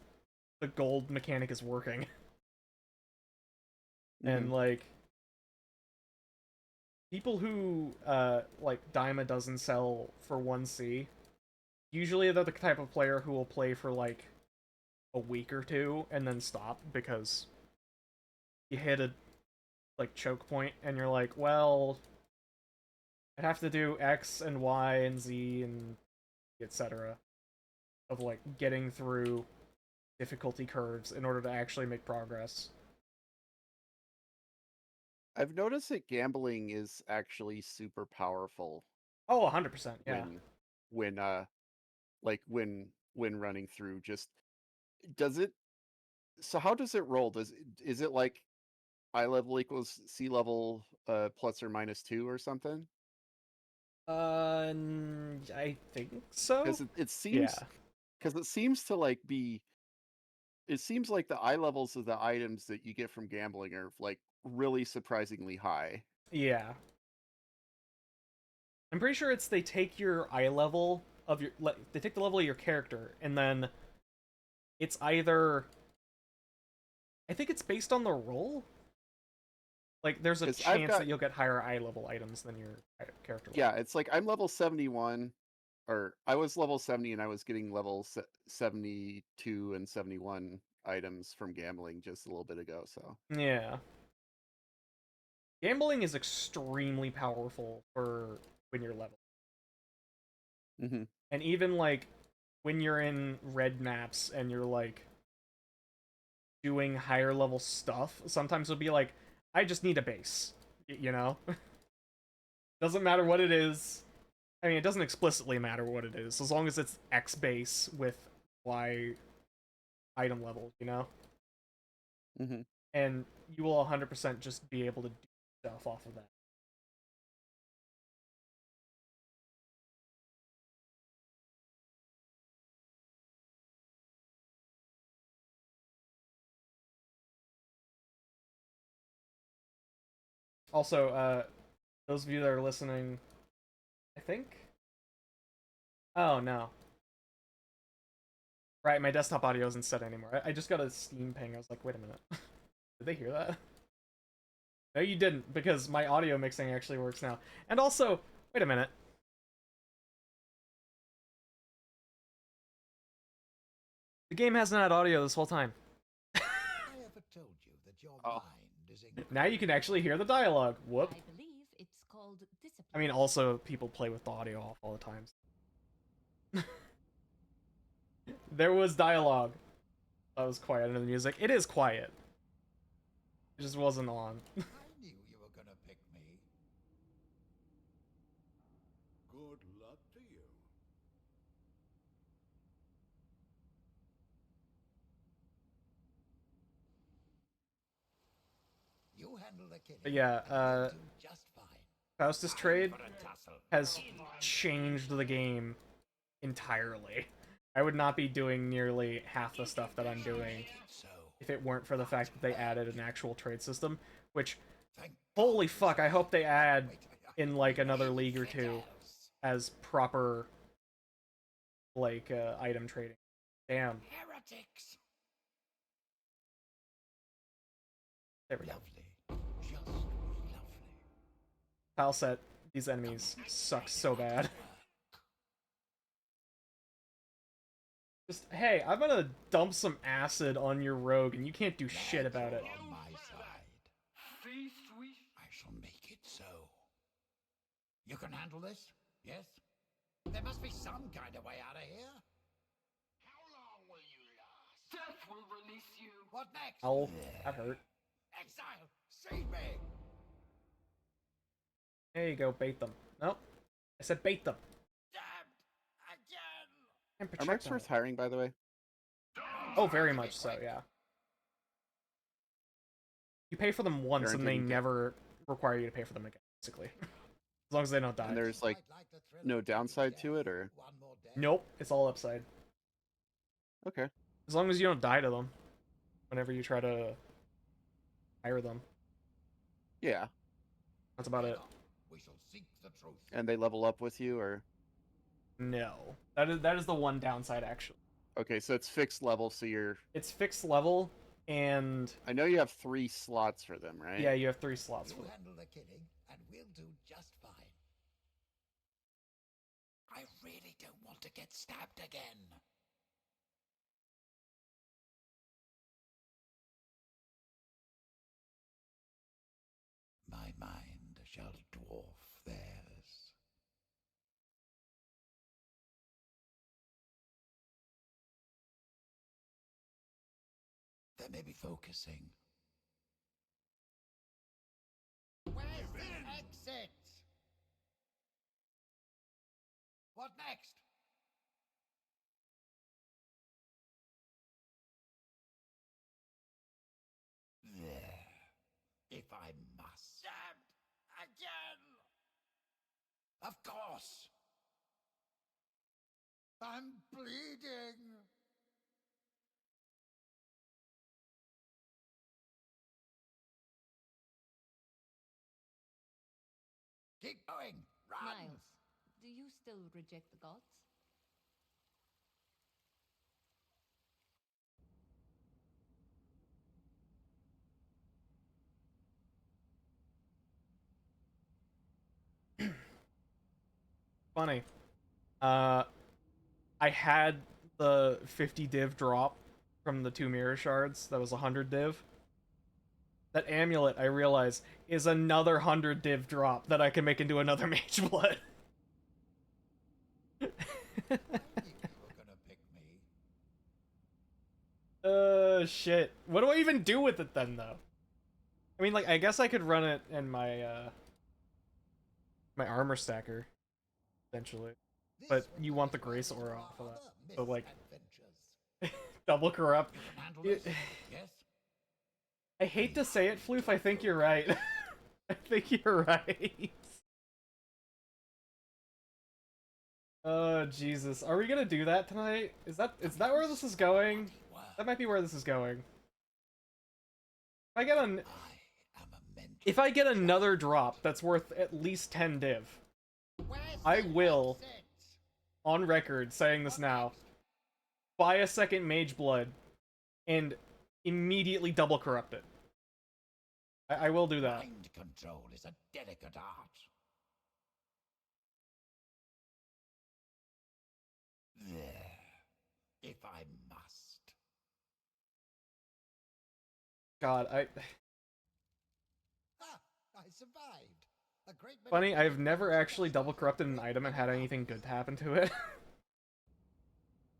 the gold mechanic is working. Hmm. And like people who like Daima doesn't sell for 1C, usually they're the type of player who will play for like a week or two and then stop because you hit a like choke point and you're like, well, I'd have to do X and Y and Z and etc. of like getting through difficulty curves in order to actually make progress. I've noticed that gambling is actually super powerful Oh, 100%. Yeah. when like when running through. Just does it? So how does it roll? Is it like eye level equals sea level plus or minus 2 or something? I think so. Because it Yeah. seems because it seems to like be it seems like the eye levels of the items that you get from gambling are like really surprisingly high. Yeah. I'm pretty sure it's they take your eye level of your they take the level of your character and then it's either I think it's based on the roll. Like there's a Because I've chance got that you'll get higher eye level items than your character level. yeah, it's like I'm level 71 or I was level 70 and I was getting level 72 and 71 items from gambling just a little bit ago, so. Yeah. Gambling is extremely powerful for when you're level. Mhm. And even like when you're in red maps and you're like doing higher level stuff, sometimes it'll be like, I just need a base. You know? Doesn't matter what it is. I mean, it doesn't explicitly matter what it is, as long as it's X base with Y item level, you know? Mhm. And you will 100% just be able to do stuff off of that. Also, those of you that are listening, I think. Oh no, right, my desktop audio isn't set anymore. I just got a Steam ping. I was like, wait a minute, did they hear that? No, you didn't, because my audio mixing actually works now. And also, wait a minute. The game hasn't had audio this whole time. I ever told you that your Oh. mind is Now you can actually hear the dialogue. Whoop. I believe it's called discipline. I mean, also, people play with the audio off all the time. There was dialogue. That was quiet under the music. It is quiet. It just wasn't on. I knew you were gonna pick me. Good luck to you. You handle the killing. But yeah, and we'll do just fine. Faustus Time Trade for a tussle. has changed the game entirely. I would not be doing nearly half the stuff that I'm doing So, if it weren't for the fact that they added an actual trade system, which, thank holy God fuck, I hope they add Wait, in like another league or two infidels. as proper like item trading. Damn. Heretics. There we go. Lovely. Just lovely. Pal set, these enemies suck so bad. Just, hey, I'm gonna dump some acid on your rogue and you can't do shit about it. On my side. I shall make it so. You can handle this? Yes? There must be some kind of way out of here. How long will you last? Death will release you. What next? Ow, that hurt. Exile, save me! There you go, bait them. Nope. I said bait them. Damned again! And Are Marks projectile. worth hiring, by the way? Oh, very much so, yeah. You pay for them once and they Guaranteed to- never require you to pay for them again, basically. As long as they don't die. And there's like no downside to it, or One more day. Nope, it's all upside. okay. As long as you don't die to them whenever you try to hire them. Yeah. That's about it. We shall seek the truth. And they level up with you, or No. That is the one downside, actually. okay, so it's fixed level, so you're It's fixed level, and I know you have 3 slots for them, right? yeah, you have 3 slots for You it. handle the killing, and we'll do just fine. I really don't want to get stabbed again. My mind shall dwarf theirs. They may be focusing, What next? There. If I must. Stabbed again. Of course. I'm bleeding. Keep going. Run. Niles, do you still reject the gods? Funny. I had the 50 div drop from the 2 mirror shards. That was 100 div. That amulet, I realize, is another 100 div drop that I can make into another Mageblood. I knew you were gonna pick me. Shit. What do I even do with it then, though? I mean, like, I guess I could run it in my, my armor stacker, eventually. This But would you be want the right Grace into Aura our off of that. other So, like, misadventures. double corrupt. You can handle You- this? Yes? I hate to say it, Floof, I think you're right. I think you're right. Oh, Jesus. Are we gonna do that tonight? Is that where this is going? That might be where this is going. If I get another drop that's worth at least 10 div, I will, on record, saying this now, buy a second Mageblood and immediately double corrupt it. I will do that. Mind control is a delicate art. There. If I must. God, Ah, I survived. A great many Funny, I've people never have actually double survived. corrupted an item and had anything good happen to it.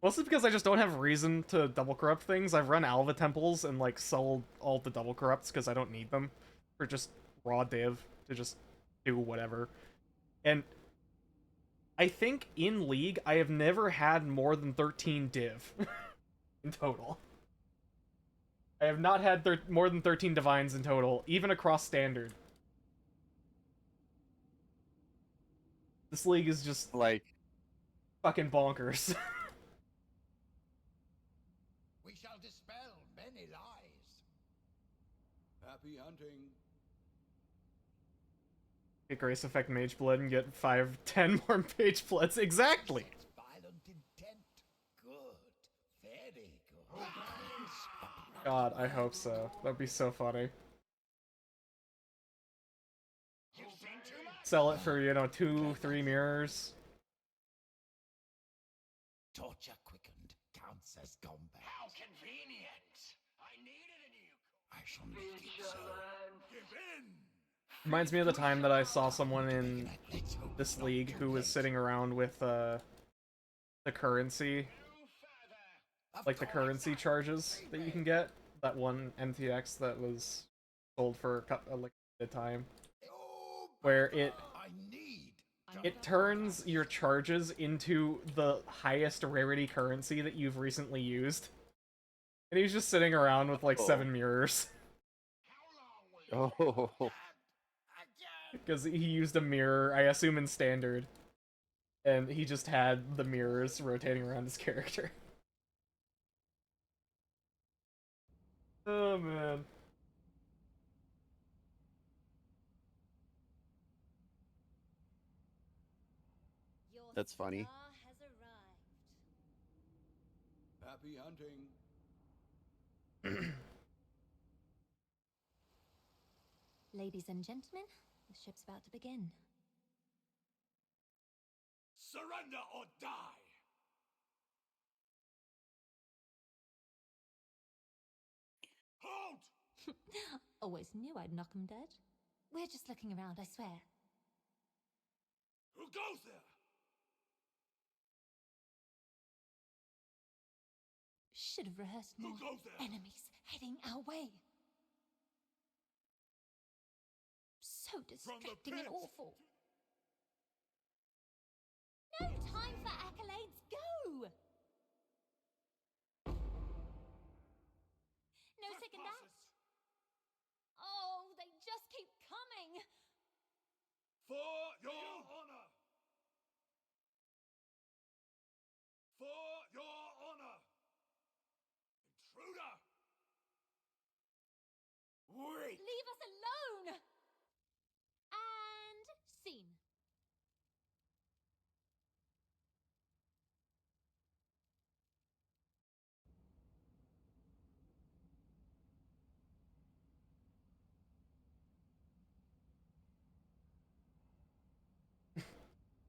Mostly because I just don't have reason to double corrupt things. I've run Alva temples and like sold all the double corrupts because I don't need them for just raw div to just do whatever. And I think in League I have never had more than 13 div in total. I have not had more than 13 divines in total, even across standard. This league is just Like, fucking bonkers. We shall dispel many lies. Happy hunting. Get Grace Effect Mageblood and get 5-10 more Magebloods. Exactly! Such violent intent. Good. Very good. God, I hope so. That'd be so funny. You've seen too much. Sell it for, 2-3 mirrors. Torture quickened counts as combat. How convenient. I needed a new. I shall make it so. Give in. Reminds me of the time that I saw someone in this league who was sitting around with, the currency, like the currency charges that you can get. That one MTX that was sold for a couple, like, a time. Where it turns your charges into the highest rarity currency that you've recently used. And he's just sitting around with like 7 mirrors. oh, Because he used a mirror, I assume in standard. And he just had the mirrors rotating around his character. Oh man. That's funny. Happy hunting. Ladies and gentlemen, the ship's about to begin. Surrender or die. Halt! Always knew I'd knock 'em dead. We're just looking around, I swear. Who goes there? Should have rehearsed more. Who goes there? Enemies heading our way. So distracting and pit. awful. No time For your honor! For your honor! Intruder! Wait! Leave us alone! And scene.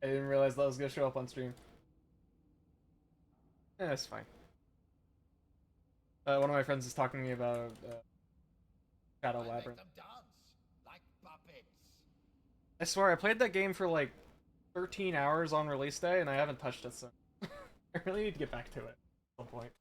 I didn't realize that was gonna show up on stream. Yeah, it's fine. One of my friends is talking to me about Shadow I make Labyrinth. them dance like puppets. I swear, I played that game for like 13 hours on release day, and I haven't touched it since. I really need to get back to it at some point.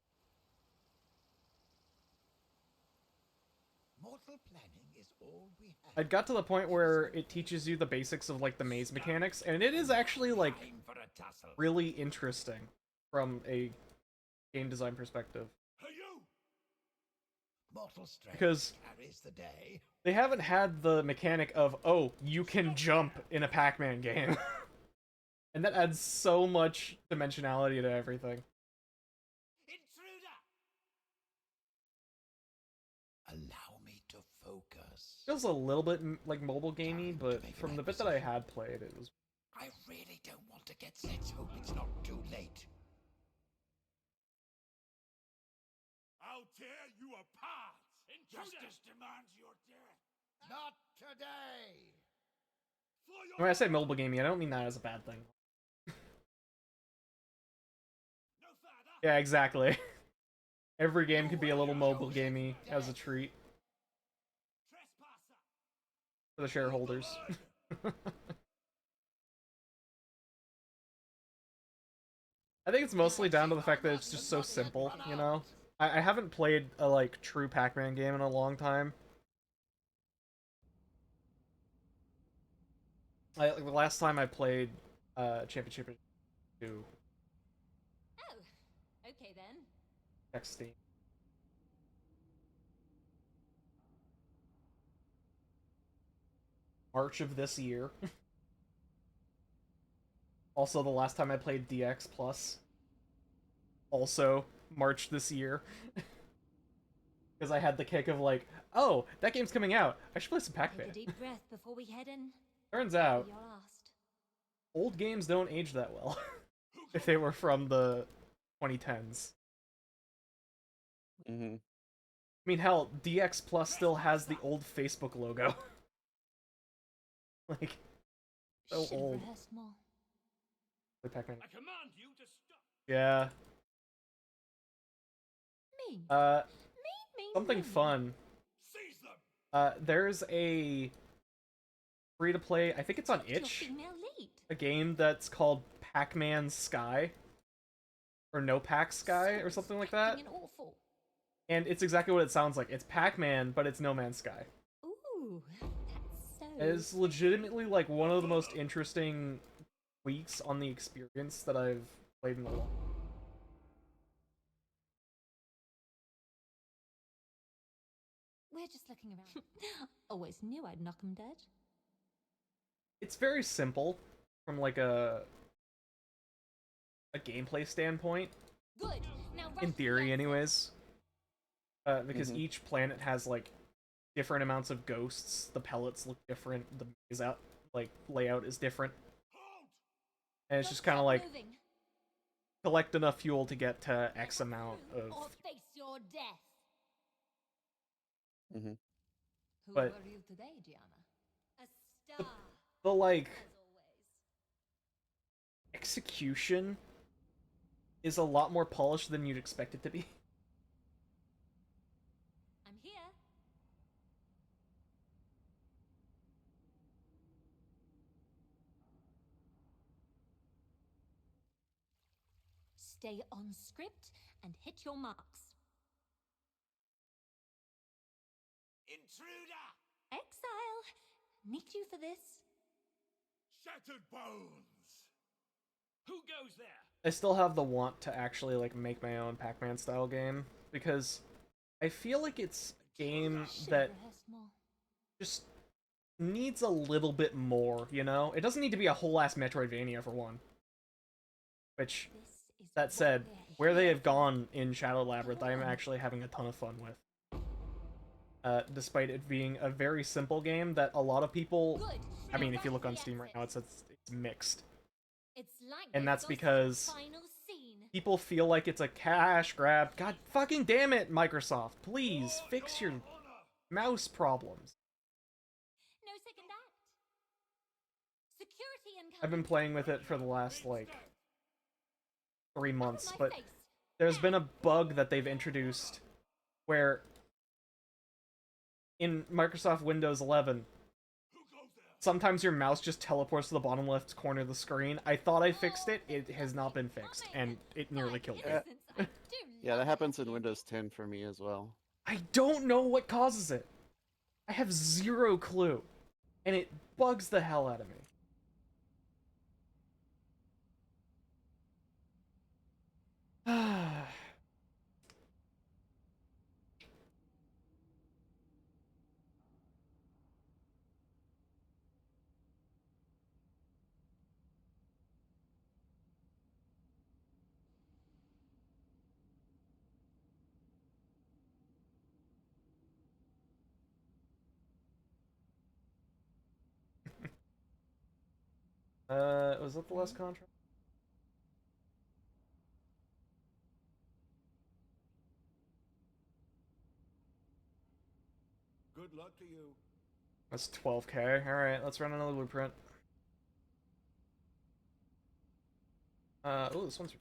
Mortal planning is all we have. I got to the point where it teaches you the basics of like the maze mechanics, and it is actually like Time for a tussle. really interesting from a game design perspective. Hey, you! Mortal strength Because carries the day. they haven't had the mechanic of, oh, you can jump in a Pac-Man game. And that adds so much dimensionality to everything. Intruder! Allow me to focus. Feels a little bit like mobile gamey, but from the bit that I had played, it was... I really don't want to get let's hope it's not too late. I'll tear you apart! Justice demands your death! Not today! When I say mobile gamey, I don't mean that as a bad thing. No further! Yeah, exactly. Every game could be a little mobile gamey as a treat Trespasser! for the shareholders. I think it's mostly down to the fact that it's just so simple, you know? I haven't played a, like, true Pac-Man game in a long time. Like, the last time I played Championship 2, Oh, okay then. check Steam. March of this year. Also, the last time I played DX Plus. Also, March this year. Because I had the kick of like, oh, that game's coming out. I should play some Pac-Man. Take a deep breath before we head in. Turns out, You're last. old games don't age that well. If they were from the 2010s. Mm-hmm. I mean, hell, DX Plus still has the old Facebook logo. Like, so Should have old. rehearsed more. The Pac-Man. I command you to stop! Yeah. Mean. Mean. Something fun. Seize them! There's a free-to-play, I think it's on Your itch, female lead. a game that's called Pac-Man Sky. Or No Pac Sky, or something like that. And awful. And it's exactly what it sounds like. It's Pac-Man, but it's No Man's Sky. Ooh, that's so. It is legitimately like one of the most interesting tweaks on the experience that I've played in a long. We're just looking around. Always knew I'd knock 'em dead. It's very simple from like a gameplay standpoint, Good. Now in theory anyways. Because Mhm. each planet has like different amounts of ghosts, the pellets look different, the maze out like layout is different. And it's just kind of like collect enough fuel to get to X amount of Or face your death. Mm-hmm. Who But- are you today, Gianna? A star. the like As always. execution is a lot more polished than you'd expect it to be. I'm here. Stay on script and hit your marks. Intruder! Exile. Need you for this. Shattered bones! Who goes there? I still have the want to actually like make my own Pac-Man style game because I feel like it's a game Should that have rehearsed more. just needs a little bit more, you know? It doesn't need to be a whole ass Metroidvania for one. Which, that said, where they have gone in Shadow Labyrinth, I am actually having a ton of fun with. Despite it being a very simple game that a lot of people, I mean, if you look on Steam right now, it's mixed. And that's because people feel like it's a cash grab. God fucking damn it, Microsoft. Please, fix your mouse problems. No second act. Security incoming. I've been playing with it for the last, like, 3 months, but there's been a bug that they've introduced where in Microsoft Windows 11, sometimes your mouse just teleports to the bottom left corner of the screen. I thought I fixed it. It has not been fixed, and it nearly killed me. Yeah, that happens in Windows 10 for me as well. I don't know what causes it. I have zero clue, and it bugs the hell out of me. Was that the last contract? Good luck to you. That's 12k. Alright, let's run another blueprint. Oh, this one's...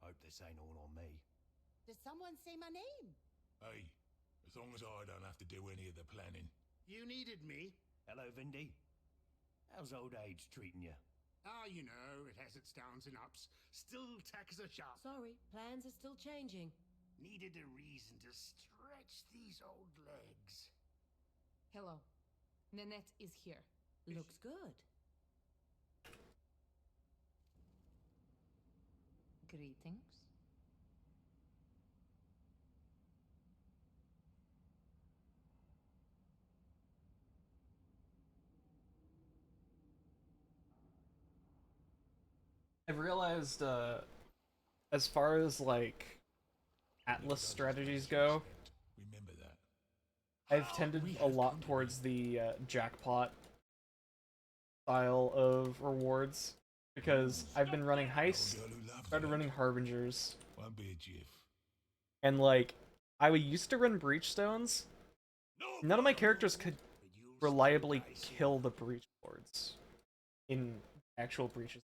Hope this ain't all on me. Did someone say my name? Hey, as long as I don't have to do any of the planning. You needed me. Hello, Vindy. How's old age treating you? Ah, you know, it has its downs and ups. Still tax a sharp. Sorry, plans are still changing. Needed a reason to stretch these old legs. Hello. Nanette is here. Looks good. Greetings. I've realized, as far as, like, Atlas strategies go, Remember that. I've tended a lot towards the jackpot style of rewards, because I've been running Heist, started running Harbingers, Won't be a jiff. and, like, I used to run Breachstones. None of my characters could reliably kill the Breach Lords in actual breaches.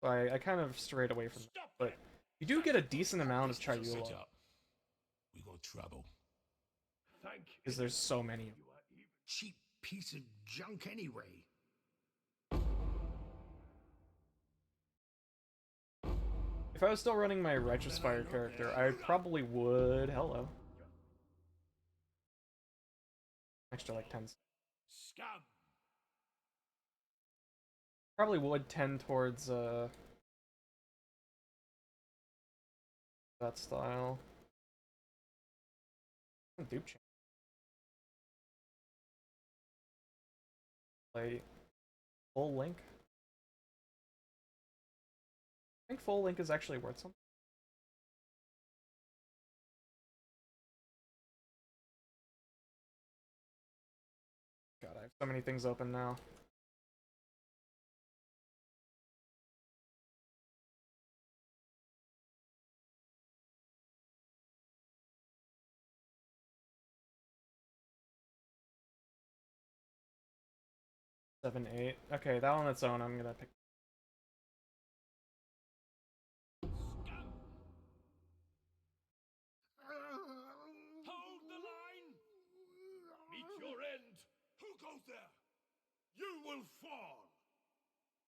So I kind of strayed away from that, but you do get a decent amount of Set Chayula, up. We got trouble. because there's so many of them. Cheap piece of junk anyway. If I was still running my Righteous Fire character, I probably would... Hello. Extra like 10. Scum! Probably would tend towards, that style. Dupe chain. Play full link. I think full link is actually worth something. God, I have so many things open now. Seven, 8. Okay, that on its own, I'm gonna pick. Hold the line! Meet your end! Who goes there? You will fall!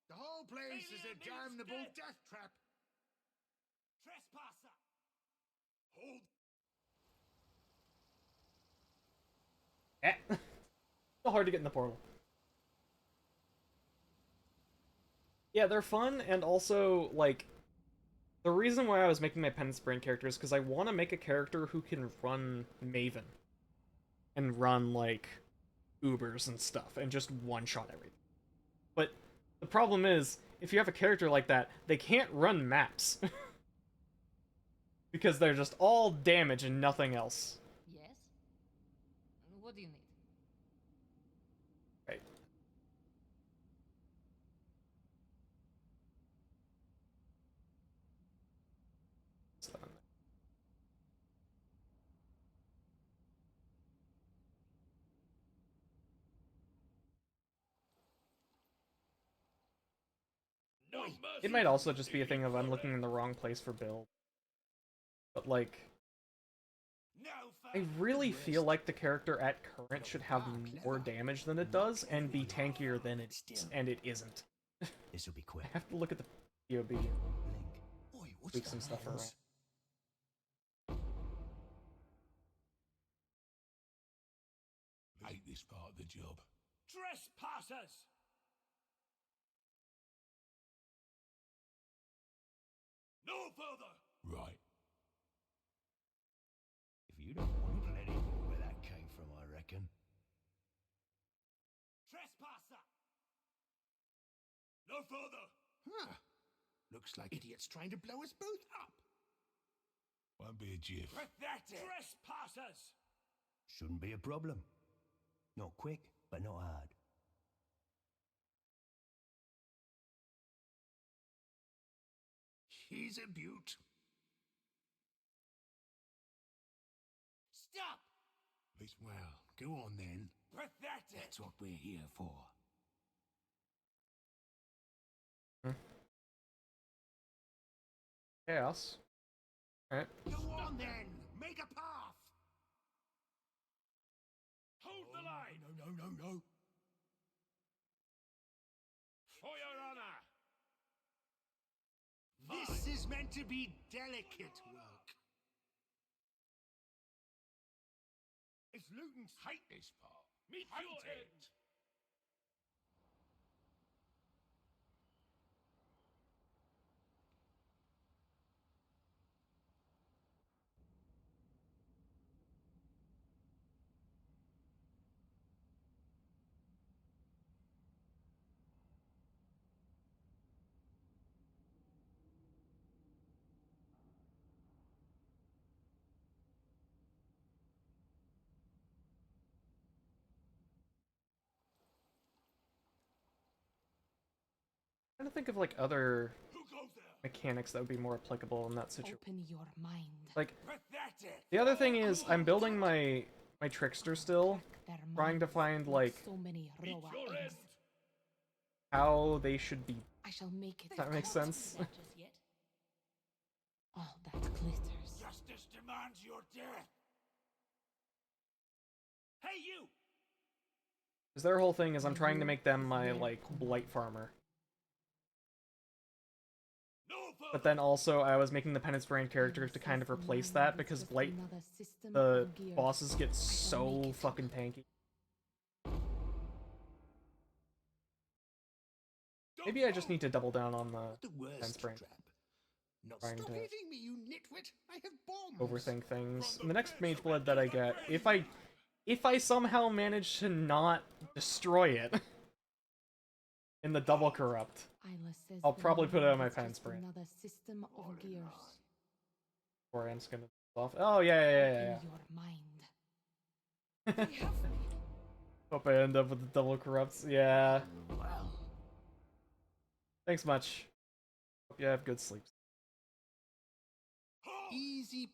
The whole place is a damnable death trap. Trespasser! Hold... Eh. So hard to get in the portal. Yeah, they're fun, and also, like, the reason why I was making my Penance Brain character is because I want to make a character who can run Maven. And run, like, Ubers and stuff, and just one-shot everything. But the problem is, if you have a character like that, they can't run maps. Because they're just all damage and nothing else. Yes? What do you need? Right. So, No it might also just be a thing of I'm looking in the wrong place for build. But, like, I really feel like the character at current should have more damage than it does, and be tankier than it is, and it isn't. This'll be quick. I have to look at the POB and Link. Oi, what's tweak some that stuff noise? around. Hate this part of the job. Trespassers! No further! Right. If you don't want plenty more where that came from, I reckon. Trespasser! No further! Huh. Looks like idiots trying to blow us both up. Won't be a jiff. Pathetic! Trespassers! Shouldn't be a problem. Not quick, but not hard. She's a beaut. Stop! Well, go on then. Pathetic! That's what we're here for. Chaos. Alright. Go on then! Make a path! Hold the line! No. For your honor! This is meant to be delicate work. It's Luton's hate this part. Meet your end! I'm trying to think of, like, other Who goes there? mechanics that would be more applicable in that situation. Open your mind. Like, Pathetic! the other thing is, I'm building my trickster still, Their trying to minds find, like like, so many Meet Roa your eggs. end! how they should be. I shall make it. That makes sense. All that glitters. Justice demands your death! Hey, you! Because their whole thing is I'm trying to make them my, like, blight farmer. No further! But then also, I was making the Penance Brand character to kind of replace that, because blight, the bosses get so fucking tanky. Maybe I just need to double down on the The worst Penance Brand. trap. Not Trying stop to hitting me, you nitwit! I have bombs. overthink things. In the next Mageblood that I get, if I somehow manage to not destroy it in the double corrupt, I'll probably put it on my Penance Brand. Another system of gears. Or I'm just gonna off. Oh yeah. Open your mind. Hope I end up with the double corrupts. Yeah. Well, Thanks much. Hope you have good sleep. easy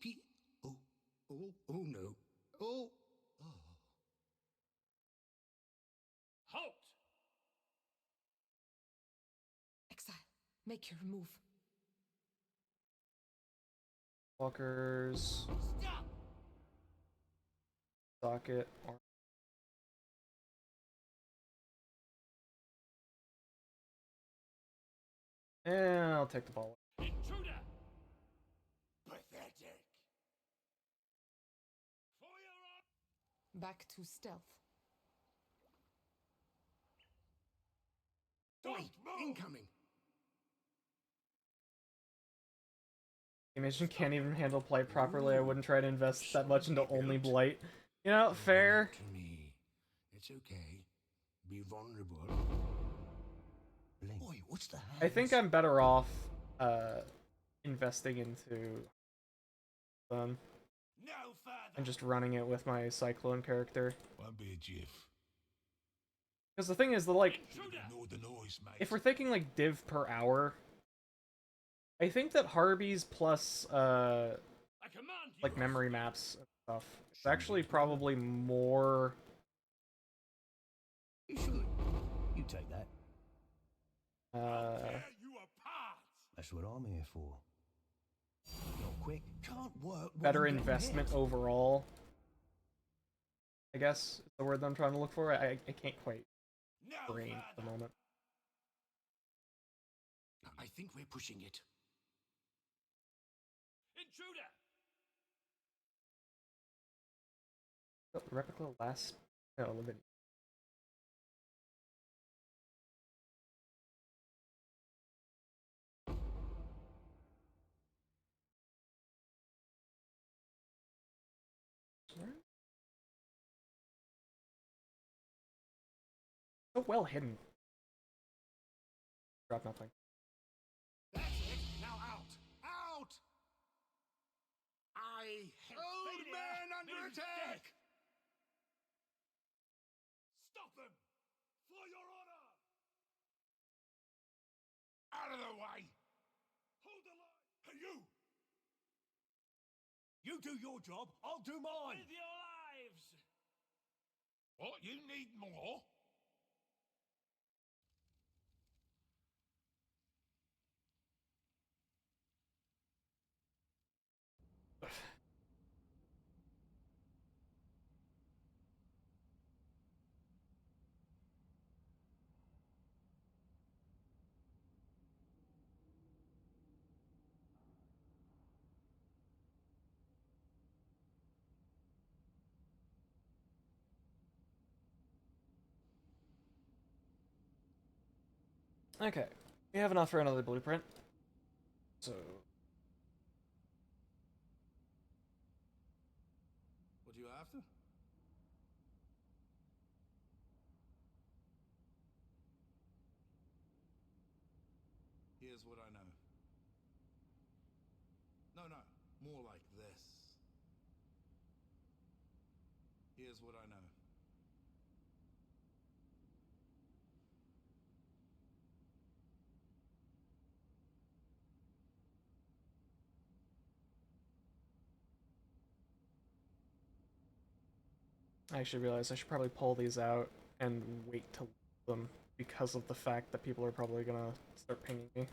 oh no. Oh. Halt! Exile, make your move. Walkers. Stop! Socket. Or I'll take the ball. Intruder! Pathetic! For your honor! Back to stealth. Don't Oi, move! incoming. Imagine can't even handle Blight properly. I wouldn't try to invest that much into only Blight. You know, fair. To me. It's okay. Be vulnerable. Boy, what's the I think I'm better off investing into No further. and just running it with my Cyclone character. Won't be a jiff. Because the thing is, like, Ignore the noise, mate. if we're thinking like div per hour, I think that Harbies plus I command you. like memory maps and stuff is actually probably more. You should. You take that. Tear you apart. That's what I'm here for. Not quick. Can't work. when Better I'm getting investment hit. overall, I guess is the word that I'm trying to look for. I can't quite No brain at the further. moment. I think we're pushing it. Intruder. The replica last no limit. So well hidden. Drop nothing. That's it. Now out. Out. I have Old failure man under means attack. death. Stop them. For your honor. Out of the way. Hold the line. Hey, you. You do your job. I'll do mine. With your lives. What? You need more? Okay, we have enough for another blueprint. So What are you after? Here's what I know. No, more like this. Here's what I know. I actually realized I should probably pull these out and wait to them because of the fact that people are probably gonna start pinging me.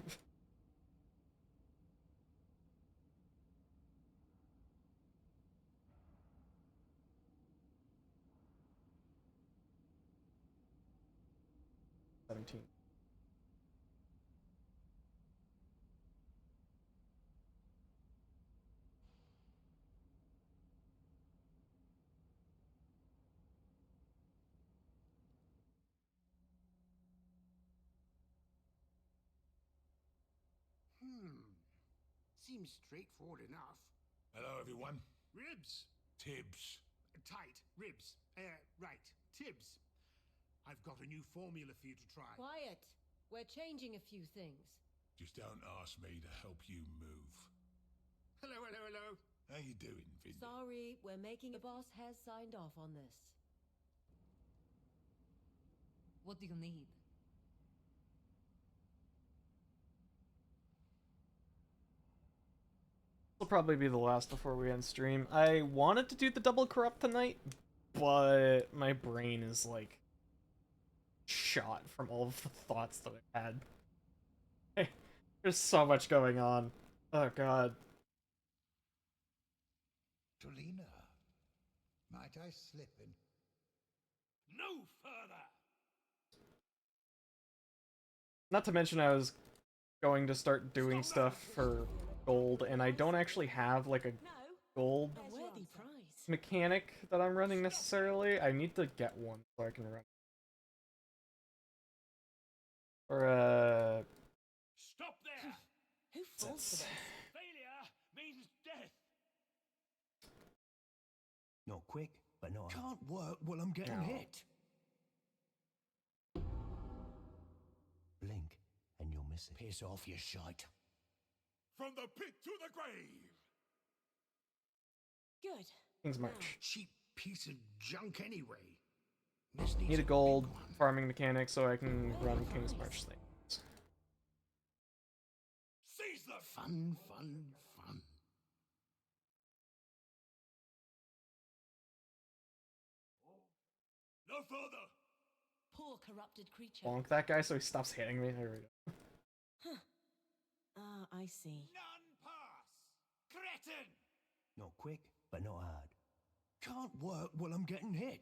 $17. Seems straightforward enough. Hello, everyone. Ribs. Tibbs. Tight. Ribs. Right. Tibbs. I've got a new formula for you to try. Quiet. We're changing a few things. Just don't ask me to help you move. Hello, hello, hello. How you doing, Vin? Sorry, we're making. The boss has signed off on this. What do you need? Will probably be the last before we end stream. I wanted to do the double corrupt tonight, but my brain is like shot from all of the thoughts that I've had. Hey, there's so much going on. Oh god. Tolina, might I slip in? No further! Not to mention I was going to start doing stuff for gold, and I don't actually have like a No. gold A worthy prize. mechanic that I'm running necessarily. I need to get one so I can run. Or Stop there! Who falls for this? Failure quick, but not. Can't work while I'm getting No. hit. Blink, and you'll miss it. Piss off, you shite. From the pit to the grave. Good. King's March. Cheap piece of junk anyway. This needs Need a big gold one. farming mechanic so I can run King's March things. Seize them. Fun, fun, fun. No further. Poor corrupted creature. Bonk that guy so he stops hitting me. There we go. Ah, I see. None pass. Cretin. Not quick, but not hard. Can't work while I'm getting hit.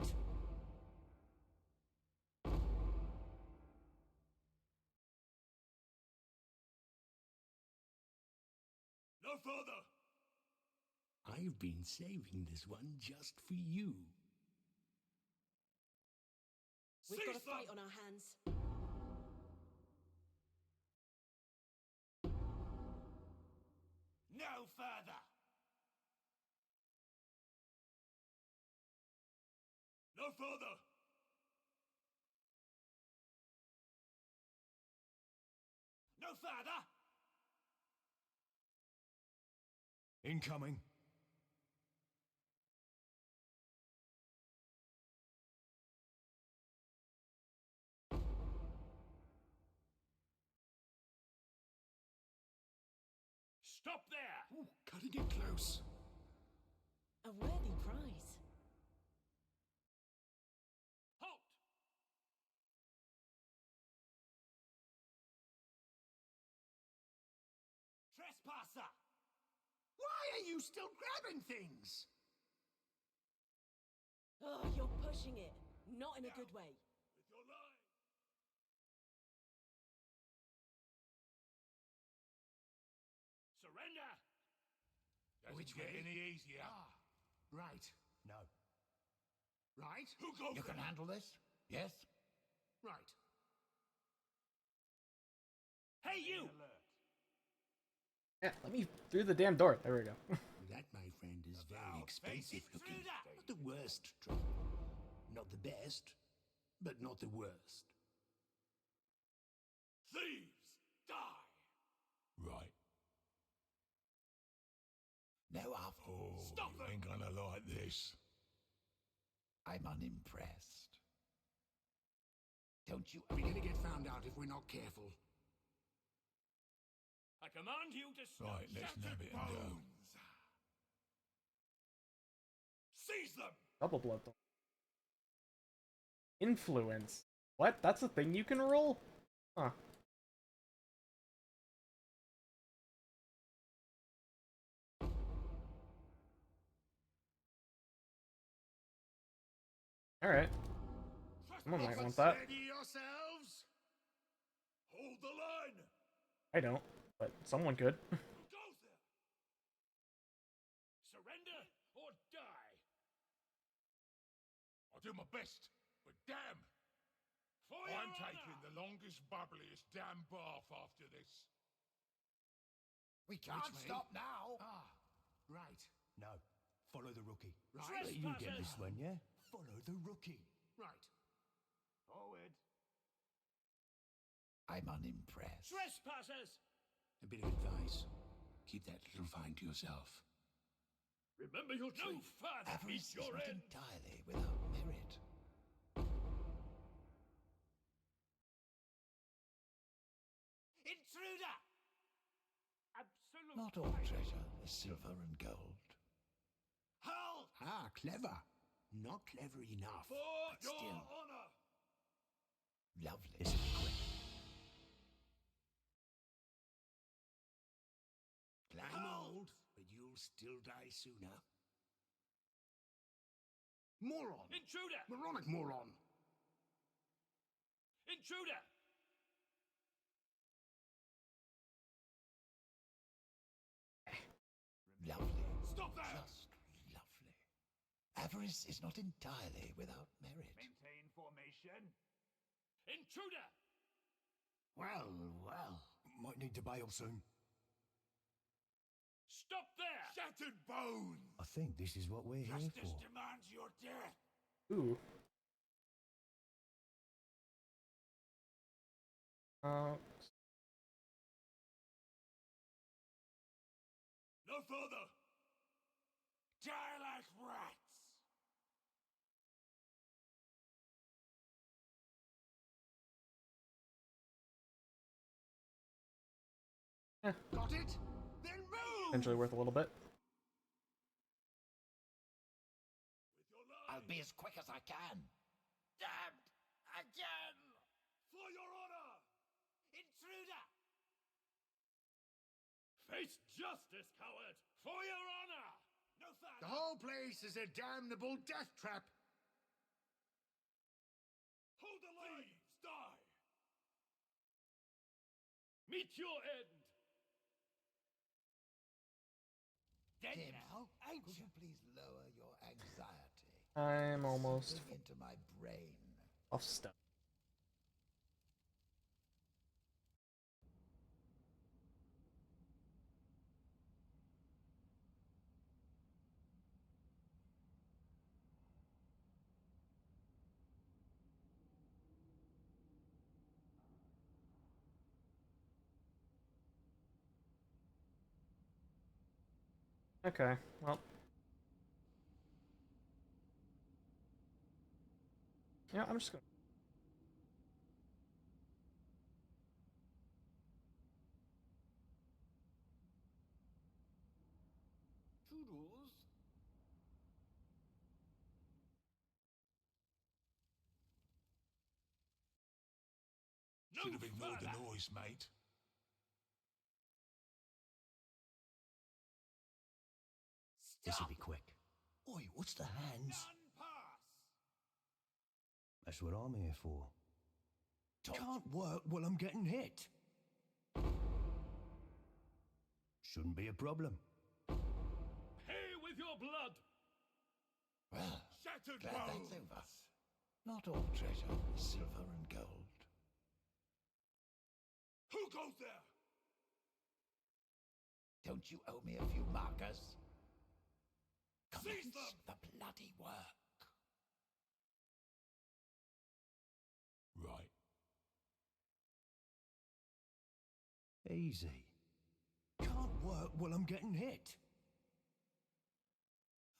No further. I've been saving this one just for you. We've got a Seize them. fight on our hands. No further. No further. No further. Incoming. Stop there. Ooh, cutting it close. A worthy prize. Halt. Trespasser. Why are you still grabbing things? Oh, you're pushing it. Not in a good way. With your line. Surrender. Which get way? any easier. Right. No. Right? Who goes You can there? handle this? Yes? Right. Hey, you. Yeah, let me through the damn door. There we go. That, my friend, is very About expensive face looking. intruder. Not the worst trouble. Not the best, but not the worst. Thieves, die. Right. No after. Oh, stop them. Ain't gonna like this. I'm unimpressed. Don't you? We're gonna get found out if we're not careful. I command you to stop. Right, let's nab it and go. Seize them. Double blood. Influence. What? That's a thing you can roll? Huh. Alright. Someone might want that. Steady yourselves. Hold the line. I don't, but someone could. Who goes there? Surrender or die. I'll do my best, but damn, For I'm your taking honor. the longest, bubbliest damn bath after this. We can't way? stop now. Right. No. Follow the rookie. Right. You get this one, yeah? Follow the rookie. Right. Forward. I'm unimpressed. Trespassers. A bit of advice. Keep that little find to yourself. Remember your truth. No further Avarice meets is your not end. entirely without merit. Intruder. Absolute. Not all treasure is silver and gold. Halt. Ah, clever. Not clever enough. For but your still honor. lovely. This is quick. Climb Halt! old, but you'll still die sooner. Moron! Intruder. Moronic moron! Intruder. Lovely. Stop there. Just lovely. Avarice is not entirely without merit. Maintain formation. Intruder. Well, well. Might need to bail soon. Stop there. Shattered bones! I think this is what we're here Justice for. demands your death. Ooh. Uh, No further! Die like rats. Got it? Then move! potentially worth a little bit. With your life! I'll be as quick as I can. Damned again! For your honor! Intruder! Face justice, coward! For your honor! No further! The whole place is a damnable death trap. Hold the line! Thieves, die! Meet your end! Dead Tibbs, now? ain't Could you? you please lower your anxiety? I'm almost Seeping into my brain. off step. Okay, well. Yeah, I'm just gonna. Toodles? No Should have ignored the further. noise, mate. This'll be quick. Oi, what's the hands? None pass. That's what I'm here for. Torch. Can't work while I'm getting hit. Shouldn't be a problem. Pay with your blood! Well, Shattered glad bones! that's over. Not all treasure is silver and gold. Who goes there? Don't you owe me a few markers? Seize Commence them! the bloody work. Right. Easy. Can't work while I'm getting hit.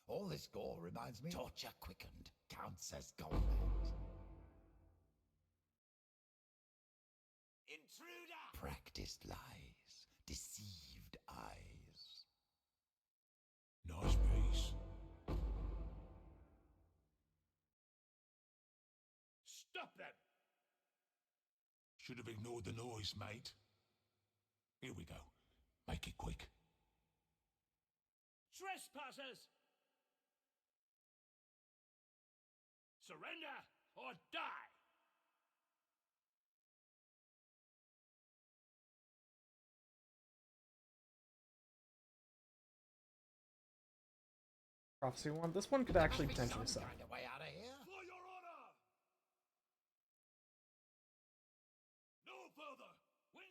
All this gore reminds me. Torture quickened counts as gold. Intruder! Practiced lies, deceived eyes. Nice piece. Stop them! Should have ignored the noise, mate. Here we go. Make it quick. Trespassers! Surrender or die! Prophecy one. This one could actually Must be potentially some suck. kind of way out of here. For your honor! No further! Win!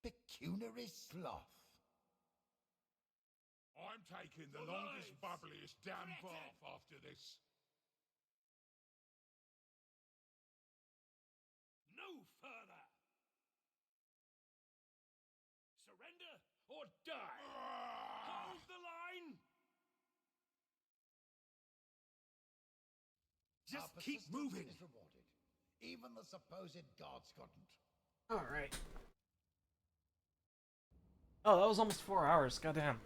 Pecuniary sloth. I'm taking the For longest, lives. bubbliest damn Threaten. bath after this. No further! Surrender or die! Hold the line! Our Just keep persistence moving! Is rewarded. Even the supposed gods couldn't. Alright. Oh, that was almost 4 hours. Goddamn.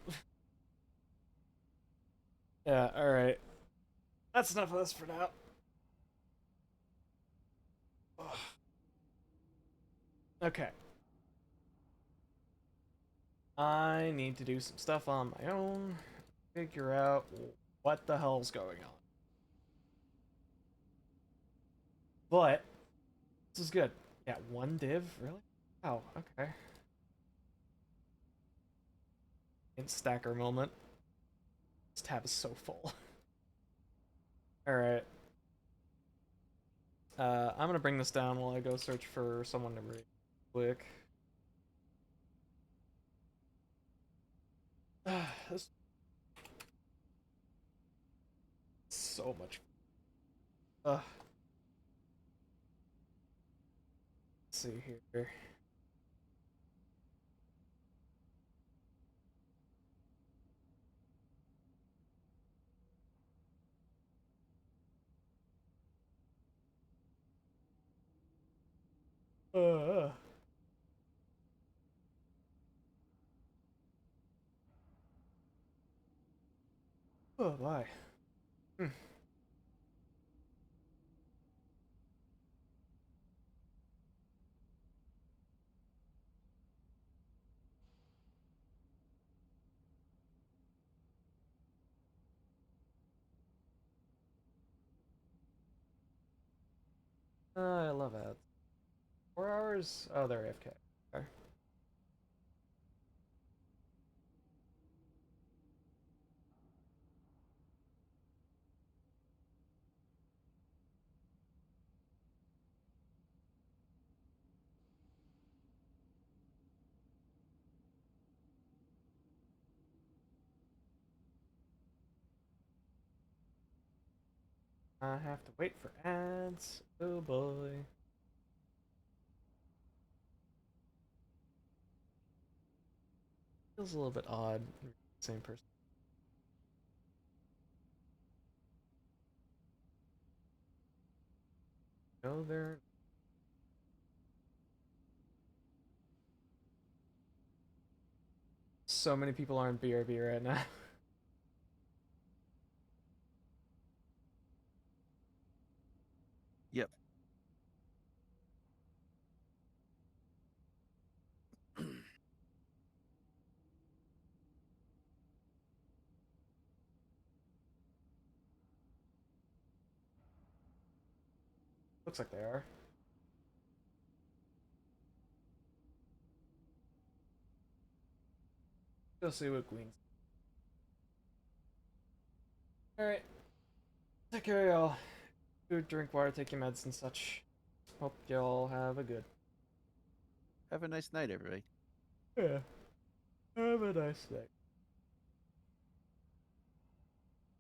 Yeah, alright. That's enough of this for now. Ugh. Okay. I need to do some stuff on my own. Figure out what the hell's going on. But this is good. Yeah, one div? Really? Oh, okay. Stacker moment. This tab is so full. Alright. I'm gonna bring this down while I go search for someone to read quick. This so much. Let's see here. Uh. Oh my. Hmm. I love ads. 4 hours? Oh, they're AFK. Okay. I have to wait for ads. Oh boy. Feels a little bit odd. Same person. No, they're. So many people are in BRB right now. Yep. Looks like they are. Go see what Queen's. Alright. Take care, y'all. Food, drink water, take your meds and such. Hope y'all have a good. Have a nice night, everybody. Yeah. Have a nice day.